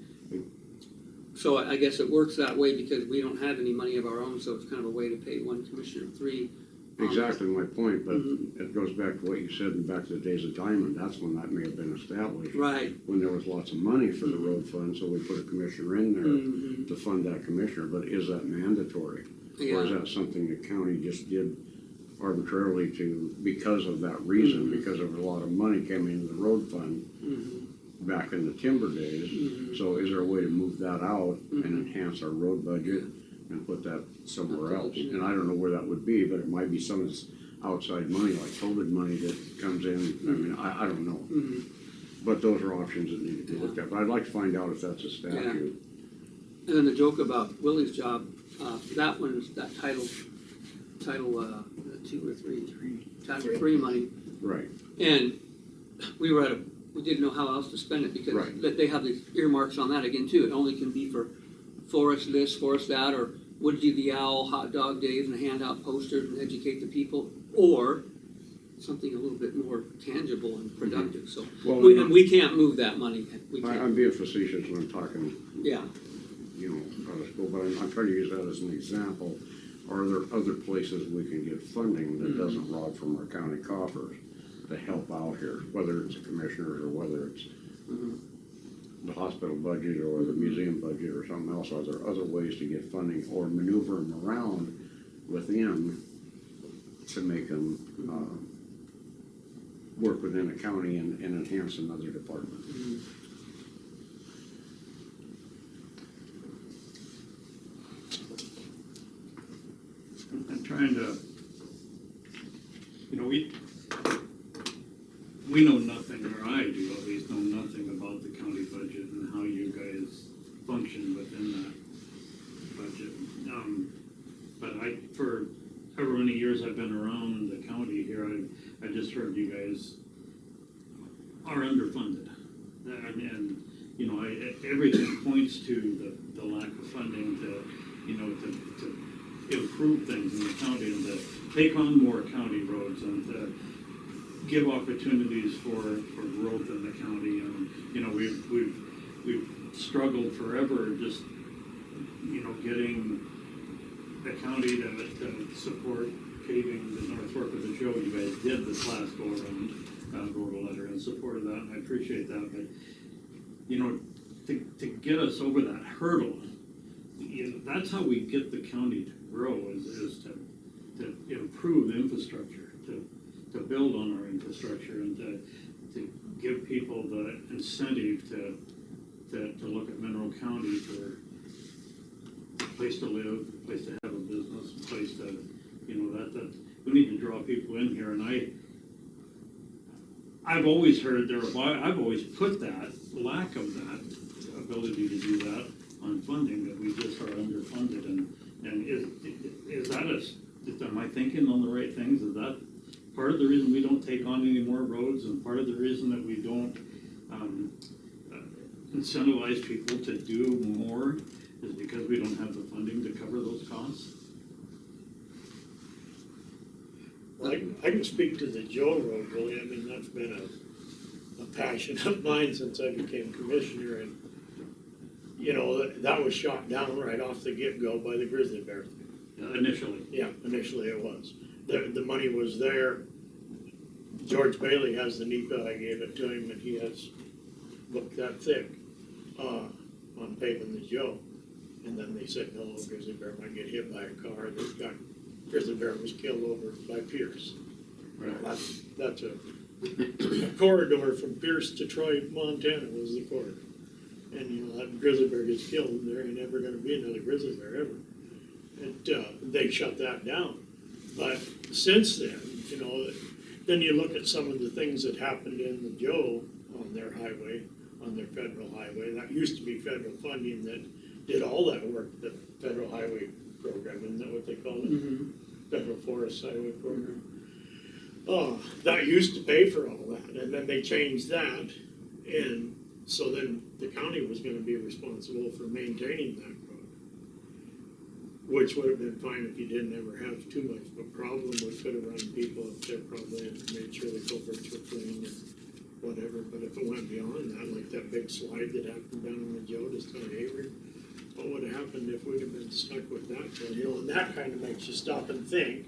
So I guess it works that way because we don't have any money of our own, so it's kind of a way to pay one commissioner of three Exactly my point, but it goes back to what you said, and back to the days of Diamond, that's when that may have been established. Right. When there was lots of money for the road fund, so we put a commissioner in there Mhm. to fund that commissioner, but is that mandatory? Or is Yeah. that something the county just did arbitrarily because of that reason, because of a lot of money came into the road fund Mhm. back in the timber days? Mhm. So is there a way to move that out and Mhm. enhance our road budget and put that somewhere else? And I don't know where that would be, but it might be some of this outside money, like COVID money that comes in. I mean, I don't know. Mhm. But those are options that need to be looked at. But I'd like to find out if that's a statute. And then the joke about Willie's job, that one's that title, two or three, Title III money. Right. And we didn't know how else to spend it because Right. they have these earmarks on that again too. It only can be for forest this, forest that, or Woody the Owl, hot dog days, and hand out posters and educate the people, or something a little bit more tangible and productive. So Well, we can't move that money. We can't. I'm being facetious when I'm talking, Yeah. you know, out of school, but I'm trying to use that as an example. Are there other places we can get funding that doesn't rob from our county coffers to help out here? Whether it's a commissioner or whether it's the hospital budget or the museum budget or something else. Are there other ways to get funding or maneuver them around within to make them work within a county and enhance another department? I'm trying to, you know, we know nothing, or I do at least know nothing about the county budget and how you guys function within that budget. But for however many years I've been around the county here, I just heard you guys are underfunded. And you know, everything points to the lack of funding to improve things in the county and to take on more county roads and to give opportunities for growth in the county. And you know, we've struggled forever just getting the county to support paving the North Fork of the Joe. You guys did this last go around, wrote a letter in support of that, and I appreciate that. But you know, to get us over that hurdle, that's how we get the county to grow is to improve infrastructure, to build on our infrastructure, and to give people the incentive to look at Mineral County for a place to live, a place to have a business, a place to, that we need to draw people in here. And I've always heard I've always put that lack of that ability to do that on funding, that we just are underfunded. And is that am I thinking on the right things? Is that part of the reason we don't take on any more roads, and part of the reason that we don't incentivize people to do more is because we don't have the funding to cover those costs? Well, I can speak to the Joe Road, really. I mean, that's been a passion of mine since I became commissioner, and that was shot down right off the get-go by the grizzly bear. Initially. Yeah, initially it was. The money was there. George Bailey has the NEPA, I gave it to him, and he has booked that thick on paving the Joe. And then they said, no, grizzly bear might get hit by a car. Grizzly bear was killed over by Pierce. Right. That's a corridor from Pierce to Troy, Montana was the corridor. And that grizzly bear gets killed, there ain't ever gonna be another grizzly bear ever. And they shut that down. But since then, then you look at some of the things that happened in the Joe on their highway, on their federal highway. That used to be federal funding that did all that work, the federal highway program, isn't that what they call it? Mm-hmm. Federal Forest Highway Program. That used to pay for all that, and then they changed that, and so then the county was gonna be responsible for maintaining that road. Which would have been fine if you didn't ever have too much of a problem. We could have run people up there probably and made sure the culverts were clean and whatever, but if it went beyond that, like that big slide that happened down in the Joe to start Avery, what would have happened if we'd have been stuck with that? And that kind of makes you stop and think,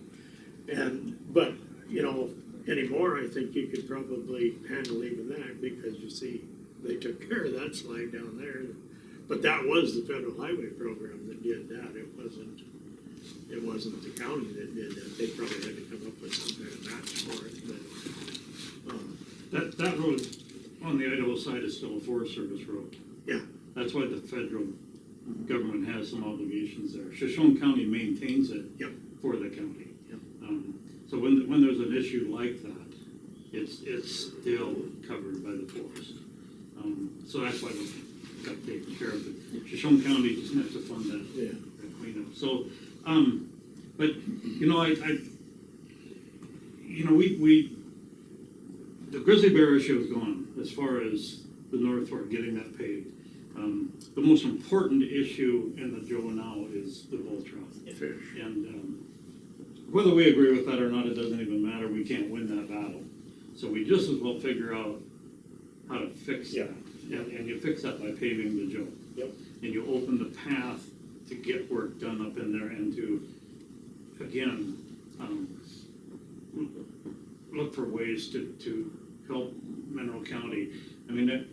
But, you know, anymore, I think you could probably handle even that, because you see, they took care of that slide down there. But that was the federal highway program that did that, it wasn't the county that did that, they probably had to come up with some kind of match for it, but, That road on the Idaho side is still a Forest Service road. Yeah. That's why the federal government has some obligations there. Shoshone County maintains it Yep. for the county. Yep. So when there's an issue like that, it's still covered by the forest. So that's why we got taken care of it. Shoshone County just has to fund that. yeah. That cleanup. So, but, you know, the grizzly bear issue is gone as far as the North Fork getting that paved. The most important issue in the Joe now is the bull trout. Fish. And whether we agree with that or not, it doesn't even matter, we can't win that battle. So we just as well figure out how to fix that. And you fix that by paving the Joe. Yep. And you open the path to get work done up in there and to, again, look for ways to help Mineral County. I mean,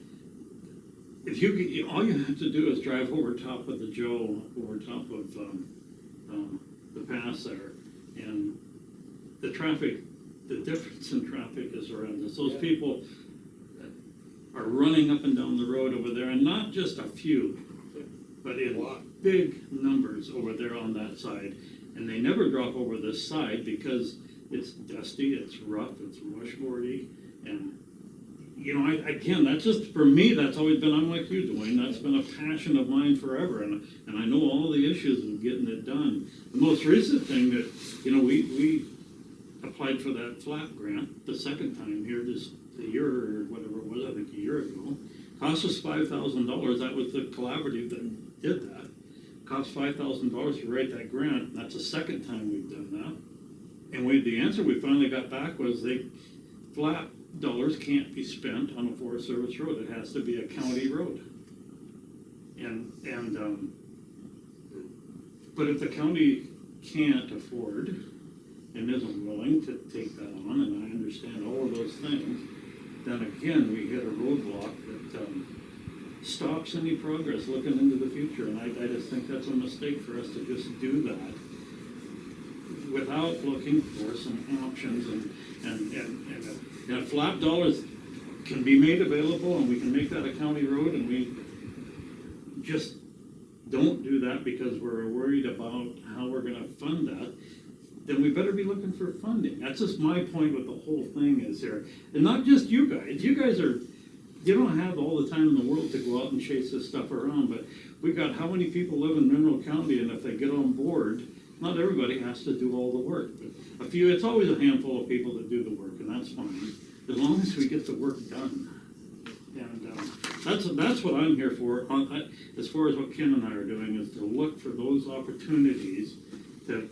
if you, all you have to do is drive over top of the Joe, over top of the pass there, and the traffic, the difference in traffic is horrendous. Those people are running up and down the road over there, and not just a few, but in big numbers over there on that side. And they never drop over this side because it's dusty, it's rough, it's washboardy, and you know, again, that's just, for me, that's always been, I'm like you, Dwayne, that's been a passion of mine forever, and I know all the issues of getting it done. The most recent thing that, you know, we applied for that flap grant the second time here, just a year or whatever it was, I think a year ago. Cost us $5,000, that was the collaborative that did that. Cost $5,000 to write that grant, that's the second time we've done that. And the answer we finally got back was flap dollars can't be spent on a Forest Service road, it has to be a county road. But if the county can't afford and isn't willing to take that on, and I understand all of those things, then again, we hit a roadblock that stops any progress looking into the future, and I just think that's a mistake for us to just do that without looking for some options, and if flap dollars can be made available and we can make that a county road, and we just don't do that because we're worried about how we're gonna fund that, then we better be looking for funding. That's just my point with the whole thing is here. And not just you guys. You guys are, you don't have all the time in the world to go out and chase this stuff around, but we've got how many people live in Mineral County, and if they get on board, not everybody has to do all the work. But a few, it's always a handful of people that do the work, and that's fine, as long as we get the work done. And that's what I'm here for, as far as what Ken and I are doing, is to look for those opportunities to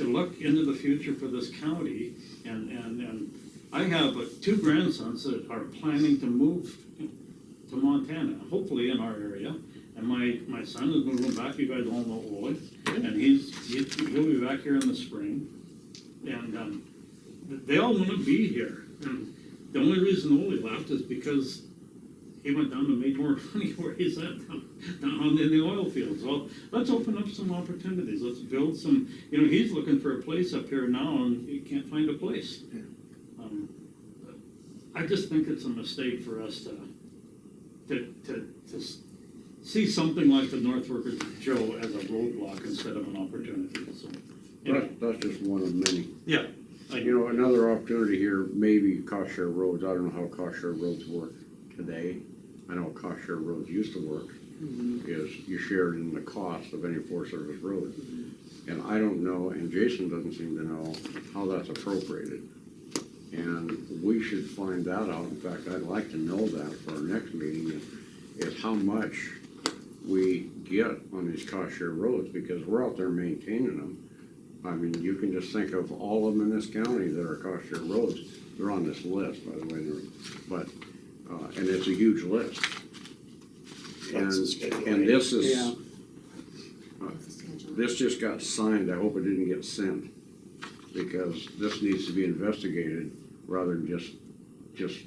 look into the future for this county. And I have two grandsons that are planning to move to Montana, hopefully in our area. And my son is moving back, you guys all know Ole, and he'll be back here in the spring. And they all want to be here. And the only reason Ole left is because he went down and made more money where he's at down in the oil fields. Well, let's open up some opportunities. Let's build some, you know, he's looking for a place up here now and he can't find a place. I just think it's a mistake for us to see something like the North Workers Joe as a roadblock instead of an opportunity. So, anyway. That's just one of many. Yeah. You know, another opportunity here, maybe cost share roads. I don't know how cost share roads work today. I know cost share roads used to work, is you shared in the cost of any Forest Service road. And I don't know, and Jason doesn't seem to know how that's appropriated. And we should find that out. In fact, I'd like to know that for our next meeting, is how much we get on these cost share roads, because we're out there maintaining them. I mean, you can just think of all of them in this county that are cost share roads. They're on this list, by the way, but, and it's a huge list. And this is, this just got signed, I hope it didn't get sent, because this needs to be investigated rather than just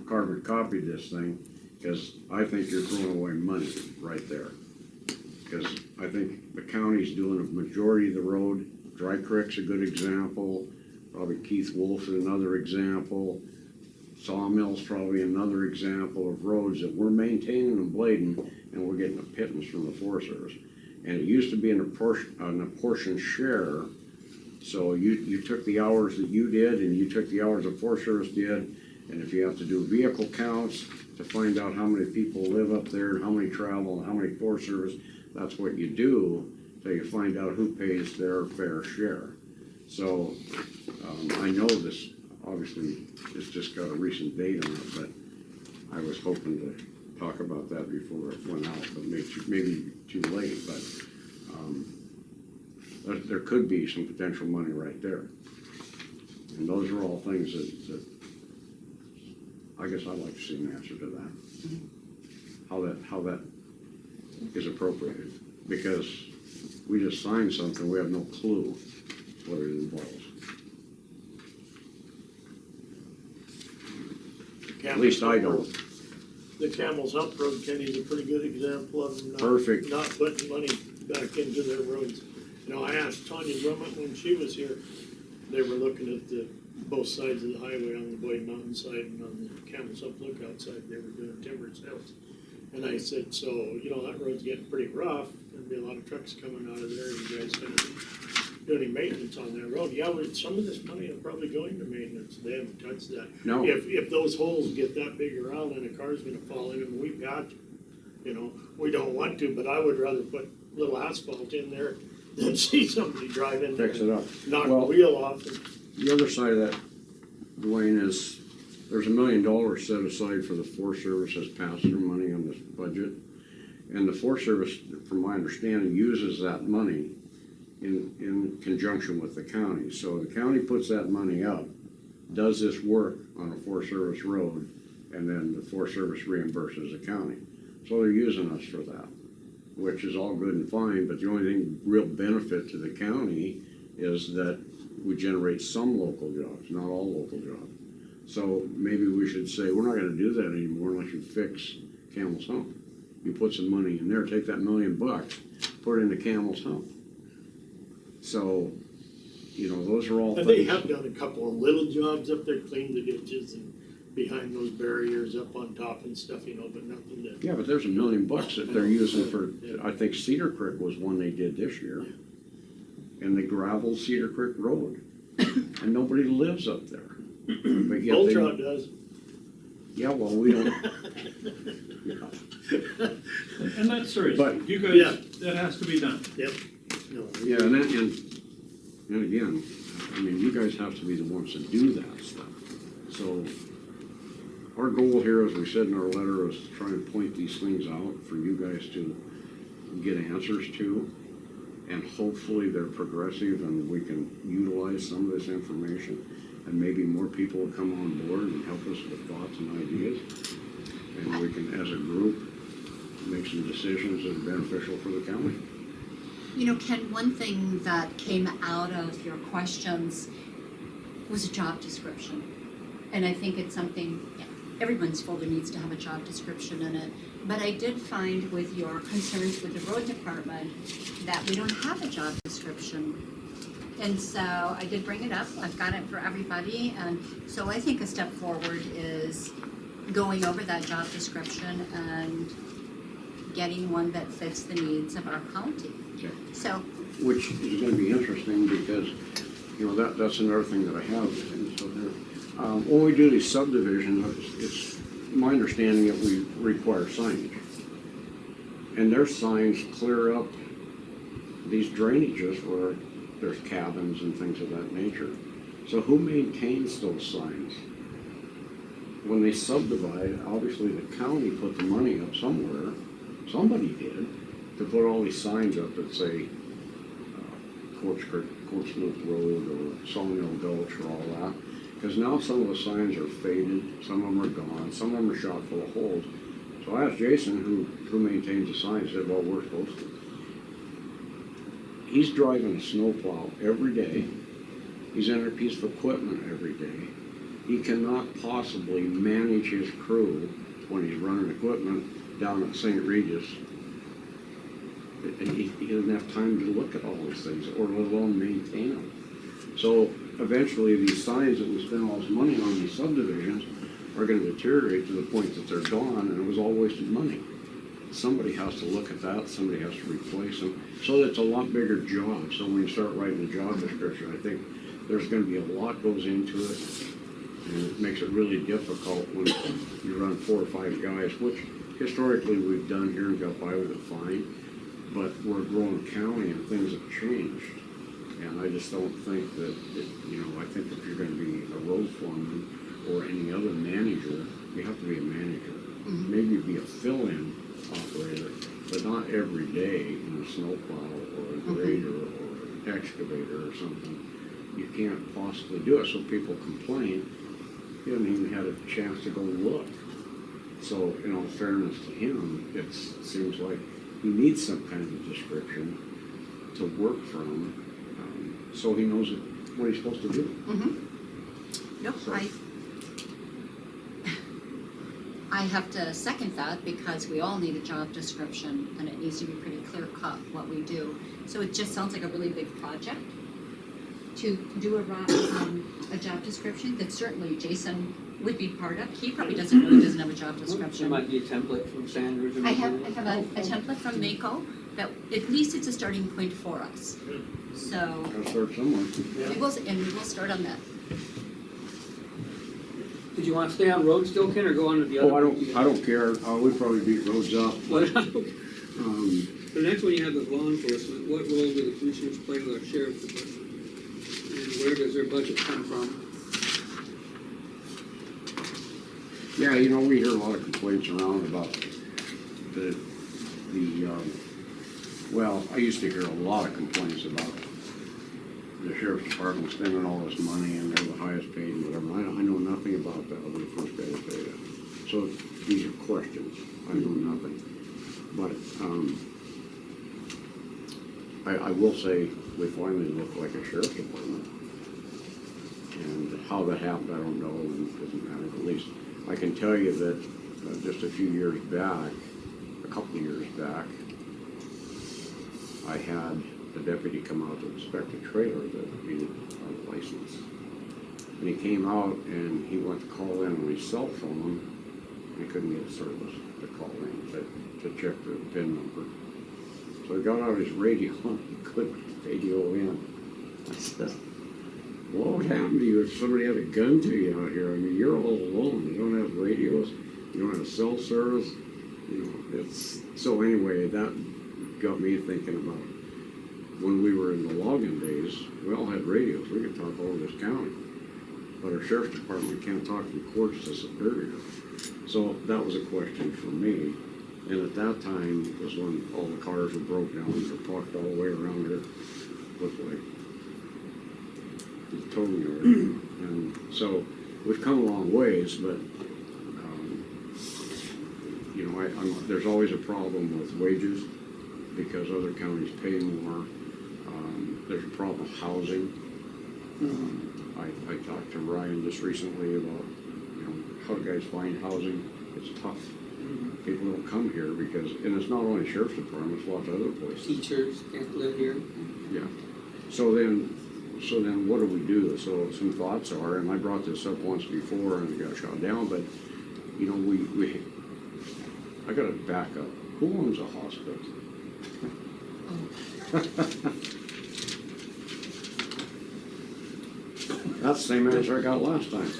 carbon copy this thing, because I think you're throwing away money right there. Because I think the county's doing a majority of the road. Dry Creek's a good example, probably Keith Wolf is another example. Sawmill's probably another example of roads that we're maintaining and blading, and we're getting a pittance from the Forest Service. And it used to be an apportioned share, so you took the hours that you did, and you took the hours the Forest Service did, and if you have to do vehicle counts to find out how many people live up there, and how many travel, and how many Forest Service, that's what you do, till you find out who pays their fair share. So, I know this, obviously, it's just got a recent date on it, but I was hoping to talk about that before it went out, but maybe too late, but, there could be some potential money right there. And those are all things that I guess I'd like to see an answer to that. How that is appropriated, because we just signed something, we have no clue what it involves. At least I don't. The Camel's Hump Road, Kenny's a pretty good example of them Perfect. not putting money back into their roads. You know, I asked Tanya Brummett when she was here, they were looking at both sides of the highway on the Boyd Mountain side and on the Camel's Hump Lookout side, they were doing timber sales. And I said, so, you know, that road's getting pretty rough, there'll be a lot of trucks coming out of there, you guys gonna do any maintenance on that road? Yeah, well, some of this money will probably go into maintenance, they haven't touched that. No. If those holes get that big around and a car's gonna fall in them, we've got to. You know, we don't want to, but I would rather put little asphalt in there than see somebody drive in there Fix it up. and knock the Well, wheel off. the other side of that, Dwayne, is there's $1 million set aside for the Forest Service as pass-through money on this budget. And the Forest Service, from my understanding, uses that money in conjunction with the county. So the county puts that money up, does this work on a Forest Service road, and then the Forest Service reimburses the county. So they're using us for that, which is all good and fine, but the only thing, real benefit to the county is that we generate some local jobs, not all local jobs. So maybe we should say, we're not gonna do that anymore unless you fix Camel's Hump. You put some money in there, take that $1 million, put it into Camel's Hump. So, you know, those are all And things. they have done a couple of little jobs up there, cleaned the ditches and behind those barriers up on top and stuff, you know, but nothing that. Yeah, but there's $1 million that they're using for, I think Cedar Creek was one they did this year. And they gravelled Cedar Creek Road. And nobody lives up there. But yet Old they, Trout does. yeah, well, we don't. And that's serious, But- you Yeah. guys, that has to be done. Yep. No, Yeah, and again, I mean, you guys have to be the ones to do that stuff. So our goal here, as we said in our letter, is to try and point these things out for you guys to get answers to. And hopefully they're progressive and we can utilize some of this information. And maybe more people will come on board and help us with thoughts and ideas. And we can, as a group, make some decisions that are beneficial for the county. You know, Ken, one thing that came out of your questions was a job description. And I think it's something, yeah, everyone's folder needs to have a job description in it. But I did find with your concerns with the road department that we don't have a job description. And so I did bring it up, I've got it for everybody, and so I think a step forward is going over that job description and getting one that fits the needs of our county. Okay. So, Which is gonna be interesting because, you know, that's another thing that I have. And so there, when we do these subdivisions, it's my understanding that we require signage. And their signs clear up these drainages where there's cabins and things of that nature. So who maintains those signs? When they subdivide, obviously the county put the money up somewhere, somebody did, to put all these signs up that say Courtsmouth Road or Sawmill Gulch or all that. Because now some of the signs are faded, some of them are gone, some of them are shot full of holes. So I asked Jason, who maintains the signs, said, well, we're supposed to. he's driving a snowplow every day. He's in a piece of equipment every day. He cannot possibly manage his crew when he's running equipment down at St. Regis. He doesn't have time to look at all those things, or let alone maintain them. So eventually, these signs that we spend all this money on, these subdivisions, are gonna deteriorate to the point that they're gone, and it was all wasted money. Somebody has to look at that, somebody has to replace them, so it's a lot bigger job. So when you start writing the job description, I think there's gonna be a lot goes into it, and it makes it really difficult when you run 4 or 5 guys, which historically we've done here and got by with it fine, but we're a growing county and things have changed. And I just don't think that, I think if you're gonna be a road foreman or any other manager, you have to be a manager. Maybe be a fill-in operator, but not every day in a snowplow or a grader or an excavator or something. You can't possibly do it, so people complain. He hasn't even had a chance to go look. So in all fairness to him, it seems like he needs some kind of a description to work from, so he knows what he's supposed to do. No, I have to second that, because we all need a job description, and it needs to be pretty clear cut what we do. So it just sounds like a really big project to do a job description that certainly Jason would be part of. He probably doesn't have a job There description. might be a template from Sanders or I have something. a template from Mako that at least it's a starting point for us. So Gotta start somewhere. we will start on that. Did you want to stay on road still, Ken, or go on to the other? I don't care. We'd probably beat roads up. What- Um, The next one you have is law enforcement. What role do the commissioners play with our sheriff's department? And where does their budget come from? Yeah, we hear a lot of complaints around about well, I used to hear a lot of complaints about the sheriff's department spending all this money and they're the highest paid and whatever. I know nothing about that when the first guy to say that. So these are questions. I know nothing. But I will say we finally look like a sheriff's department. And how that happened, I don't know, and it doesn't matter. At least I can tell you that just a few years back, a couple of years back, I had the deputy come out to inspect a trailer that needed a license. And he came out and he went to call in on his cell phone, and he couldn't get a service to call in to check the PIN number. So he got out his radio and he couldn't radio in. I said, what would happen to you if somebody had a gun to you out here? I mean, you're all alone. You don't have radios. You don't have cell service. So anyway, that got me thinking about when we were in the logging days, we all had radios. We could talk all over this county. But our sheriff's department can't talk from courts to Superior. So that was a question for me. And at that time was when all the cars were broke down and were parked all the way around here. Looked like the towing yard. And so we've come a long ways, but there's always a problem with wages because other counties pay more. There's a problem with housing. I talked to Ryan just recently about how guys find housing. It's tough. People don't come here because, and it's not only sheriff's department, it's lots of other places. Teachers can't live here. Yeah. So then what do we do? So some thoughts are, and I brought this up once before and it got shot down, but I gotta back up. Who owns a hospital? That's the same answer I got last time.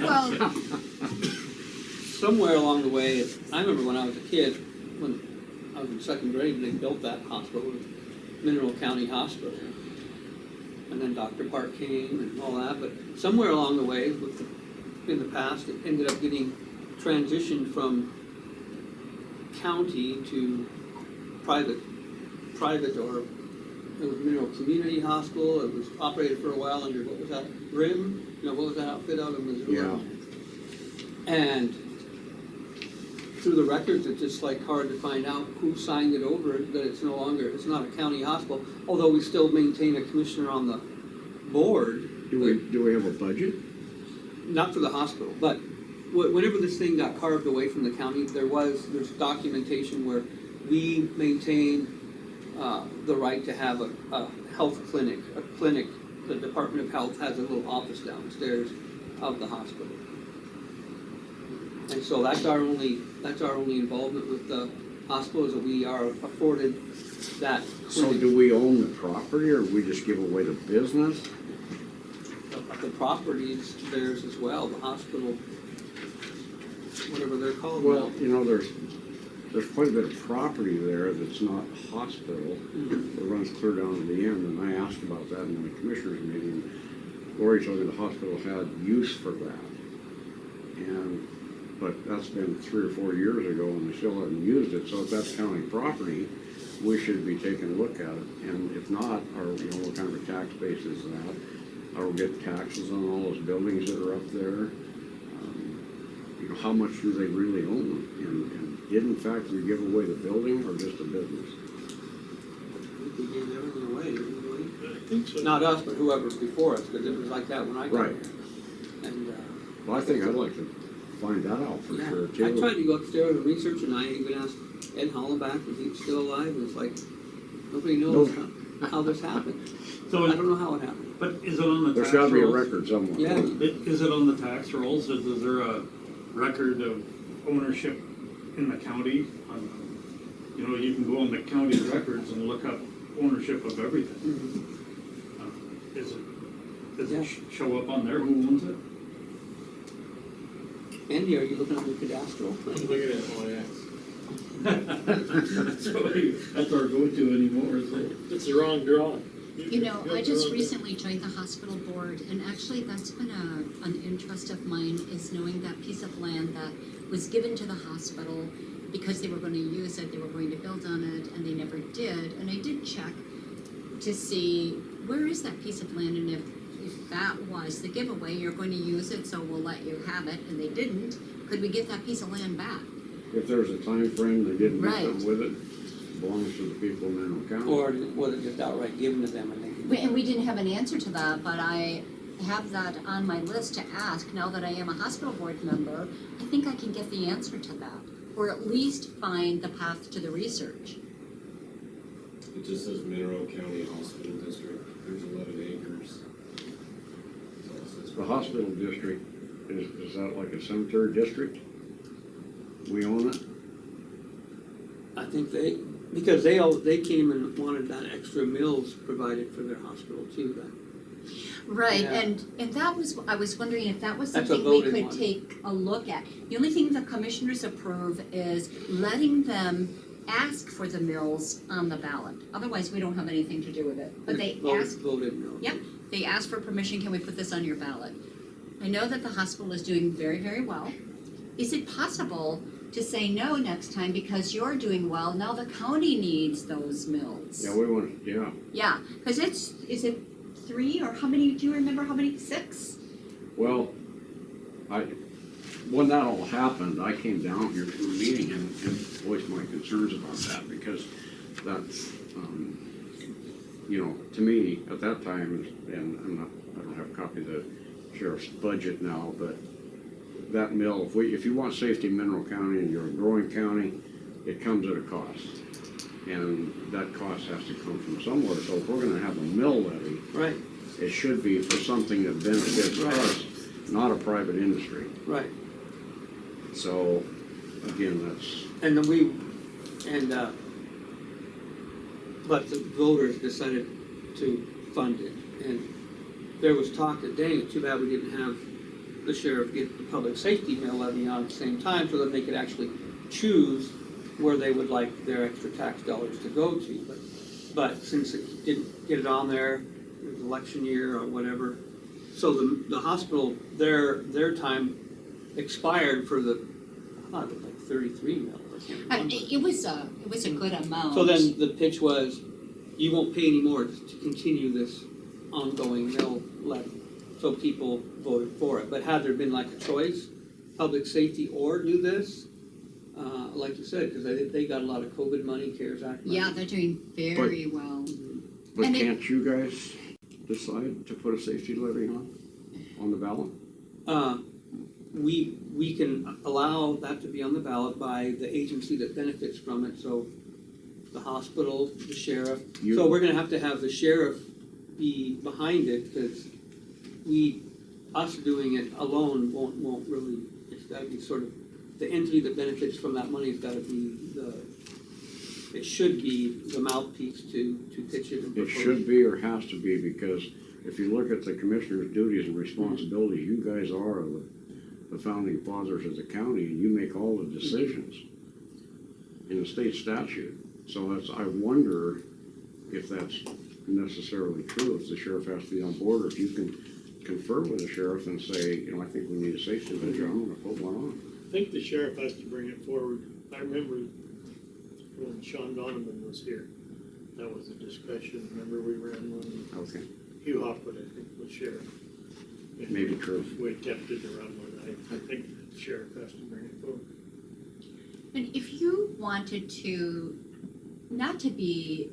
Well, Somewhere along the way, I remember when I was a kid, when I was in second grade, they built that hospital, Mineral County Hospital. And then Dr. Park came and all that, but somewhere along the way, in the past, it ended up getting transitioned from county to private, or it was Mineral Community Hospital. It was operated for a while under, what was that, RIM? What was that outfit out of Missouri? Yeah. And through the records, it's just like hard to find out who signed it over, that it's no longer, it's not a county hospital, although we still maintain a commissioner on the board. Do we have a budget? Not for the hospital, but whenever this thing got carved away from the county, there's documentation where we maintain the right to have a health clinic, the Department of Health has a little office downstairs of the hospital. And so that's our only involvement with the hospital, is that we are afforded that So clinic. do we own the property, or we just give away the business? The property is theirs as well, the hospital, whatever they're called now. Well, you know, there's quite a bit of property there that's not hospital. Mhm. It runs clear down to the end, and I asked about that in the commissioners meeting. Lori told me the hospital had use for that. But that's been 3 or 4 years ago, and they still haven't used it, so if that's county property, we should be taking a look at it. And if not, what kind of a tax base is that? Or we'll get taxes on all those buildings that are up there. How much do they really own? And did in fact we give away the building or just the business? We gave everything away, didn't we? I think so. Not us, but whoever's before us, because it was like that when I got Right. here. And, Well, I think I'd like to find that out for yeah, sure I too. tried to go upstairs and research, and I even asked Ed Hollenbach if he was still alive, and it's like, nobody knows how this happened. So, I don't know how it happened. but is it on the There's tax rolls? gotta be a record somewhere. Yeah. Is it on the tax rolls? Is there a record of ownership in the county? You can go on the county records and look up ownership of everything. Mhm. Does Yeah. it show up on there who owns it? Andy, are you looking at the cadastral? I'm looking at it, oh, yeah. That's our go-to anymore, is it? It's the wrong drawing. You know, I just recently joined the hospital board, and actually that's been an interest of mine, is knowing that piece of land that was given to the hospital because they were going to use it, they were going to build on it, and they never did. And I did check to see, where is that piece of land, and if that was the giveaway, you're going to use it, so we'll let you have it, and they didn't, could we get that piece of land back? If there's a time frame they didn't do Right. something with it, belongs to the people in Mineral County. Or was it just outright given to them, I think? And we didn't have an answer to that, but I have that on my list to ask. Now that I am a hospital board member, I think I can get the answer to that, or at least find the path to the research. It just says Mineral County Hospital District, there's 11 acres. The hospital district, is that like a cemetery district? We own it? I think because they came and wanted that extra mills provided for their hospital too, then. Right, Yeah. and that was, I was wondering if that was That's a something we voted could one. take a look at. The only thing the commissioners approve is letting them ask for the mills on the ballot. Otherwise, we don't have anything to do with it. But they ask, Voted mills. Yep, they ask for permission, can we put this on your ballot? I know that the hospital is doing very, very well. Is it possible to say no next time because you're doing well, now the county needs those mills? Yeah, we want, yeah. Yeah, because is it 3 or how many, do you remember how many, 6? Well, when that all happened, I came down here to a meeting and voiced my concerns about that, because that's, to me, at that time, and I don't have a copy of the sheriff's budget now, but that mill, if you want safety in Mineral County and you're a growing county, it comes at a cost. And that cost has to come from somewhere, so if we're gonna have a mill levy, Right, it should be for something that benefits Right. us, not a private industry. right. So, again, that's, And then but the voters decided to fund it. And there was talk that, dang, it's too bad we didn't have the sheriff get the public safety mill levy on at the same time, so that they could actually choose where they would like their extra tax dollars to go to. But since it didn't get it on there, it was election year or whatever, so the hospital, their time expired for the, I thought it was like 33 mil, I can't remember. It was a good amount. So then the pitch was, you won't pay any more to continue this ongoing mill levy. So people voted for it. But had there been like a choice, public safety or do this, like you said, because they got a lot of COVID money, CARES Act money. Yeah, they're doing very well. But And it- can't you guys decide to put a safety levy on the ballot? We can allow that to be on the ballot by the agency that benefits from it, so the hospital, the sheriff. So we're gonna have to have the sheriff be behind it, because us doing it alone won't really, it's gotta be sort of, the entity that benefits from that money's gotta be it should be the mouthpiece to pitch it and It propose. should be or has to be, because if you look at the commissioner's duties and responsibilities, you guys are the founding fathers of the county, and you make all the decisions in the state statute. So I wonder if that's necessarily true, if the sheriff has to be on board, or if you can confer with the sheriff and say, I think we need a safety measure, I'm gonna put one on. I think the sheriff has to bring it forward. I remember when Sean Donovan was here, that was a discussion. Remember we ran one, Okay, Hugh Hopwood, I think, was sheriff. And maybe true. we attempted to run one. I think the sheriff has to bring it forward. And if you wanted to, not to be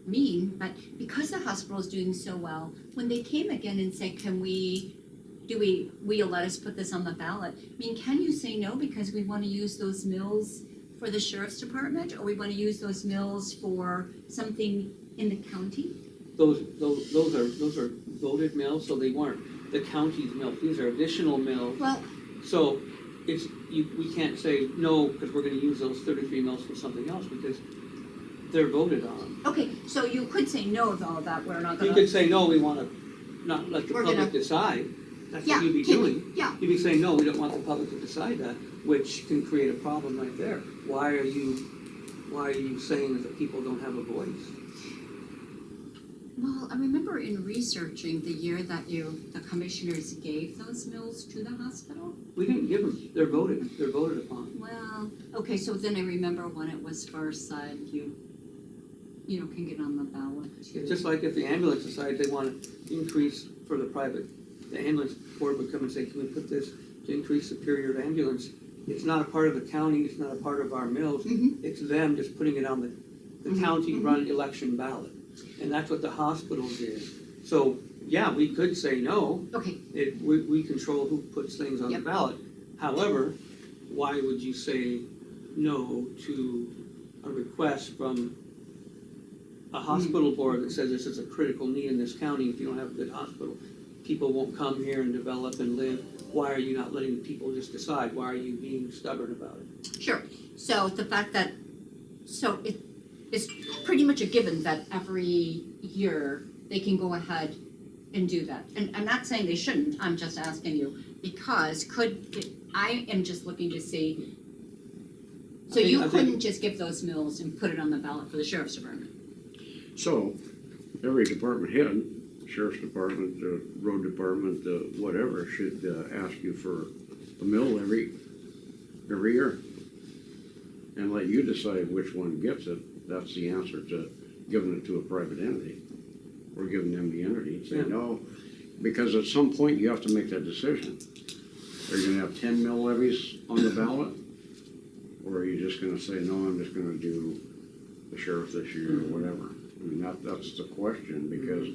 mean, but because the hospital is doing so well, when they came again and said, will you let us put this on the ballot? I mean, can you say no because we want to use those mills for the sheriff's department, or we want to use those mills for something in the county? Those are voted mills, so they weren't the county's mills. These are additional mills. Well, So we can't say no, because we're gonna use those 33 mills for something else, because they're voted on. okay, so you could say no, though, that we're not You gonna. could say, no, we wanna not let the We're public gonna- decide. That's Yeah, what you'd be can- doing. yeah. You'd be saying, no, we don't want the public to decide that, which can create a problem right there. Why are you saying that people don't have a voice? Well, I remember in researching the year that the commissioners gave those mills to the hospital. We didn't give them, they're voted upon. Well, okay, so then I remember when it was first said, you can get on the ballot too. It's just like if the ambulance decides they want to increase for the ambulance board would come and say, can we put this to increase Superior ambulance? It's not a part of the county, it's not a part of our mills, it's them just putting it on the county-run election ballot. And that's what the hospital did. So, yeah, we could say no. Okay, We control who puts things on the Yep. ballot. However, why would you say no to a request from a hospital board that says this is a critical need in this county? If you don't have a good hospital, people won't come here and develop and live. Why are you not letting people just decide? Why are you being stubborn about it? sure. So the fact that, it's pretty much a given that every year they can go ahead and do that. And I'm not saying they shouldn't, I'm just asking you, because I am just looking to see, so I you think- couldn't just give those mills and put it on the ballot for the sheriff's department? So, every department head, sheriff's department, road department, whatever, should ask you for a mill every year. And let you decide which one gets it. That's the answer to giving it to a private entity. Or giving them the entity and say, Yeah. no, because at some point you have to make that decision. Are you gonna have 10 mill levies on the ballot? Or are you just gonna say, no, I'm just gonna do the sheriff this year or whatever? I mean, that's the question, because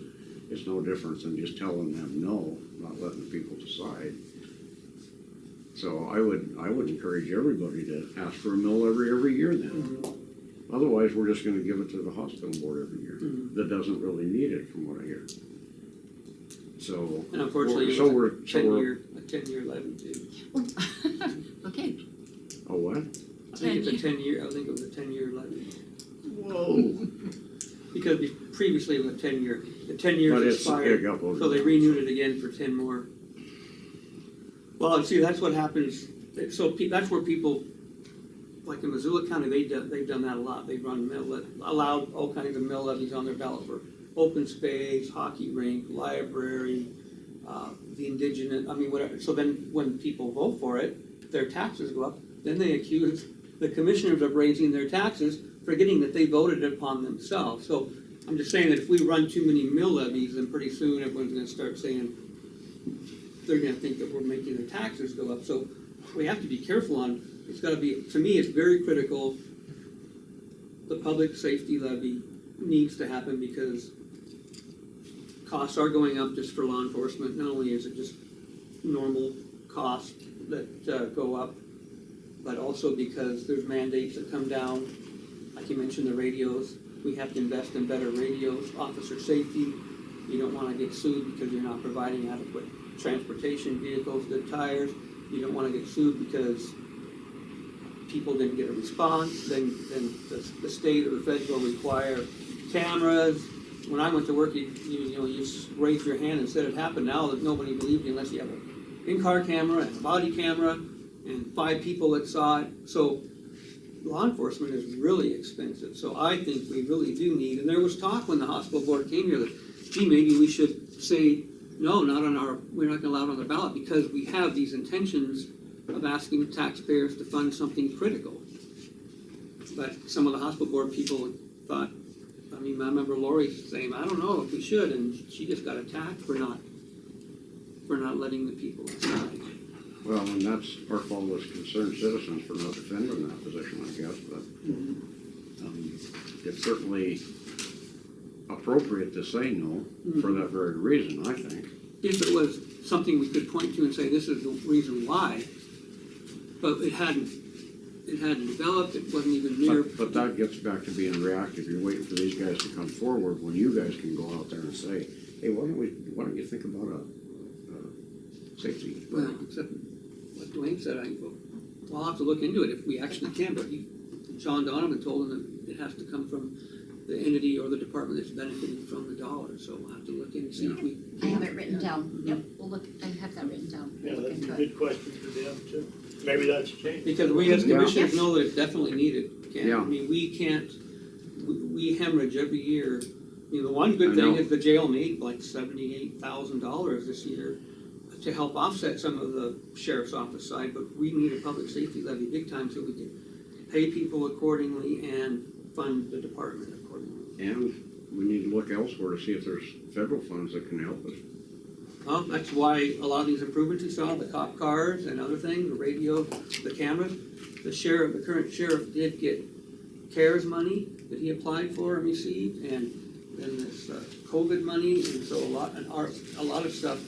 it's no different than just telling them no, not letting the people decide. So I would encourage everybody to ask for a mill every year then. Otherwise, we're just gonna give it to the hospital board every year. That doesn't really need it, from what I hear. So. And unfortunately, so it we're was a 10-year levy too. Okay. Oh, what? I think it was a 10-year levy. Whoa. Because previously it was a 10-year, the 10 years But it's expired, a couple of so they renewed it again for 10 more. Well, see, that's what happens, so that's where people, like in Missoula County, they've done that a lot. They've allowed all kinds of mill levies on their ballot for open space, hockey rink, library, the indigenous, whatever. So then when people vote for it, their taxes go up, then they accuse the commissioners of raising their taxes, forgetting that they voted upon themselves. So I'm just saying that if we run too many mill levies, then pretty soon everyone's gonna start saying, they're gonna think that we're making their taxes go up. So we have to be careful on it's gotta be, to me, it's very critical. The public safety levy needs to happen because costs are going up just for law enforcement. Not only is it just normal costs that go up, but also because there's mandates that come down. Like you mentioned, the radios, we have to invest in better radios, officer safety. You don't wanna get sued because you're not providing adequate transportation vehicles, good tires. You don't wanna get sued because people didn't get a response, then the state or the feds will require cameras. When I went to work, you just raised your hand and said it happened. Now that nobody believed you unless you have an in-car camera and a body camera and 5 people that saw it. So law enforcement is really expensive. So I think we really do need, and there was talk when the hospital board came here that, gee, maybe we should say, no, we're not gonna allow it on the ballot because we have these intentions of asking taxpayers to fund something critical. But some of the hospital board people thought, I remember Lori saying, I don't know if we should, and she just got attacked for not letting the people decide. Well, and that's our fault as concerned citizens for not defending that position, I guess, but it's certainly appropriate to say no for that very reason, I think. If it was something we could point to and say, this is the reason why, but it hadn't developed, it wasn't even near. But that gets back to being reactive. You're waiting for these guys to come forward when you guys can go out there and say, hey, why don't you think about a safety? Well, except what Dwayne said, I'll have to look into it if we actually can, but John Donovan told him that it has to come from the entity or the department that's benefiting from the dollar, so we'll have to look in and see if we. I have it written down. Yep, we'll look, I have that written down. Yeah, We'll look that's a into it. good question for them too. Maybe that's changed. Because we as commissioners Yeah. know that it's definitely needed, Ken. Yeah. I mean, we can't, we hemorrhage every year. The one good I thing know. is the jail made like $78,000 this year to help offset some of the sheriff's office side, but we need a public safety levy big time so we can pay people accordingly and fund the department accordingly. And we need to look elsewhere to see if there's federal funds that can help us. Well, that's why a lot of these improvements you saw, the cop cars and other things, the radio, the cameras, the current sheriff did get CARES money that he applied for and received, and then this COVID money, and so a lot of stuff.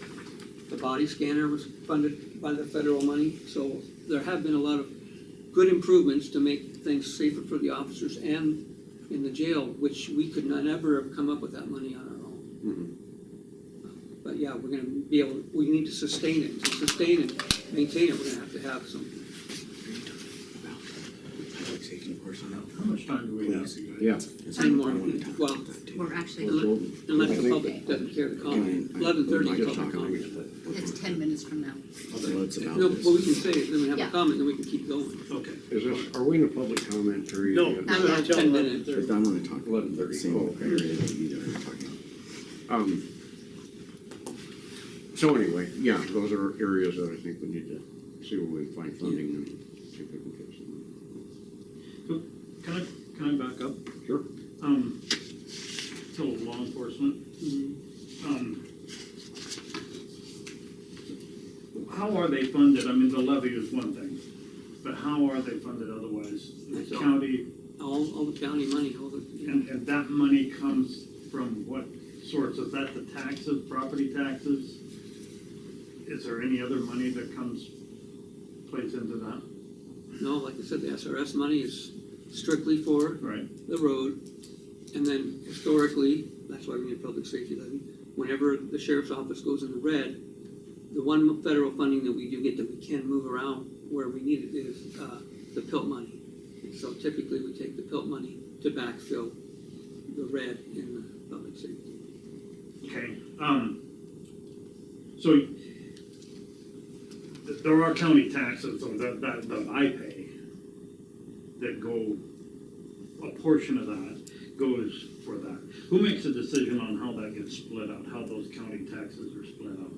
The body scanner was funded by the federal money, so there have been a lot of good improvements to make things safer for the officers and in the jail, which we could not ever have come up with that money on our own. Mhm. But yeah, we're gonna be able, we need to sustain it. To sustain and maintain it, we're gonna have to have some. How much time do we have? Yeah. 10 more, well, We're actually, unless the public doesn't care to comment. 11:30 is public comment. it's 10 minutes from now. No, but we can say it, then we have a Yeah. comment, then we can keep going. Okay. Is this, are we in a public comment period? No, yet? Not yet. 10 minutes. I want to talk 11:30. Oh, okay. So anyway, yeah, those are areas that I think we need to see where we can find funding and see if we can get some. Can I back up? Sure. To law enforcement. How are they funded? I mean, the levy is one thing, but how are they funded otherwise? The That's all. county, All the county money, and that money comes from what source? Is that the taxes, property taxes? Is there any other money that plays into that? no, like I said, the SRS money is strictly for Right. the road. And then historically, that's why we need a public safety levy. Whenever the sheriff's office goes in the red, the one federal funding that we do get that we can move around where we need it is the PILT money. And so typically we take the PILT money to backfill the red in the public safety. Okay, so there are county taxes that I pay that go, a portion of that goes for that. Who makes a decision on how that gets split out, how those county taxes are split out?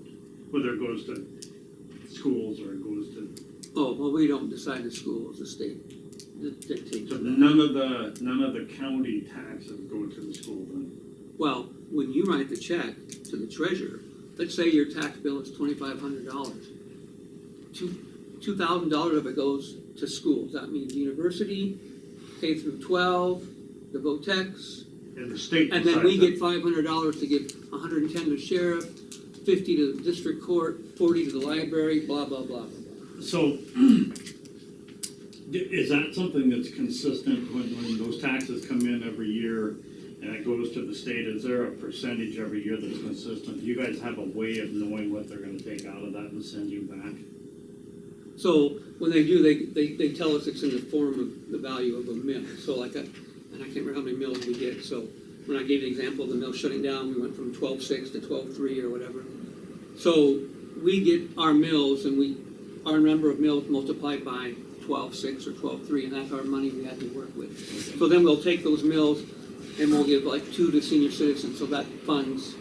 Whether it goes to schools or it goes to, Oh, well, we don't decide the schools, the state dictates so that. none of the county taxes go to the school then? Well, when you write the check to the treasurer, let's say your tax bill is $2,500. $2,000 of it goes to schools. That means university, K through 12, the VOTEX, And the state and then we decides get $500 to give 110 to the sheriff, 50 to the district court, 40 to the library, blah, blah, blah. that. So, is that something that's consistent when those taxes come in every year and it goes to the state? Is there a percentage every year that's consistent? Do you guys have a way of knowing what they're gonna take out of that and send you back? So when they do, they tell us it's in the form of the value of a mill. So like, and I can't remember how many mills we get. So when I gave the example of the mill shutting down, we went from 12.6 to 12.3 or whatever. So we get our mills and our number of mills multiplied by 12.6 or 12.3, and that's our money we have to work with. So then we'll take those mills and we'll give like 2 to senior citizens, so that funds,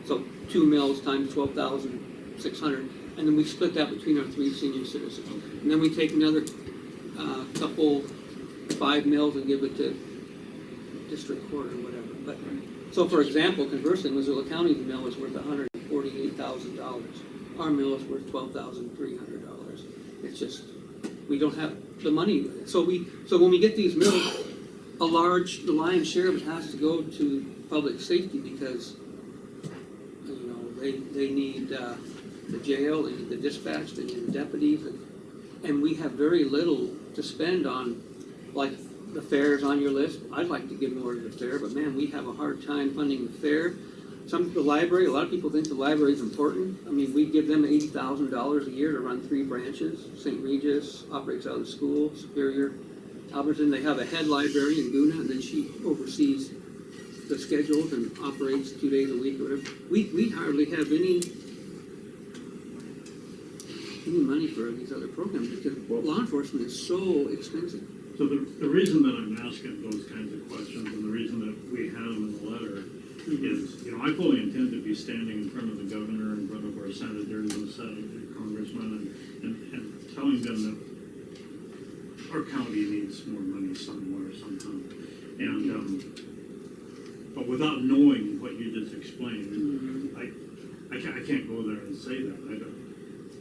so 2 mills times 12,600, and then we split that between our 3 senior citizens. And then we take another couple, 5 mills and give it to district court or whatever. But, so for example, conversely, Missoula County's mill is worth $148,000. Our mill is worth $12,300. It's just, we don't have the money. So when we get these mills, the lion's share of it has to go to public safety because, you know, they need the jail, they need the dispatch, they need the deputies, and we have very little to spend on, like, the fair's on your list. I'd like to give more to the fair, but man, we have a hard time funding the fair. The library, a lot of people think the library is important. I mean, we give them $80,000 a year to run 3 branches. St. Regis operates out of the school, Superior, Alberton. They have a head library in Guna, and then she oversees the schedules and operates 2 days a week or whatever. We hardly have any money for these other programs because law enforcement is so expensive. So the reason that I'm asking those kinds of questions and the reason that we have them in the letter is, you know, I fully intend to be standing in front of the governor, in front of our senators and congressmen and telling them that our county needs more money somewhere, sometime. And, but without knowing what you just explained, I can't go there and say that.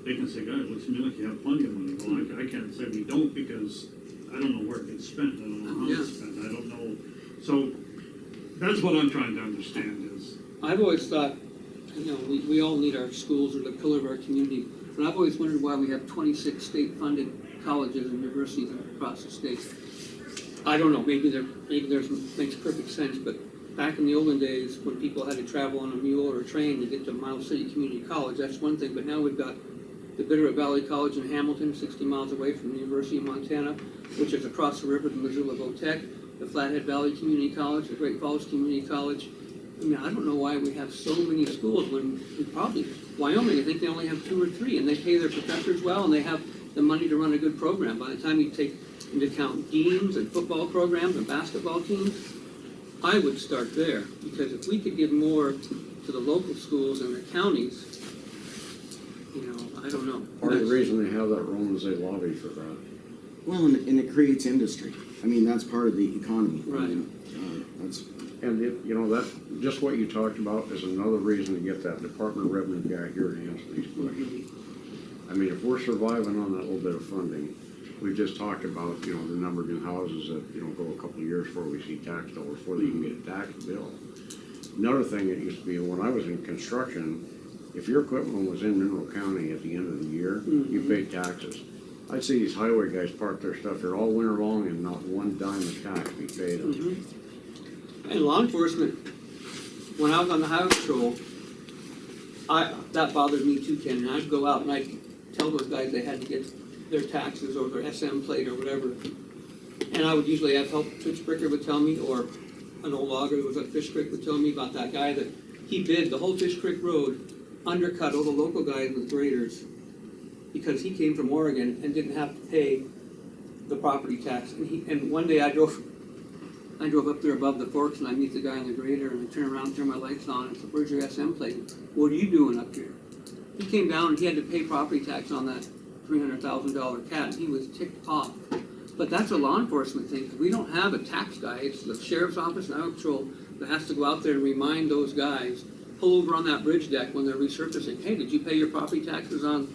They can say, God, it looks to me like you have plenty of money. Well, I can't say we don't because I don't know where it gets spent. I don't know how it's spent. I don't know. So that's what I'm trying to understand is. I've always thought, you know, we all need our schools, are the pillar of our community. But I've always wondered why we have 26 state-funded colleges and universities across the state. I don't know, maybe there's makes perfect sense, but back in the olden days, when people had to travel on a mule or a train to get to Miles City Community College, that's one thing, but now we've got the Bitterroot Valley College in Hamilton, 60 miles away from the University of Montana, which is across the river to Missoula VOTEC, the Flathead Valley Community College, the Great Falls Community College. I mean, I don't know why we have so many schools when we probably, Wyoming, I think they only have 2 or 3, and they pay their professors well, and they have the money to run a good program. By the time you take into account deans and football programs and basketball teams, I would start there, because if we could give more to the local schools and the counties, you know, I don't know. Part of the reason they have that, Ron, is they lobby for that. Well, and it creates industry. I mean, that's part of the economy. Right. I mean, that's. And you know, that, just what you talked about is another reason to get that Department of Revenue guy here to answer these questions. I mean, if we're surviving on that little bit of funding, we just talked about, you know, the number of new houses that, you know, go a couple of years before we see tax dollars, before they even get a tax bill. Another thing that used to be, when I was in construction, if your equipment was in Mineral County at the end of the year, you paid taxes. I'd see these highway guys park their stuff here all winter long and not one dime of tax be paid on. And law enforcement, when I was on the highway patrol, that bothered me too, Ken, and I'd go out and I'd tell those guys they had to get their taxes or their SM plate or whatever. And I would usually have help. Fishbricker would tell me, or an old logger who was at Fish Creek would tell me about that guy that he bid the whole Fish Creek Road, undercut all the local guys with graders because he came from Oregon and didn't have to pay the property tax. And one day I drove up there above the forks and I meet the guy on the grader and I turn around, turn my lights on and I said, "Where's your SM plate? What are you doing up here?" He came down and he had to pay property tax on that $300,000 cat, and he was ticked off. But that's a law enforcement thing. We don't have a tax guy. It's the sheriff's office and highway patrol that has to go out there and remind those guys, pull over on that bridge deck when they're resurfacing. Hey, did you pay your property taxes on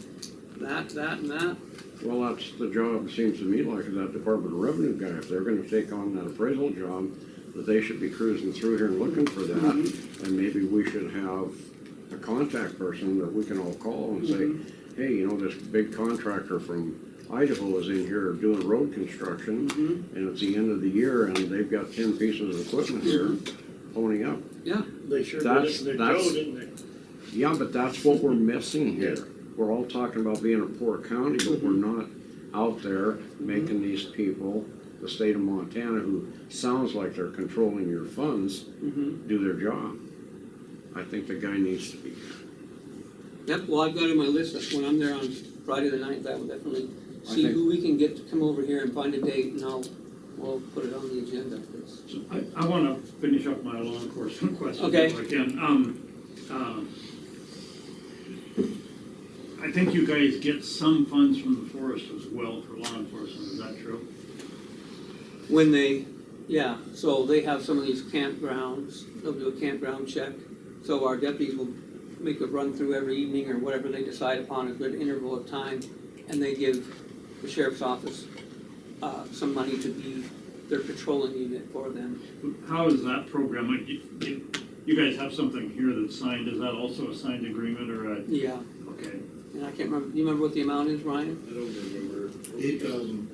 that, and that? Well, that's the job, it seems to me, like of that Department of Revenue guy. If they're gonna take on that appraisal job, that they should be cruising through here and looking for that. And maybe we should have a contact person that we can all call and say, hey, you know, this big contractor from Idaho is in here doing road construction, and it's the end of the year, and they've got 10 pieces of equipment here, pony up. Yeah. They sure did That's- it in the that's- Joe, didn't they? Yeah, but that's what we're missing here. We're all talking about being a poor county, but we're not out there making these people, the state of Montana, who sounds like they're controlling your funds, do their job. I think the guy needs to be. Yep, well, I've got it on my list, that's when I'm there on Friday the 9th, I will definitely I see think- who we can get to come over here and find a date, and we'll put it on the agenda. I wanna finish up my law enforcement question Okay. if I can. I think you guys get some funds from the forest as well for law enforcement, is that true? When yeah, so they have some of these campgrounds, they'll do a campground check, so our deputies will make a run through every evening or whatever they decide upon a good interval of time, and they give the sheriff's office some money to be their patrolling unit for them. How is that program, like, you guys have something here that's signed, is that also a signed agreement or a? Yeah, Okay. and I can't remember, do you remember what the amount is, Ryan? I don't remember. $8,000.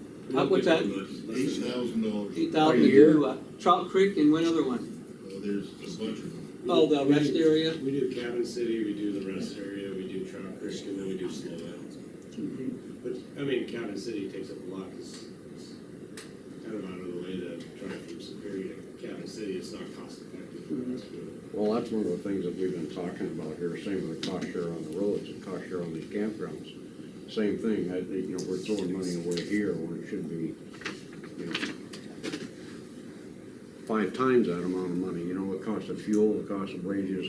What's that? $8,000. $8,000 A year? to Trout Creek and one other one? There's a bunch of them. Oh, the rest area? We do Cabin City, we do the rest area, we do Trout Creek, and then we do Slow Downs. But, I mean, Cabin City takes up a lot, it's kind of out of the way to drive from Superior to Cabin City, it's not cost effective for us, but Well, that's one of the things that we've been talking about here, same with the cost share on the roads and cost share on these campgrounds. Same thing, I think, you know, we're throwing money away here when it should be, you know, 5 times that amount of money, you know, the cost of fuel, the cost of wages.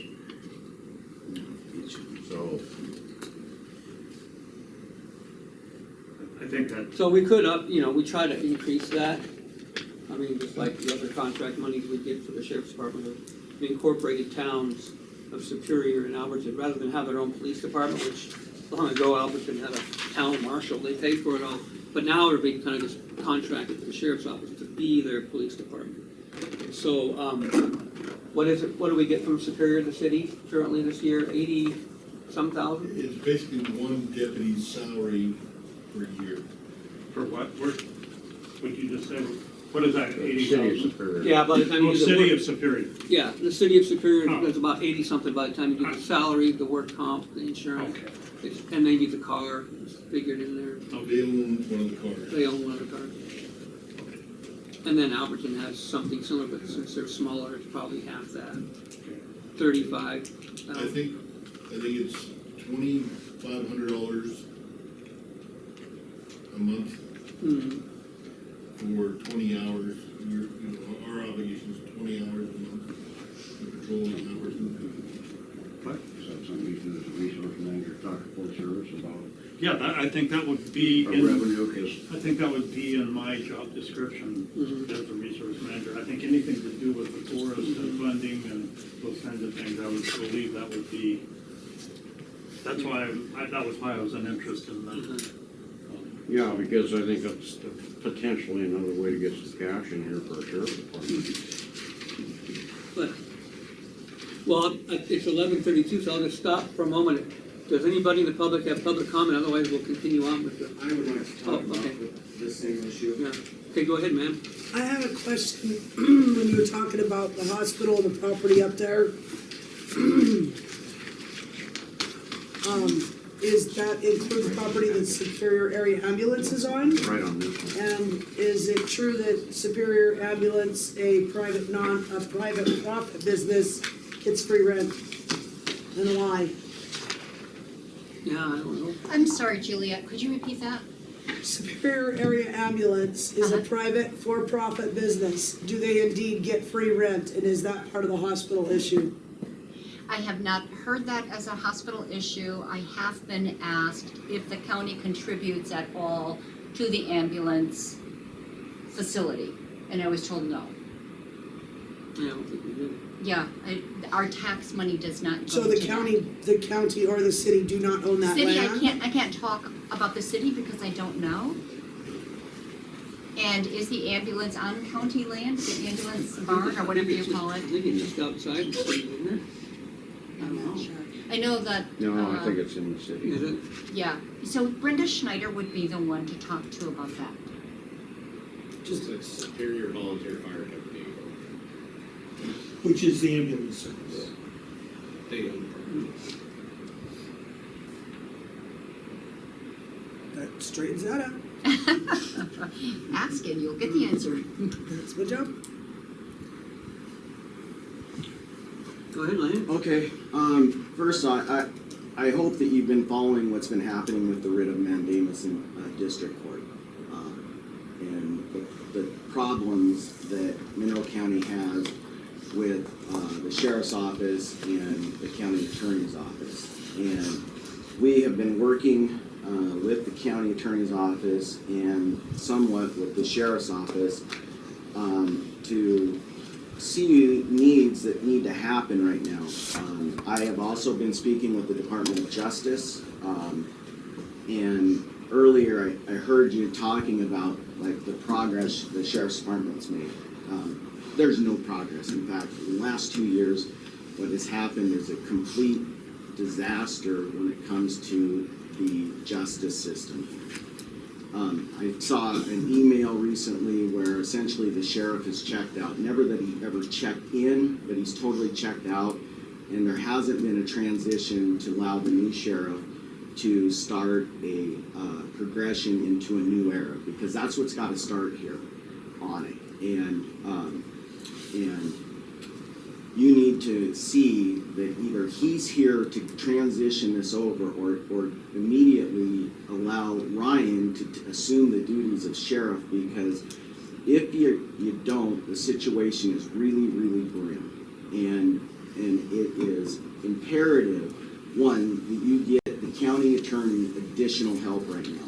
So, I think that, So we could we try to increase that. I mean, just like the other contract monies we get for the sheriff's department, of the incorporated towns of Superior and Alberton, rather than have their own police department, which long ago Alberton had a town marshal, they paid for it all. But now they're being kind of just contracted to the sheriff's office to be their police department. So, what do we get from Superior, the city, currently this year, 80-some thousand? It's basically one deputy's salary per year. for what, what'd you just say? What is that, the city of 80,000? Superior. Yeah, by the time you Oh, do the City work. of Superior. Yeah, the city of Superior Oh. is about 80-something by the time you do the salary, the work comp, the insurance. Okay. And maybe the car is figured in there. They own one of the cars. They own one of the cars. And then Alberton has something similar, but since they're smaller, it's probably half that. 35. I think it's $2,500 a month for 20 hours. Our obligation is 20 hours a month for patrolling Alberton. Is that something you can, as a resource manager, talk to full service about? Yeah, I think that would be Or in, revenue, because I think that would be in my job description as a resource manager. I think anything to do with the forest and funding and those kinds of things, I would believe that would be, that's why, that was why I was an interest in that. yeah, because I think that's potentially another way to get some cash in here for a sheriff's department. But, well, it's 11:32, so I'll just stop for a moment. Does anybody in the public have public comment? Otherwise, we'll continue on with the, I would like to talk about okay. the same issue. yeah. Okay, go ahead, ma'am. I have a question, when you were talking about the hospital, the property up there. Is that include the property that Superior Area Ambulance is on? Right on this one. And is it true that Superior Ambulance, a private profit business, gets free rent? And why? Yeah, I don't know. I'm sorry, Juliet, could you repeat that? Superior Area Ambulance is a private for-profit business. Do they indeed get free rent, and is that part of the hospital issue? I have not heard that as a hospital issue. I have been asked if the county contributes at all to the ambulance facility, and I was told no. I don't think we do. our tax money does not go to So that. the county or the city do not own that City, land? I can't talk about the city because I don't know. And is the ambulance on county land, the ambulance barn, or whatever you call I it? think it's just outside the city, isn't it? I'm not sure. I know that, No, I think it's in the city. Is it? yeah, so Brenda Schneider would be the one to talk to about that. Just a Superior Volunteer Fire Company. Which is the ambulance service. They own That straightens that out. Ask and you'll get the answer. That's my job. Go ahead, Lane. Okay, first, I hope that you've been following what's been happening with the writ of mandamus in district court. And the problems that Mineral County has with the sheriff's office and the county attorney's office. And we have been working with the county attorney's office and somewhat with the sheriff's office to see needs that need to happen right now. I have also been speaking with the Department of Justice, and earlier I heard you talking about like the progress the sheriff's department's made. There's no progress. In fact, in the last 2 years, what has happened is a complete disaster when it comes to the justice system. I saw an email recently where essentially the sheriff has checked out. Never that he ever checked in, but he's totally checked out. And there hasn't been a transition to allow the new sheriff to start a progression into a new era, because that's what's got to start here on it. And you need to see that either he's here to transition this over or immediately allow Ryan to assume the duties of sheriff, because if you don't, the situation is really, really grim. And it is imperative, one, that you get the county attorney additional help right now.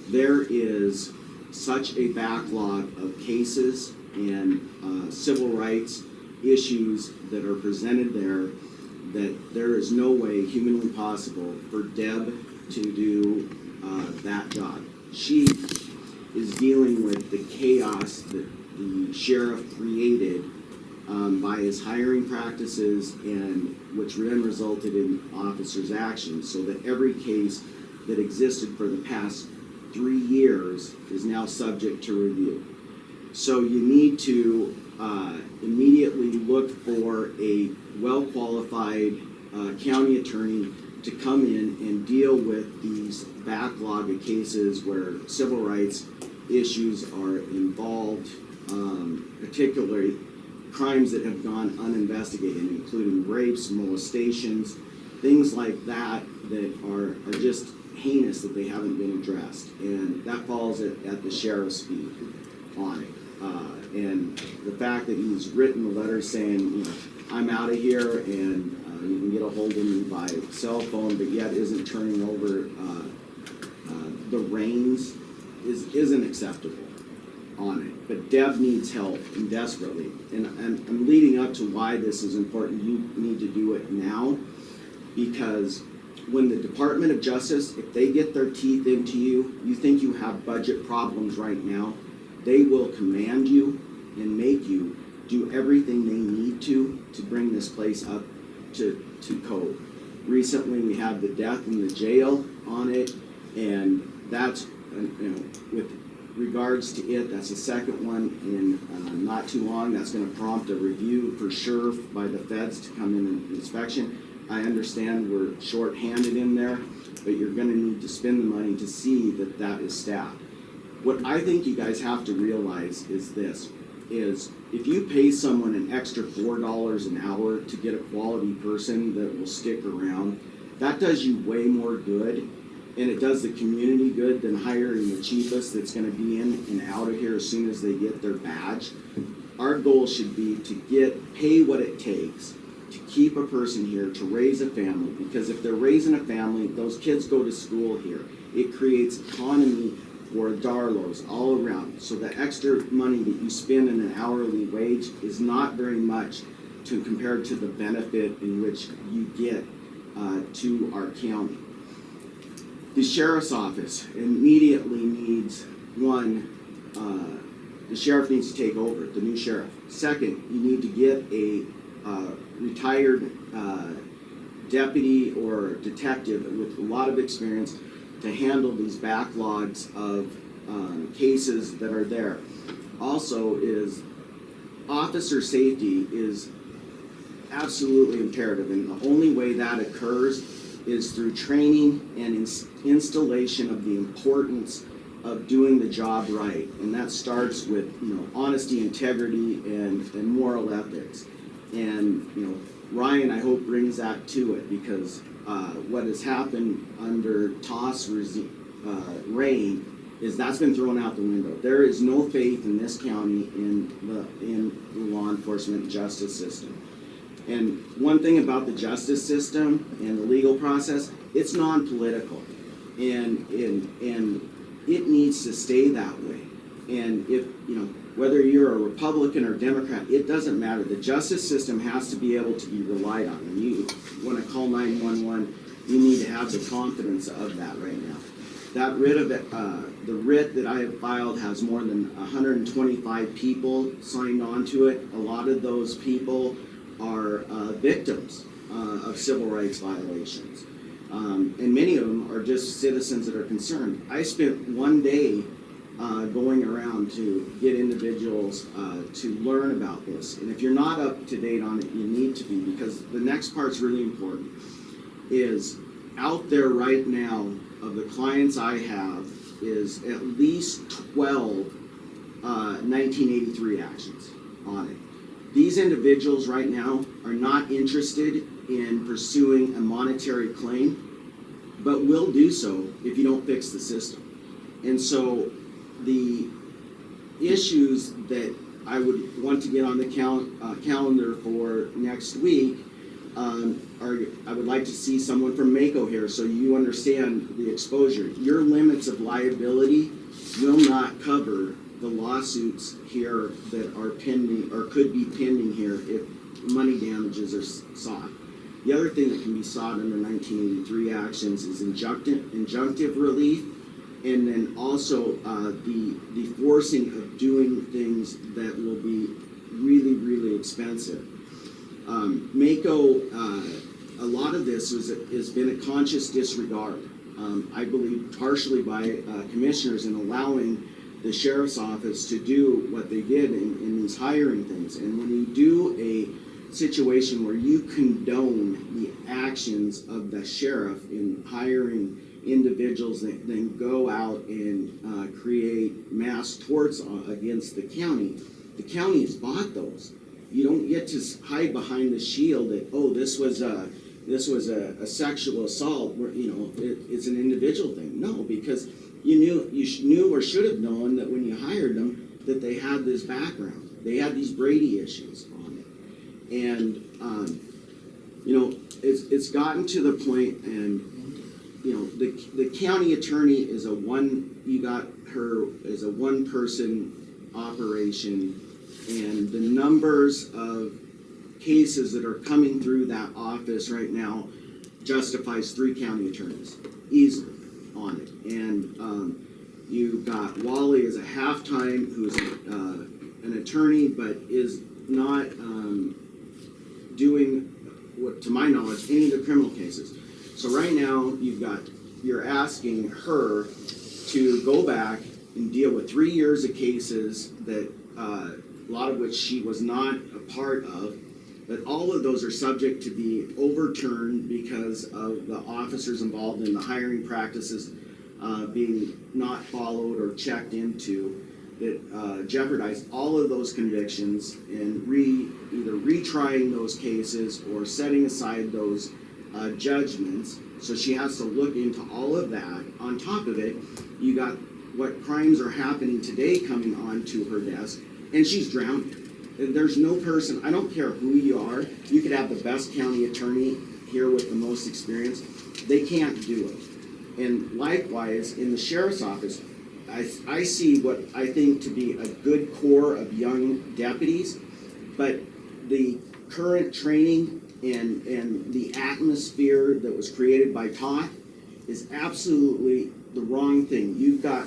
There is such a backlog of cases and civil rights issues that are presented there that there is no way humanly possible for Deb to do that job. She is dealing with the chaos that the sheriff created by his hiring practices, and which then resulted in officers' actions, so that every case that existed for the past 3 years is now subject to review. So you need to immediately look for a well-qualified county attorney to come in and deal with these backlog of cases where civil rights issues are involved, particularly crimes that have gone uninvestigated, including rapes, molestations, things like that that are just heinous that they haven't been addressed. And that falls at the sheriff's feet on it. And the fact that he's written a letter saying, you know, I'm out of here and you can get a hold of me by cell phone, but yet isn't turning over the reins isn't acceptable on it. But Deb needs help, and desperately. And I'm leading up to why this is important. You need to do it now, because when the Department of Justice, if they get their teeth into you, you think you have budget problems right now, they will command you and make you do everything they need to bring this place up to code. Recently, we had the death in the jail on it, and that's, with regards to it, that's the second one in not too long. That's going to prompt a review for sure by the feds to come in and inspection. I understand we're short-handed in there, but you're going to need to spend the money to see that that is staffed. What I think you guys have to realize is this, is if you pay someone an extra $4 an hour to get a quality person that will stick around, that does you way more good, and it does the community good than hiring the cheapest that's going to be in and out of here as soon as they get their badge. Our goal should be to pay what it takes to keep a person here, to raise a family, because if they're raising a family, those kids go to school here. It creates economy for Darlow's all around. So the extra money that you spend in an hourly wage is not very much compared to the benefit in which you get to our county. The sheriff's office immediately needs the sheriff needs to take over, the new sheriff. Second, you need to get a retired deputy or detective with a lot of experience to handle these backlogs of cases that are there. Also is officer safety is absolutely imperative, and the only way that occurs is through training and installation of the importance of doing the job right, and that starts with honesty, integrity, and moral ethics. And Ryan, I hope, brings that to it, because what has happened under Toss reign is that's been thrown out the window. There is no faith in this county in the law enforcement justice system. And one thing about the justice system and the legal process, it's non-political, and it needs to stay that way. And if whether you're a Republican or Democrat, it doesn't matter. The justice system has to be able to be relied on. And you want to call 911, you need to have the confidence of that right now. That writ of the writ that I have filed has more than 125 people signed on to it. A lot of those people are victims of civil rights violations. And many of them are just citizens that are concerned. I spent one day going around to get individuals to learn about this. And if you're not up to date on it, you need to be, because the next part's really important. Is out there right now, of the clients I have, is at least 12 1983 actions on it. These individuals right now are not interested in pursuing a monetary claim, but will do so if you don't fix the system. And so the issues that I would want to get on the calendar for next week I would like to see someone from Mako here, so you understand the exposure. Your limits of liability will not cover the lawsuits here that are pending or could be pending here if money damages are sought. The other thing that can be sought under 1983 actions is injunctive relief, and then also the forcing of doing things that will be really, really expensive. Mako, a lot of this has been a conscious disregard, I believe partially by commissioners in allowing the sheriff's office to do what they did in these hiring things. And when you do a situation where you condone the actions of the sheriff in hiring individuals that then go out and create mass torts against the county has bought those. You don't get to hide behind the shield that, oh, this was a sexual assault. It's an individual thing. No, because you knew or should have known that when you hired them that they had this background. They had these Brady issues on it, and it's gotten to the point, and the county attorney is a one-person operation. And the numbers of cases that are coming through that office right now justifies 3 county attorneys easily on it. And you've got Wally as a half-time, who's an attorney, but is not doing, what, to my knowledge, any of the criminal cases. So right now, you're asking her to go back and deal with 3 years of cases that a lot of which she was not a part of, but all of those are subject to be overturned because of the officers involved in the hiring practices being not followed or checked into, that jeopardize all of those convictions, and either retrying those cases or setting aside those judgments. So she has to look into all of that. On top of it, you got what crimes are happening today coming onto her desk, and she's drowning. There's no person, I don't care who you are, you could have the best county attorney here with the most experience, they can't do it. And likewise, in the sheriff's office, I see what I think to be a good core of young deputies, but the current training and the atmosphere that was created by Todd is absolutely the wrong thing.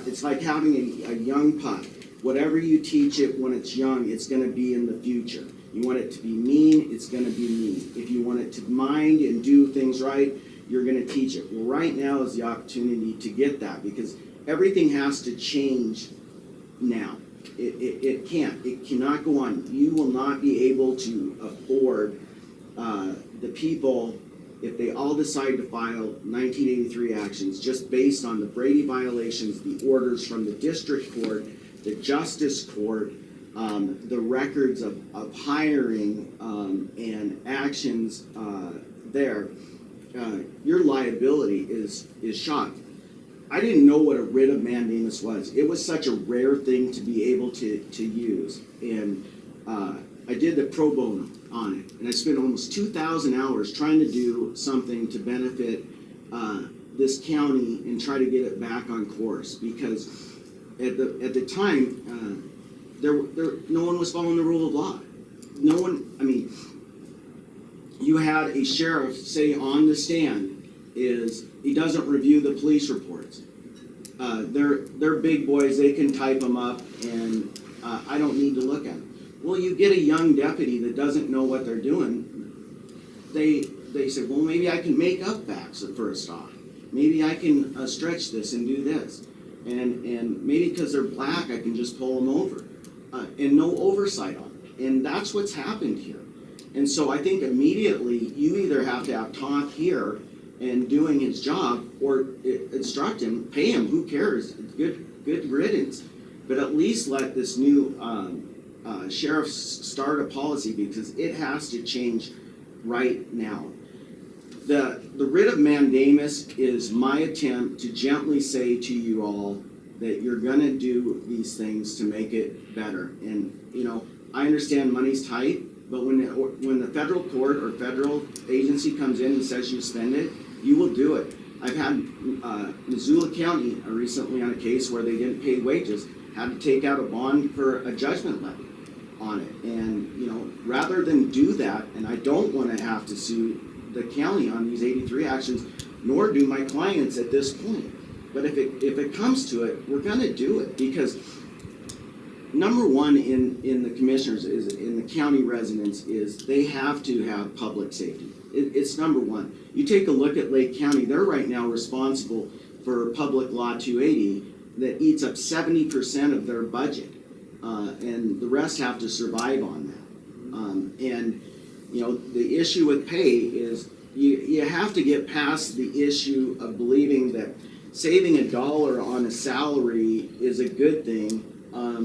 It's like having a young pup. Whatever you teach it when it's young, it's gonna be in the future. You want it to be mean, it's gonna be mean. If you want it to mind and do things right, you're gonna teach it. Well, right now is the opportunity to get that, because everything has to change now. It can't. It cannot go on. You will not be able to afford the people, if they all decide to file 1983 actions just based on the Brady violations, the orders from the district court, the justice court, the records of hiring and actions there, your liability is shot. I didn't know what a writ of mandamus was. It was such a rare thing to be able to use. And I did the pro bono on it. And I spent almost 2,000 hours trying to do something to benefit this county and try to get it back on course. Because at the time, no one was following the rule of law. No one, I mean, you had a sheriff say on the stand he doesn't review the police reports. They're big boys, they can type them up, and I don't need to look at them. Well, you get a young deputy that doesn't know what they're doing, they say, well, maybe I can make up facts for a stop. Maybe I can stretch this and do this. And maybe because they're black, I can just pull them over. And no oversight on it. And that's what's happened here. And so I think immediately you either have to have Todd here and doing his job, or instruct him, pay him, who cares? Good riddance. But at least let this new sheriff start a policy, because it has to change right now. The writ of mandamus is my attempt to gently say to you all that you're gonna do these things to make it better. And I understand money's tight, but when the federal court or federal agency comes in and says you spend it, you will do it. I've had Missoula County recently on a case where they didn't pay wages, had to take out a bond for a judgment levy on it. And rather than do that, and I don't want to have to sue the county on these 83 actions, nor do my clients at this point. But if it comes to it, we're gonna do it, because number one in the commissioners is in the county residents is they have to have public safety. It's number one. You take a look at Lake County, they're right now responsible for Public Law 280 that eats up 70% of their budget, and the rest have to survive on that. And the issue with pay is you have to get past the issue of believing that saving $1 on a salary is a good thing,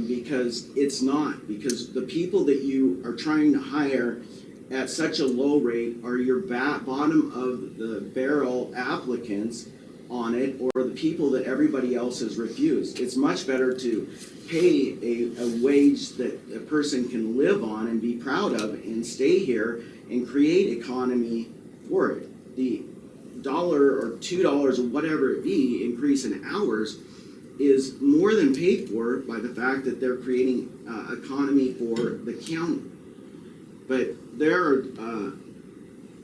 because it's not. Because the people that you are trying to hire at such a low rate are your bottom of the barrel applicants on it, or the people that everybody else has refused. It's much better to pay a wage that a person can live on and be proud of and stay here and create economy for it. The $1 or $2 or whatever it be increase in hours is more than paid for by the fact that they're creating economy for the county. But there are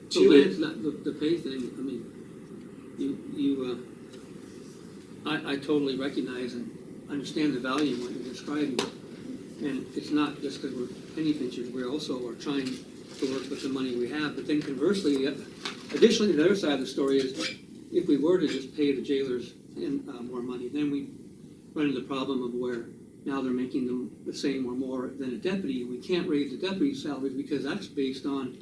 So Lance, the pay thing, I mean, I totally recognize and understand the value in what you're describing. And it's not just because we're penny pinchers, we also are trying to work with the money we have. But then conversely, additionally, the other side of the story is if we were to just pay the jailers more money, then we run into the problem of where now they're making them the same or more than a deputy. We can't raise the deputy's salaries because that's based on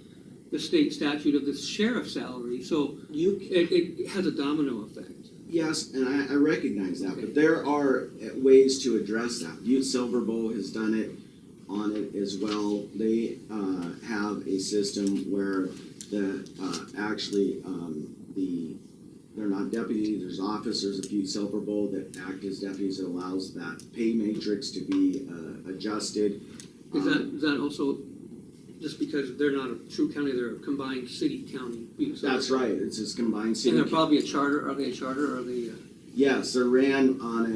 the state statute of the sheriff's salary. So it has a domino effect. Yes, and I recognize that, but there are ways to address that. Butte Silver Bowl has done it on it as well. They have a system where they're not deputies, there's officers of Butte Silver Bowl that act as deputies that allows that pay matrix to be adjusted. Is that also just because they're not a true county, they're a combined city-county? That's right, it's this combined city. And they're probably a charter, are they a charter, or are they? Yes, they're ran on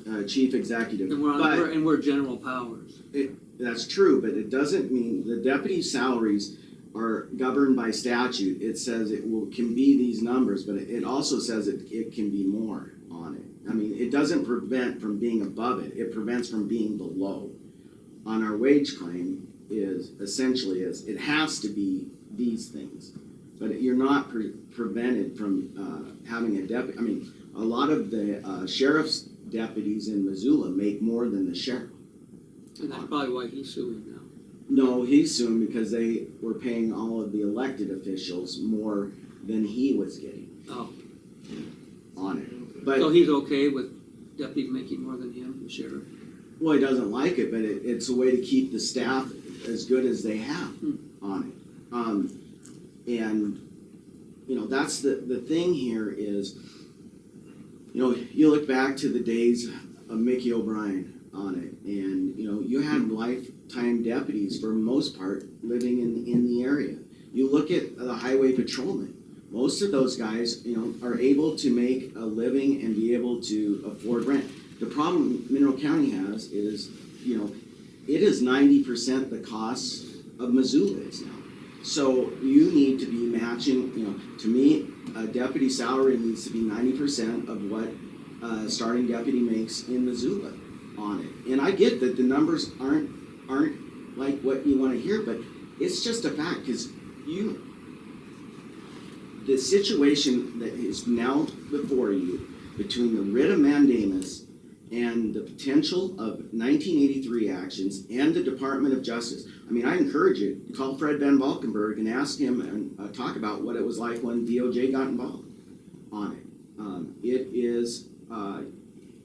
a chief executive. And we're general powers. that's true, but it doesn't mean the deputy salaries are governed by statute. It says can be these numbers, but it also says it can be more on it. I mean, it doesn't prevent from being above it, it prevents from being below. On our wage claim is essentially it has to be these things, but you're not prevented from having a deputy. I mean, a lot of the sheriff's deputies in Missoula make more than the sheriff. And that's probably why he's suing now. No, he's suing because they were paying all of the elected officials more than he was getting Oh, on it. But so he's okay with deputies making more than him, the sheriff? well, he doesn't like it, but it's a way to keep the staff as good as they have on it. And you know, that's the thing here is, you know, you look back to the days of Mickey O'Brien on it, and you know, you had lifetime deputies for the most part living in the area. You look at the highway patrolmen, most of those guys, you know, are able to make a living and be able to afford rent. The problem Mineral County has is, you know, it is 90% the cost of Missoula is now. So you need to be matching, you know, to me, a deputy salary needs to be 90% of what a starting deputy makes in Missoula on it. And I get that the numbers aren't like what you want to hear, but it's just a fact, because the situation that is now before you between the writ of mandamus and the potential of 1983 actions and the Department of Justice. I mean, I encourage you, call Fred Van Valkenburg and ask him and talk about what it was like when DOJ got involved on it. It is,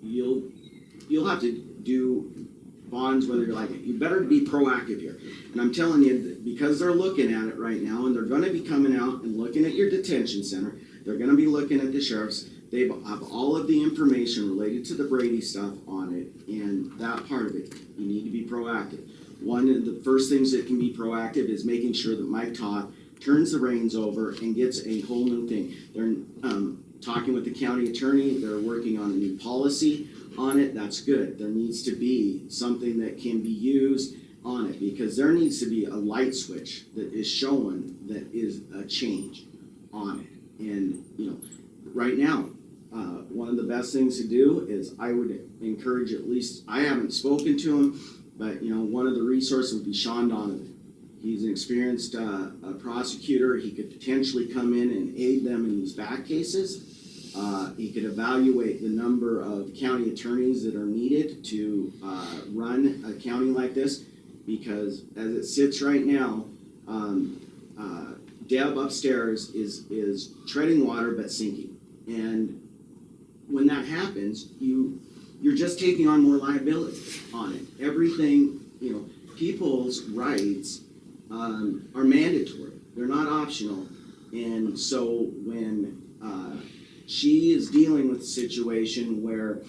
you'll have to do bonds whether you like it. You better be proactive here. And I'm telling you, because they're looking at it right now, and they're gonna be coming out and looking at your detention center, they're gonna be looking at the sheriff's, they have all of the information related to the Brady stuff on it, and that part of it, you need to be proactive. One of the first things that can be proactive is making sure that Mike Todd turns the reins over and gets a whole new thing. They're talking with the county attorney, they're working on a new policy on it, that's good. There needs to be something that can be used on it, because there needs to be a light switch that is showing that is a change on it. And, you know, right now, one of the best things to do is I would encourage, at least, I haven't spoken to him, but you know, one of the resources would be Sean Donovan. He's an experienced prosecutor. He could potentially come in and aid them in these back cases. He could evaluate the number of county attorneys that are needed to run a county like this, because as it sits right now, Deb upstairs is treading water but sinking. And when that happens, you're just taking on more liability on it. Everything, you know, people's rights are mandatory. They're not optional. And so when she is dealing with a situation where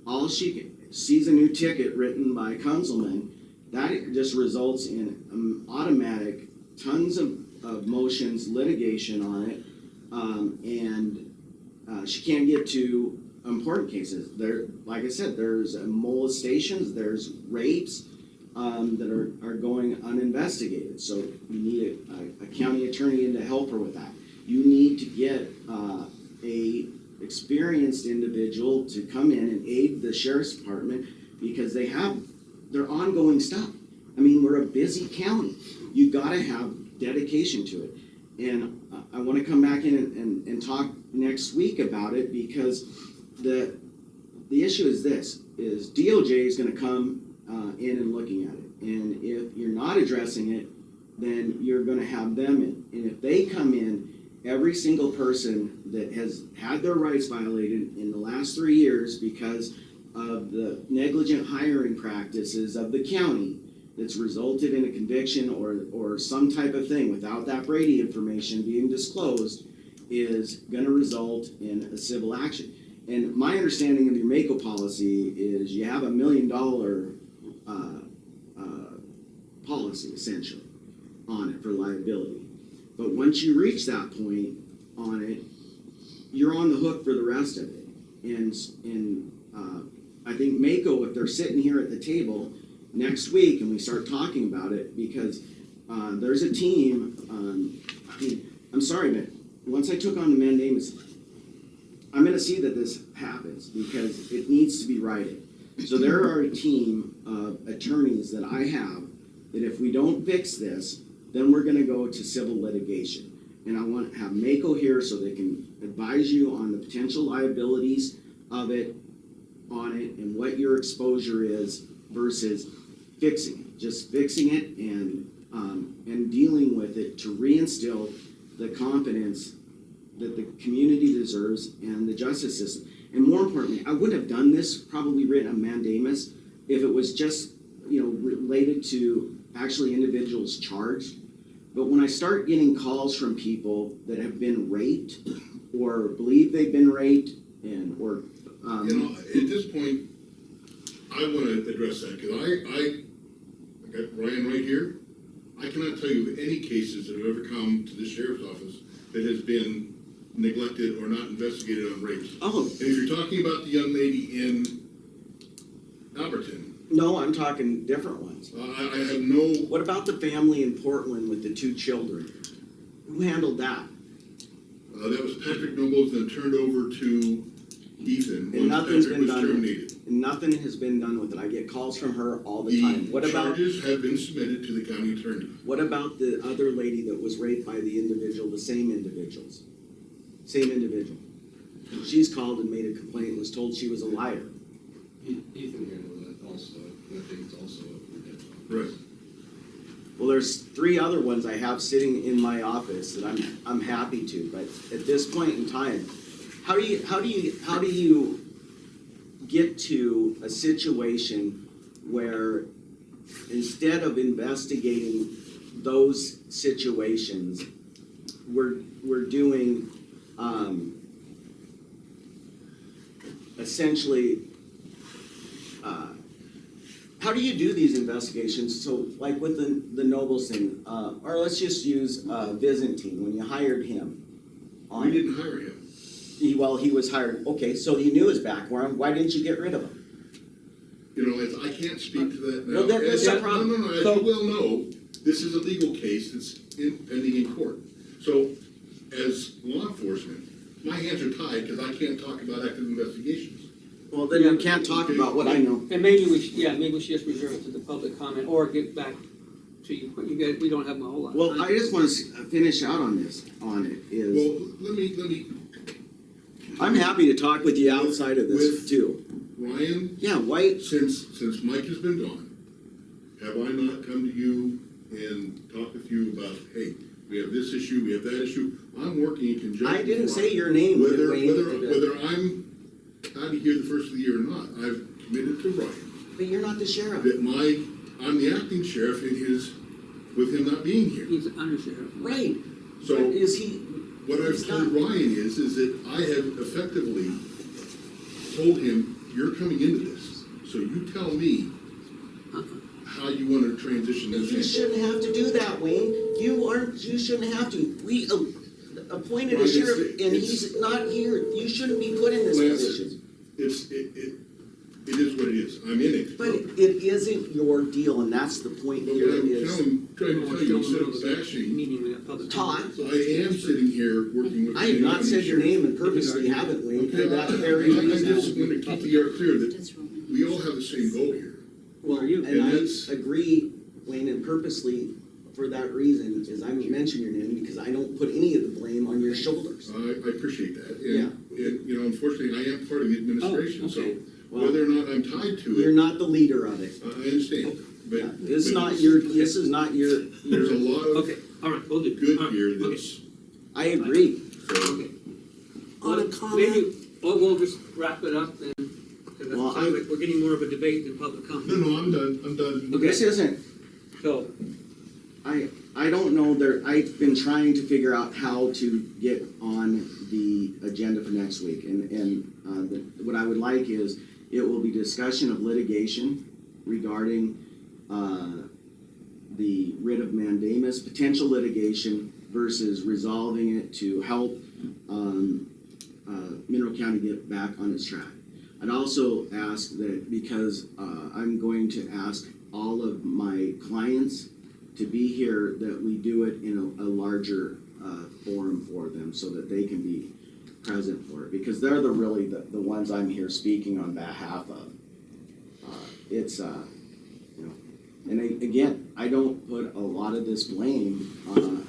all she sees a new ticket written by a councilman, that just results in automatic tons of motions, litigation on it, and she can't get to important cases. There, like I said, there's molestations, there's rapes that are going uninvestigated. So you need a county attorney in to help her with that. You need to get a experienced individual to come in and aid the sheriff's department, because they have their ongoing stuff. I mean, we're a busy county. You gotta have dedication to it. And I wanna come back in and talk next week about it, because the issue is this, is DOJ is gonna come in and looking at it. And if you're not addressing it, then you're gonna have them in. And if they come in, every single person that has had their rights violated in the last 3 years because of the negligent hiring practices of the county that's resulted in a conviction or some type of thing without that Brady information being disclosed, is going to result in a civil action. And my understanding of your MACO policy is you have $1 million policy essentially on it for liability. But once you reach that point on it, you're on the hook for the rest of it. And I think MACO, if they're sitting here at the table next week and we start talking about it, because there's a team, I mean, I'm sorry, but once I took on the mandamus, I'm gonna see that this happens, because it needs to be righted. So there are a team of attorneys that I have, that if we don't fix this, then we're gonna go to civil litigation. And I want to have Mako here so they can advise you on the potential liabilities of it, on it, and what your exposure is versus fixing it. Just fixing it and dealing with it to reinstill the confidence that the community deserves and the justice system. And more importantly, I wouldn't have done this, probably written a mandamus, if it was just, related to actually individuals charged. But when I start getting calls from people that have been raped or believe they've been raped or at this point, I want to address that, because I got Ryan right here. I cannot tell you of any cases that have ever come to the sheriff's office that has been neglected or not investigated on rapes. Oh. And if you're talking about the young lady in Alberton. No, I'm talking different ones. I have no. What about the family in Portland with the 2 children? Who handled that? That was Patrick Nobles, and turned over to Ethan And once nothing's Patrick been was done. terminated. And nothing has been done with it. I get calls from her all the time. What The about? charges have been submitted to the county attorney. What about the other lady that was raped by the individual, the same individuals? Same individual. She's called and made a complaint and was told she was a liar. Ethan handled that also, I think it's also. Right. Well, there's 3 other ones I have sitting in my office that I'm happy to, but at this point in time, how do you get to a situation where instead of investigating those situations, we're doing essentially how do you do these investigations? So like with the Nobles thing, or let's just use Byzantine, when you hired him. We didn't hire him. He was hired. Okay, so you knew his background. Why didn't you get rid of him? I can't speak to that now. Well, that's the problem. No, as you well know, this is a legal case that's pending in court. So, as law enforcement, my hands are tied because I can't talk about active investigations. Well, then you can't talk about what I know. And maybe we should just reserve it to the public comment, or get back to you, but you guys, we don't have a whole lot. Well, I just want to finish out on it. Well, let me. I'm happy to talk with you outside of this too. Ryan? Yeah, why? Since Mike has been gone, have I not come to you and talked with you about, hey, we have this issue, we have that issue? I'm working in conjunction. I didn't say your name. Whether I'm out of here the first of the year or not, I've committed to Ryan. But you're not the sheriff. That I'm the acting sheriff with him not being here. He's under sheriff. Right. So but is he? What I've told Ryan is that I have effectively told him, you're coming into this, so you tell me how you want to transition this. You shouldn't have to do that, Wayne. You shouldn't have to. We appointed a sheriff and he's not here. You shouldn't be put in this position. It is what it is. I'm in it. But it isn't your deal, and that's the point here. I'm trying to tell you, instead of bashing, Todd. I am sitting here working with. I have not said your name and purposely haven't, Wayne, for that very I reason. just want to keep the air clear that we all have the same goal here. Well, and I agree, Wayne, and purposely for that reason is I mention your name because I don't put any of the blame on your shoulders. I appreciate that. And, unfortunately, I am part of the administration, so Well, whether or not I'm tied to it. You're not the leader of it. I understand, but. This is but not your, this is not your. There's a lot of. Okay, all right, we'll do. Good here that's. I agree. Okay. On a Maybe, we'll just wrap it up then, because it Well, sounds like we're getting more of a debate than public comment. No, I'm done. Okay. This isn't. So, I don't know, I've been trying to figure out how to get on the agenda for next week, and what I would like is, it will be discussion of litigation regarding the writ of mandamus, potential litigation versus resolving it to help Mineral County get back on its track. I'd also ask that, because I'm going to ask all of my clients to be here, that we do it in a larger forum for them so that they can be present for it, because they're really the ones I'm here speaking on behalf of. It's you know, and again, I don't put a lot of this blame on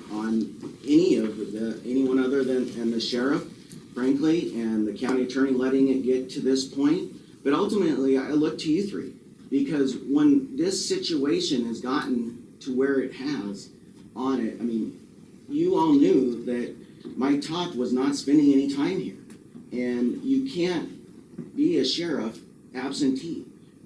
anyone other than the sheriff, frankly, and the county attorney letting it get to this point. But ultimately, I look to you three, because when this situation has gotten to where it has on it, I mean, you all knew that Mike Toth was not spending any time here. And you can't be a sheriff absentee.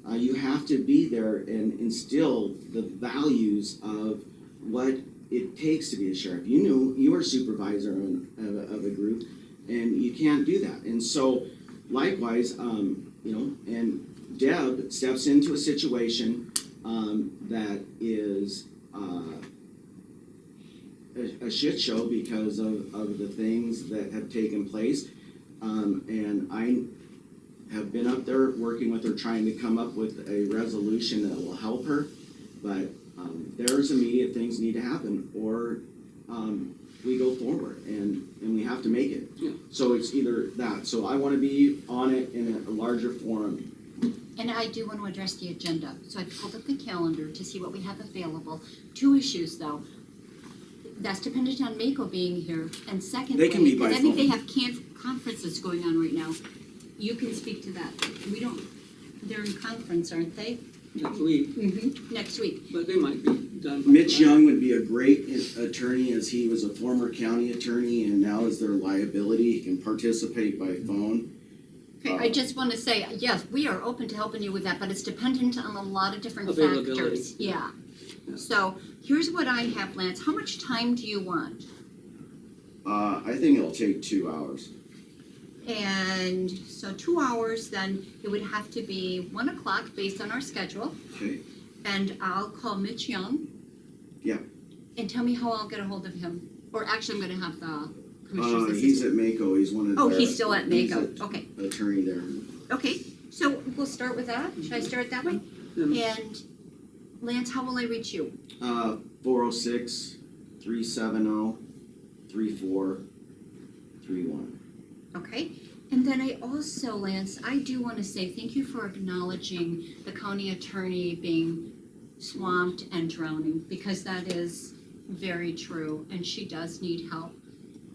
You have to be there and instill the values of what it takes to be a sheriff. You knew you were a supervisor of a group, and you can't do that. And so, likewise, you know, and Deb steps into a situation that is a shit show because of the things that have taken place. And I have been up there working with her, trying to come up with a resolution that will help her. But there's immediate things need to happen, or we go forward, and we have to make it. Yeah. So it's either that. So I want to be on it in a larger forum. And I do want to address the agenda. So I pulled up the calendar to see what we have available. 2 issues though. That's dependent on Mako being here. And secondly, They can be by because I think they phone. have conferences going on right now. You can speak to that. We don't, they're in conference, aren't they? Next week, Next week. but they might be done. by Mitch then. Young would be a great attorney, as he was a former county attorney and now is their liability. He can participate by phone. Okay, I just want to say, yes, we are open to helping you with that, but it's dependent on a lot of different Availability. factors. Yeah. So here's what I have, Lance. How much time do you want? I think it'll take 2 hours. And so 2 hours, then it would have to be 1 o'clock based on our schedule. Okay. And I'll call Mitch Young. Yeah. And tell me how I'll get a hold of him. Or actually, I'm gonna have the commissioner's He's assistant. at Mako. He's one of Oh, the. he's still at he's Mako. a Okay, Attorney there. okay. So we'll start with that. Should I start that way? And Lance, how will I reach you? 406-370-3431. Okay, and then I also, Lance, I do want to say thank you for acknowledging the county attorney being swamped and drowning, because that is very true, and she does need help.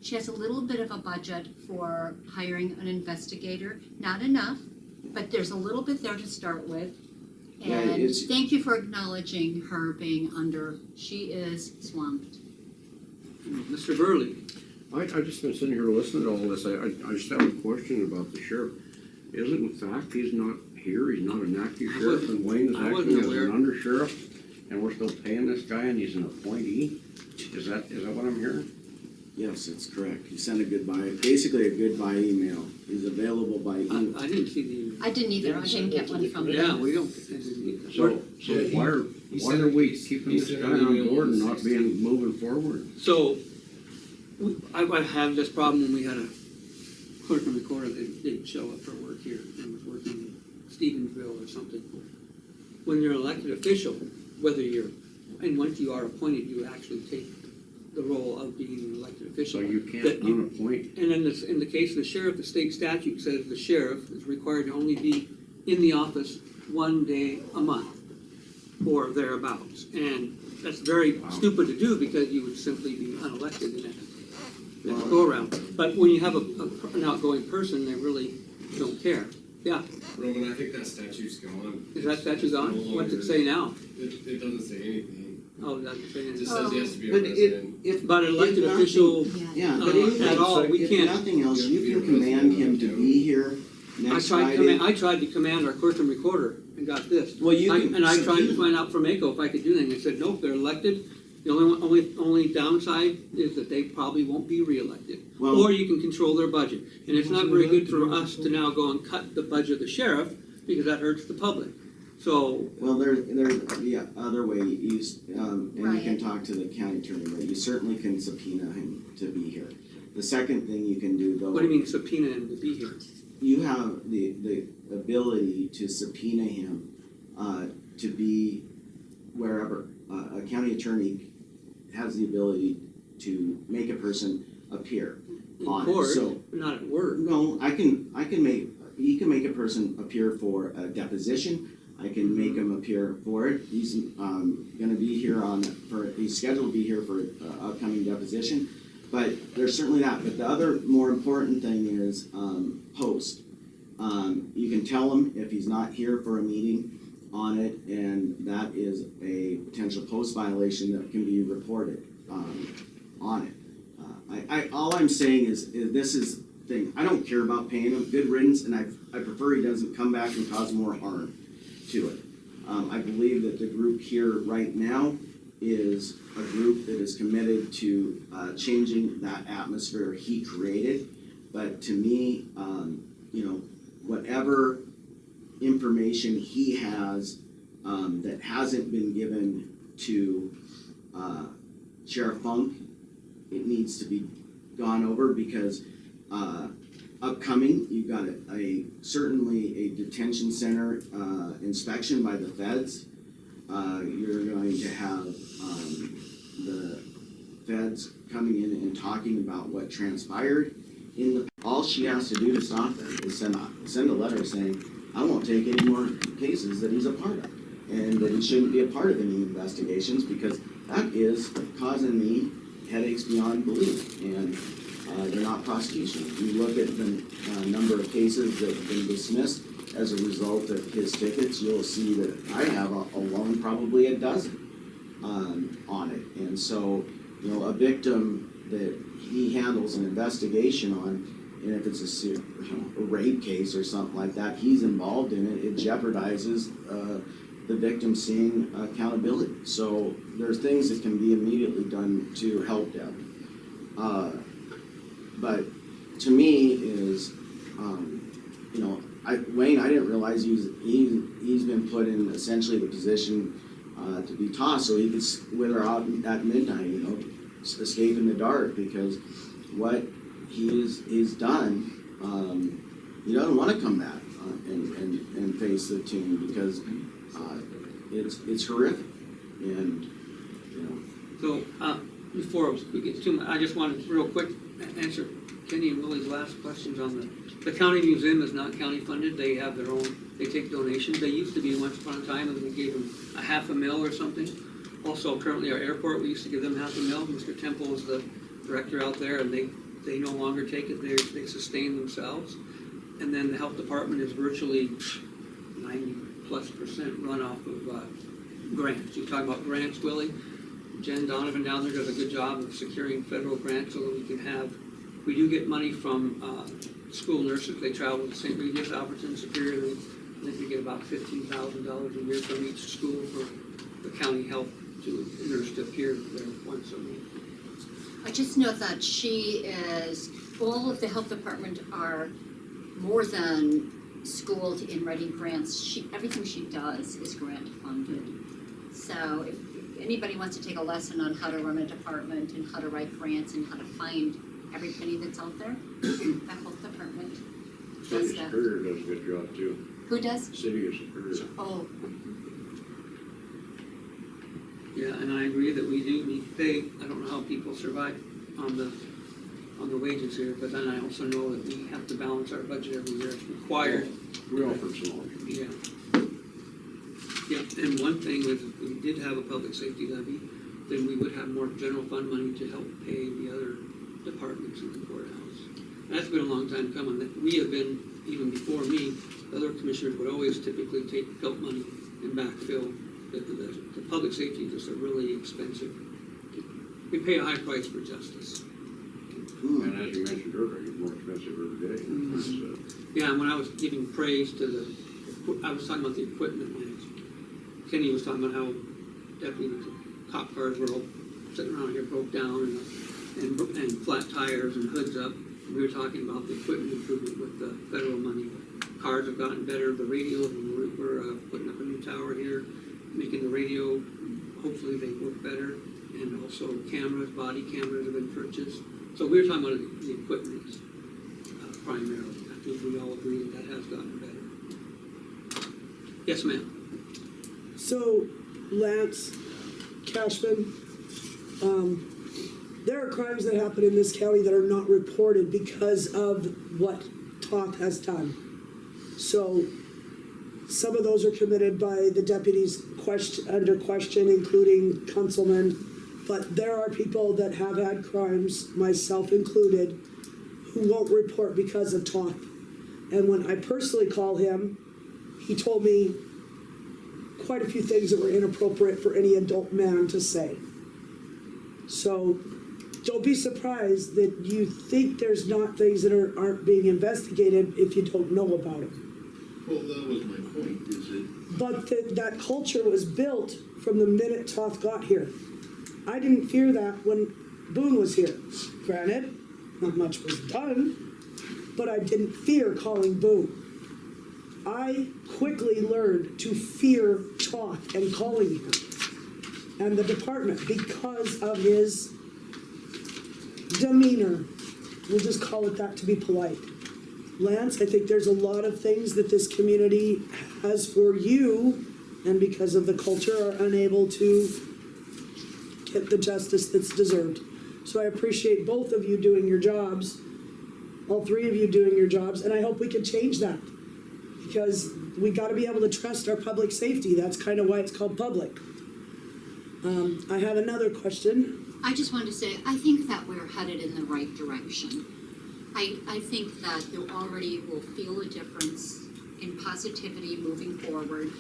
She has a little bit of a budget for hiring an investigator, not enough, but there's a little bit there to start with. Yeah, And it's- thank you for acknowledging her being under, she is swamped. Mr. Verley, I just been sitting here listening to all this. I just have a question about the sheriff. Isn't in fact he's not here, he's not an active I sheriff, wasn't- and Wayne is I acting wasn't as aware. an under sheriff, and we're still paying this guy and he's an appointee? Is that what I'm hearing? Yes, it's correct. He sent a goodbye, basically a goodbye email. He's available by email. I didn't see the. I didn't either, I didn't get one from Yeah, him. we don't. So Yeah, why are we keeping he this sent guy an on email board and on not 16th. moving forward? So, I had this problem when we had a clerk and recorder that didn't show up for work here and was working in Stevensville or something. When you're an elected official, whether you're, and once you are appointed, you actually take the role of being an elected official. So you can't That you- unappoint? And in the case of the sheriff, the state statute says the sheriff is required to only be in the office 1 day a month or thereabouts. And that's very stupid to do, because you would simply be unelected in that go around. But when you have an outgoing person, they really don't care. Yeah, Roman, I think that statute's gone. is that statute gone? No What's it longer- say now? It doesn't say anything. Oh, it doesn't say It anything. just says he has to be a But resident. But an elected if nothing- official, Yeah, Uh, but if, at all, we if can't- nothing else, you can command him to be here next Friday. I tried to command our clerk and recorder and got this. Well, you can. And I tried to find out from ACO if I could do anything. They said, nope, they're elected. The only downside is that they probably won't be reelected. Well- Or you can control their budget. And it's not very good for us to now go and cut the budget of the sheriff, because that hurts the public. So, Well, there's the other way, and you can Right. talk to the county attorney, but you certainly can subpoena him to be here. The second thing you can do, though. what do you mean subpoena him to be here? You have the ability to subpoena him to be wherever. A county attorney has the ability to make a person appear In on court, it, so. not at work. No, he can make a person appear for a deposition. I can make him appear for it. He's gonna be here he's scheduled to be here for upcoming deposition. But there's certainly that. But the other more important thing is post. You can tell him if he's not here for a meeting on it, and that is a potential post violation that can be reported on it. All I'm saying is this is the thing. I don't care about paying him good riddance, and I prefer he doesn't come back and cause more harm to it. I believe that the group here right now is a group that is committed to changing that atmosphere he created. But to me, whatever information he has that hasn't been given to Sheriff Funk, it needs to be gone over because upcoming, you've got certainly a detention center inspection by the feds. You're going to have the feds coming in and talking about what transpired all she has to do to stop that is send a letter saying, I won't take any more cases that he's a part of, and that he shouldn't be a part of any investigations, because that is causing me headaches beyond belief, and they're not prosecutions. You look at the number of cases that have been dismissed as a result of his tickets, you'll see that I have alone probably a dozen on it. And so, a victim that he handles an investigation on, and if it's a rape case or something like that, he's involved in it, it jeopardizes the victim seeing accountability. So there's things that can be immediately done to help them. But to me is, Wayne, I didn't realize he's been put in essentially the position to be tossed so he could wither out at midnight, escape in the dark, because what he's done, he doesn't want to come back and face the team, because it's horrific, and So, before we get too much, I just wanted to real quick answer Kenny and Willie's last questions on the county museum is not county funded. They have their own, they take donations. They used to be once upon a time, and we gave them a $500,000 or something. Also, currently our airport, we used to give them $500,000. Mr. Temple is the director out there, and they no longer take it. They sustain themselves. And then the health department is virtually 90+% run off of grants. You talk about grants, Willie? Jen Donovan down there does a good job of securing federal grants so that we do get money from school nurses. They travel to St. Regis, Alberton, Superior. I think we get about $15,000 a year from each school for the county health to nurse to appear there once a week. I just know that all of the health department are more than schooled in writing grants. Everything she does is grant funded. So if anybody wants to take a lesson on how to run a department and how to write grants and how to find every penny that's out there, the health department does City that. Superior does a good job too. Who does? City of Superior. Oh. Yeah, and I agree that we do need to pay. I don't know how people survive on the wages here, but then I also know that we have to balance our budget every year. It's required. We offered some options. Yeah. Yeah, and one thing is if we did have a public safety levy, then we would have more general fund money to help pay the other departments in the courthouse. And that's been a long time coming. That we have been, even before me, other commissioners would always typically take help money and backfill. The public safety is just a really expensive. We pay a high price for justice. And as you mentioned earlier, it's more expensive every day. Yeah, and when I was giving praise to I was talking about the equipment, and Kenny was talking about how deputy cop cars were all sitting around here broke down and flat tires and hoods up. We were talking about the equipment improvement with the federal money. Cars have gotten better. The radios, we're putting up a new tower here, making the radio, hopefully they work better. And also cameras, body cameras have been purchased. So we were talking about the equipment primarily. I think we all agree that has gotten better. Yes, ma'am. So, Lance, Cashman, there are crimes that happen in this county that are not reported because of what Toth has done. So some of those are committed by the deputies under question, including councilmen. But there are people that have had crimes, myself included, who won't report because of Toth. And when I personally call him, he told me quite a few things that were inappropriate for any adult man to say. So don't be surprised that you think there's not things that aren't being investigated if you don't know about them. Well, that was my point, is it? But that culture was built from the minute Toth got here. I didn't fear that when Boone was here. Granted, not much was done, but I didn't fear calling Boone. I quickly learned to fear Toth and calling him and the department because of his demeanor. We'll just call it that to be polite. Lance, I think there's a lot of things that this community has for you, and because of the culture are unable to get the justice that's deserved. So I appreciate both of you doing your jobs, all three of you doing your jobs, and I hope we can change that. Because we gotta be able to trust our public safety. That's kind of why it's called public. I have another question. I just wanted to say, I think that we're headed in the right direction. I think that you already will feel a difference in positivity moving forward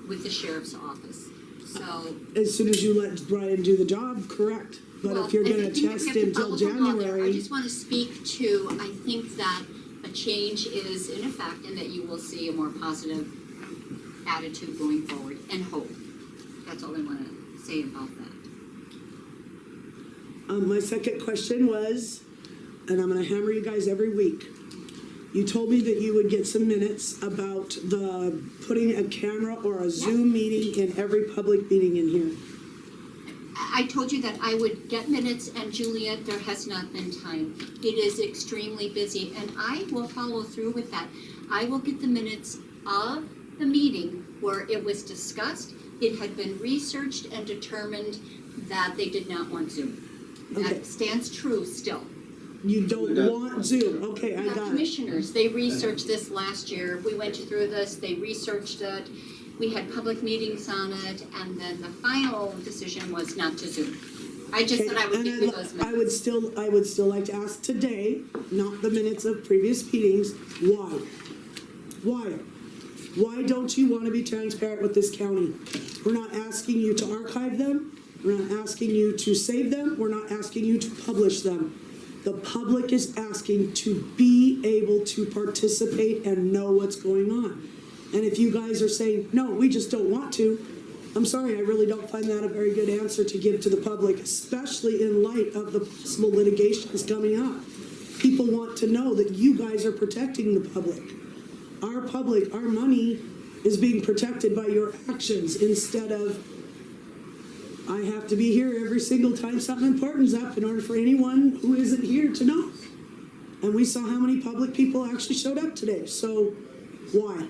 with the sheriff's office. So As soon as you let Brian do the job, correct. But if you're gonna test until January. I just want to speak to, I think that a change is in effect and that you will see a more positive attitude going forward and hope. That's all I want to say about that. My second question was, and I'm gonna hammer you guys every week. You told me that you would get some minutes about the putting a camera or a Zoom meeting in every public meeting in here. I told you that I would get minutes, and Juliet, there has not been time. It is extremely busy, and I will follow through with that. I will get the minutes of the meeting where it was discussed, it had been researched and determined that they did not want Zoom. Okay. That stands true still. You don't want Zoom, okay, I The got it. commissioners, they researched this last year. We went through this, they researched it. We had public meetings on it, and then the final decision was not to Zoom. I just said I would And give you those minutes. I would still like to ask today, not the minutes of previous meetings, why? Why? Why don't you want to be transparent with this county? We're not asking you to archive them. We're not asking you to save them. We're not asking you to publish them. The public is asking to be able to participate and know what's going on. And if you guys are saying, no, we just don't want to, I'm sorry, I really don't find that a very good answer to give to the public, especially in light of the possible litigations coming up. People want to know that you guys are protecting the public. Our money is being protected by your actions instead of, I have to be here every single time something important's up in order for anyone who isn't here to know. And we saw how many public people actually showed up today. So why?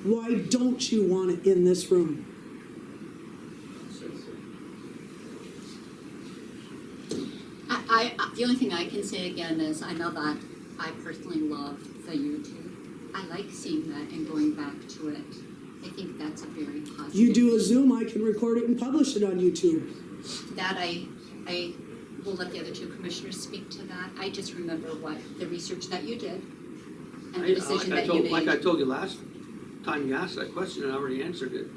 Why don't you want it in this room? The only thing I can say again is I know that I personally love the YouTube. I like seeing that and going back to it. I think that's a very positive. You do a Zoom, I can record it and publish it on YouTube. That I will let the other two commissioners speak to that. I just remember what the research that you did and the decision that you made. Like I told you last time you asked that question, and I already answered it.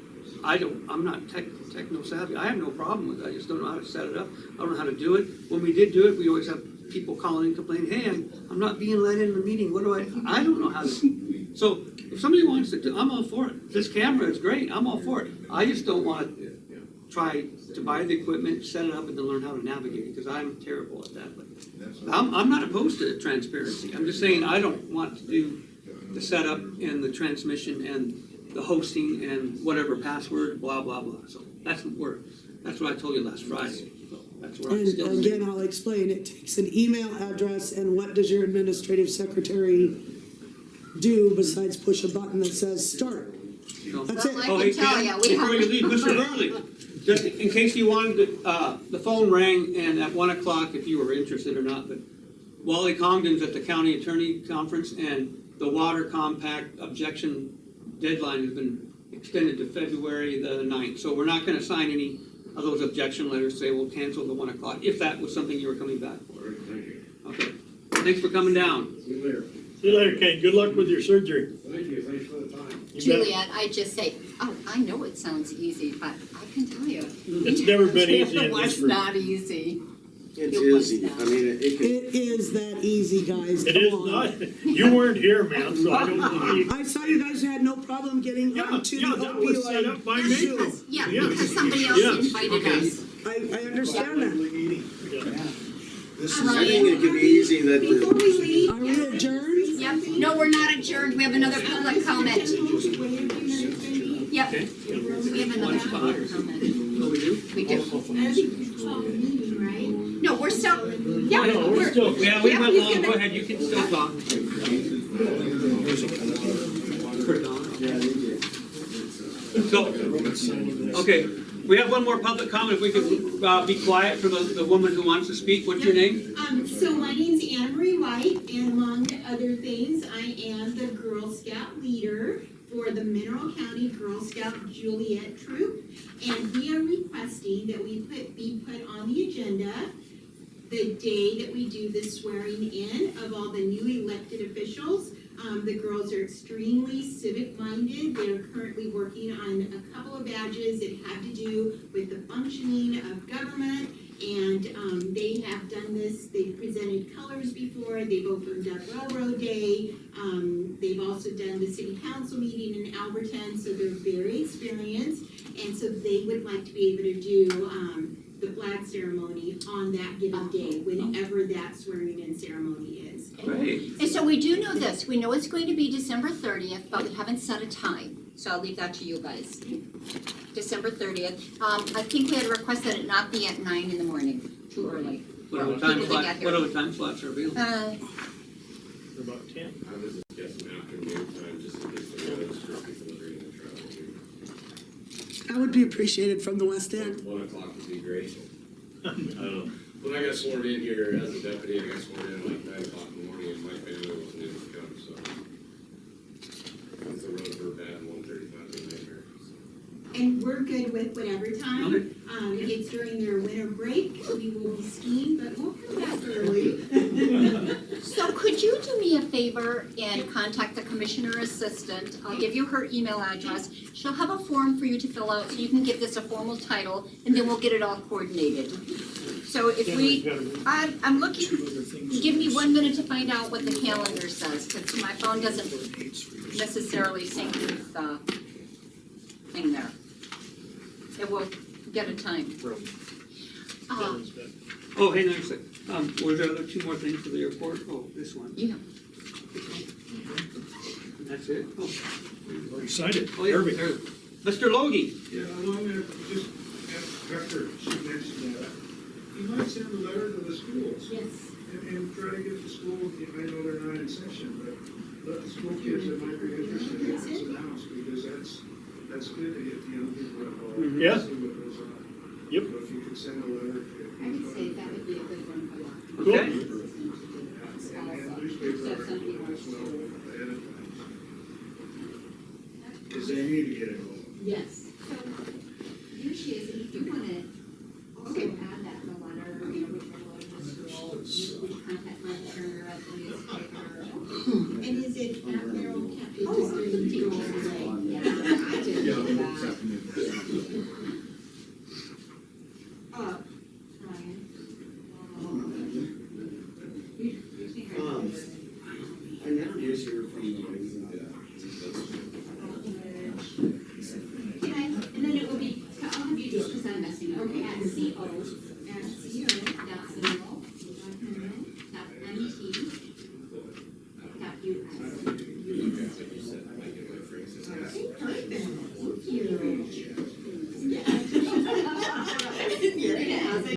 I'm not techno savvy. I have no problem with it. I just don't know how to set it up. I don't know how to do it. When we did do it, we always have people calling and complaining, hey, I'm not being let in the meeting. What do I don't know how to. So if somebody wants to do, I'm all for it. This camera is great. I'm all for it. I just don't want to try to buy the equipment, set it up, and then learn how to navigate it, because I'm terrible at that. But I'm not opposed to transparency. I'm just saying I don't want to do the setup and the transmission and the hosting and whatever password, blah, blah, blah. So that's what I told you last Friday. So that's where I'm still. And again, I'll explain, it takes an email address, and what does your administrative secretary do besides push a button that says start? So- That's it. Well, Oh, I hey, can tell Ken, ya, we before you have. leave, Mr. Verley, just in case you wanted, the phone rang, and at 1 o'clock, if you were interested or not, but Wally Congdon's at the county attorney conference, and the water compact objection deadline has been extended to February the 9th. So we're not gonna sign any of those objection letters, say we'll cancel the 1 o'clock, if that was something you were coming back for. All right, thank you. Okay, thanks for coming down. See you later. See you later, Kane. Good luck with your surgery. Thank you, thanks for the time. You bet. Juliet, I just say, oh, I know it sounds easy, but I can tell you. It's never been easy in It was this group. not easy. It's It was easy, not. I mean, it could. It is that easy, guys. It Come is on. not, you weren't here, man, so I don't believe. I saw you guys had no problem getting Yeah, onto the yeah, that was set up by That's me. because, yeah, Yeah. because somebody else Yes. invited us. I understand that. I think it could be easy that Before the, we leave. Are we adjourned? Yep, no, we're not adjourned, we have another public comment. Yep, Okay. we have another public comment. Oh, we do? We do. I think you called the meeting, right? No, we're still, yeah, No, we're still. Yeah, we Yeah, went he's long, gonna- go ahead, you can still talk. Put it on. So, okay, we have one more public comment, if we could, be quiet for the woman who wants to speak, what's your name? So my name's Anne Marie White, and among other things, I am the Girl Scout leader for the Mineral County Girl Scout Juliet Troop. And we are requesting that we be put on the agenda the day that we do the swearing in of all the new elected officials. The girls are extremely civic-minded. They're currently working on a couple of badges that have to do with the functioning of government. And they have done this, they've presented colors before, they've opened up Railroad Day. They've also done the city council meeting in Alberton, so they're very experienced. And so they would like to be able to do the flag ceremony on that given day, whenever that swearing in ceremony is. Great. and so we do know this, we know it's going to be December 30th, but we haven't set a time, so I'll leave that to you guys. December 30th, I think we had requested it not be at 9 in the morning, too early. What other People time that slots, got here. what other time slots are available? About 10. I was just guessing afternoon time, just in case the weather's for people that are in the travel too. That would be appreciated from the West End. 1 o'clock would be great. When I got sworn in here as a deputy, I got sworn in like 9 o'clock in the morning, and my family wasn't able to come, so. If the roads were bad, 1:35 was a nightmare, so. And we're good with whatever time. Okay. It's during their winter break, we will be skiing, but we'll come back early. So could you do me a favor and contact the commissioner assistant? I'll give you her email address. She'll have a form for you to fill out so you can give this a formal title and then we'll get it all coordinated. So if we, I'm looking, give me 1 minute to find out what the calendar says, because my phone doesn't necessarily sync with the thing there. It will get a time. Oh, hang on a sec, were there other 2 more things for the airport? Oh, this one. Yeah. And that's it? Oh, Already signed it. oh yeah, Perfect. there. Mr. Logie? Yeah, I'm gonna just have Hector, she mentioned that. You might send a letter to the schools. Yes. And try to get the school, I know they're not in session, but let the school kids that might be interested in this announced, because that's good to get the young people involved. Yeah. See what goes on. Yep. So if you could send a letter. I would say that would be a good one for you. Okay. And newspaper article as well ahead of time. Because they need to get involved. Yes. So, here she is, and if you wanna also add that in the letter, you know, which one was the school, which contact register at the newspaper. And is it at Merrill County? Oh, yeah, I did do that. Ryan. I never use your And then it will be, I'll have you just, because I'm messing up, Okay. at CO, dot Mineral, dot MT, dot US. Okay, perfect. Thank you.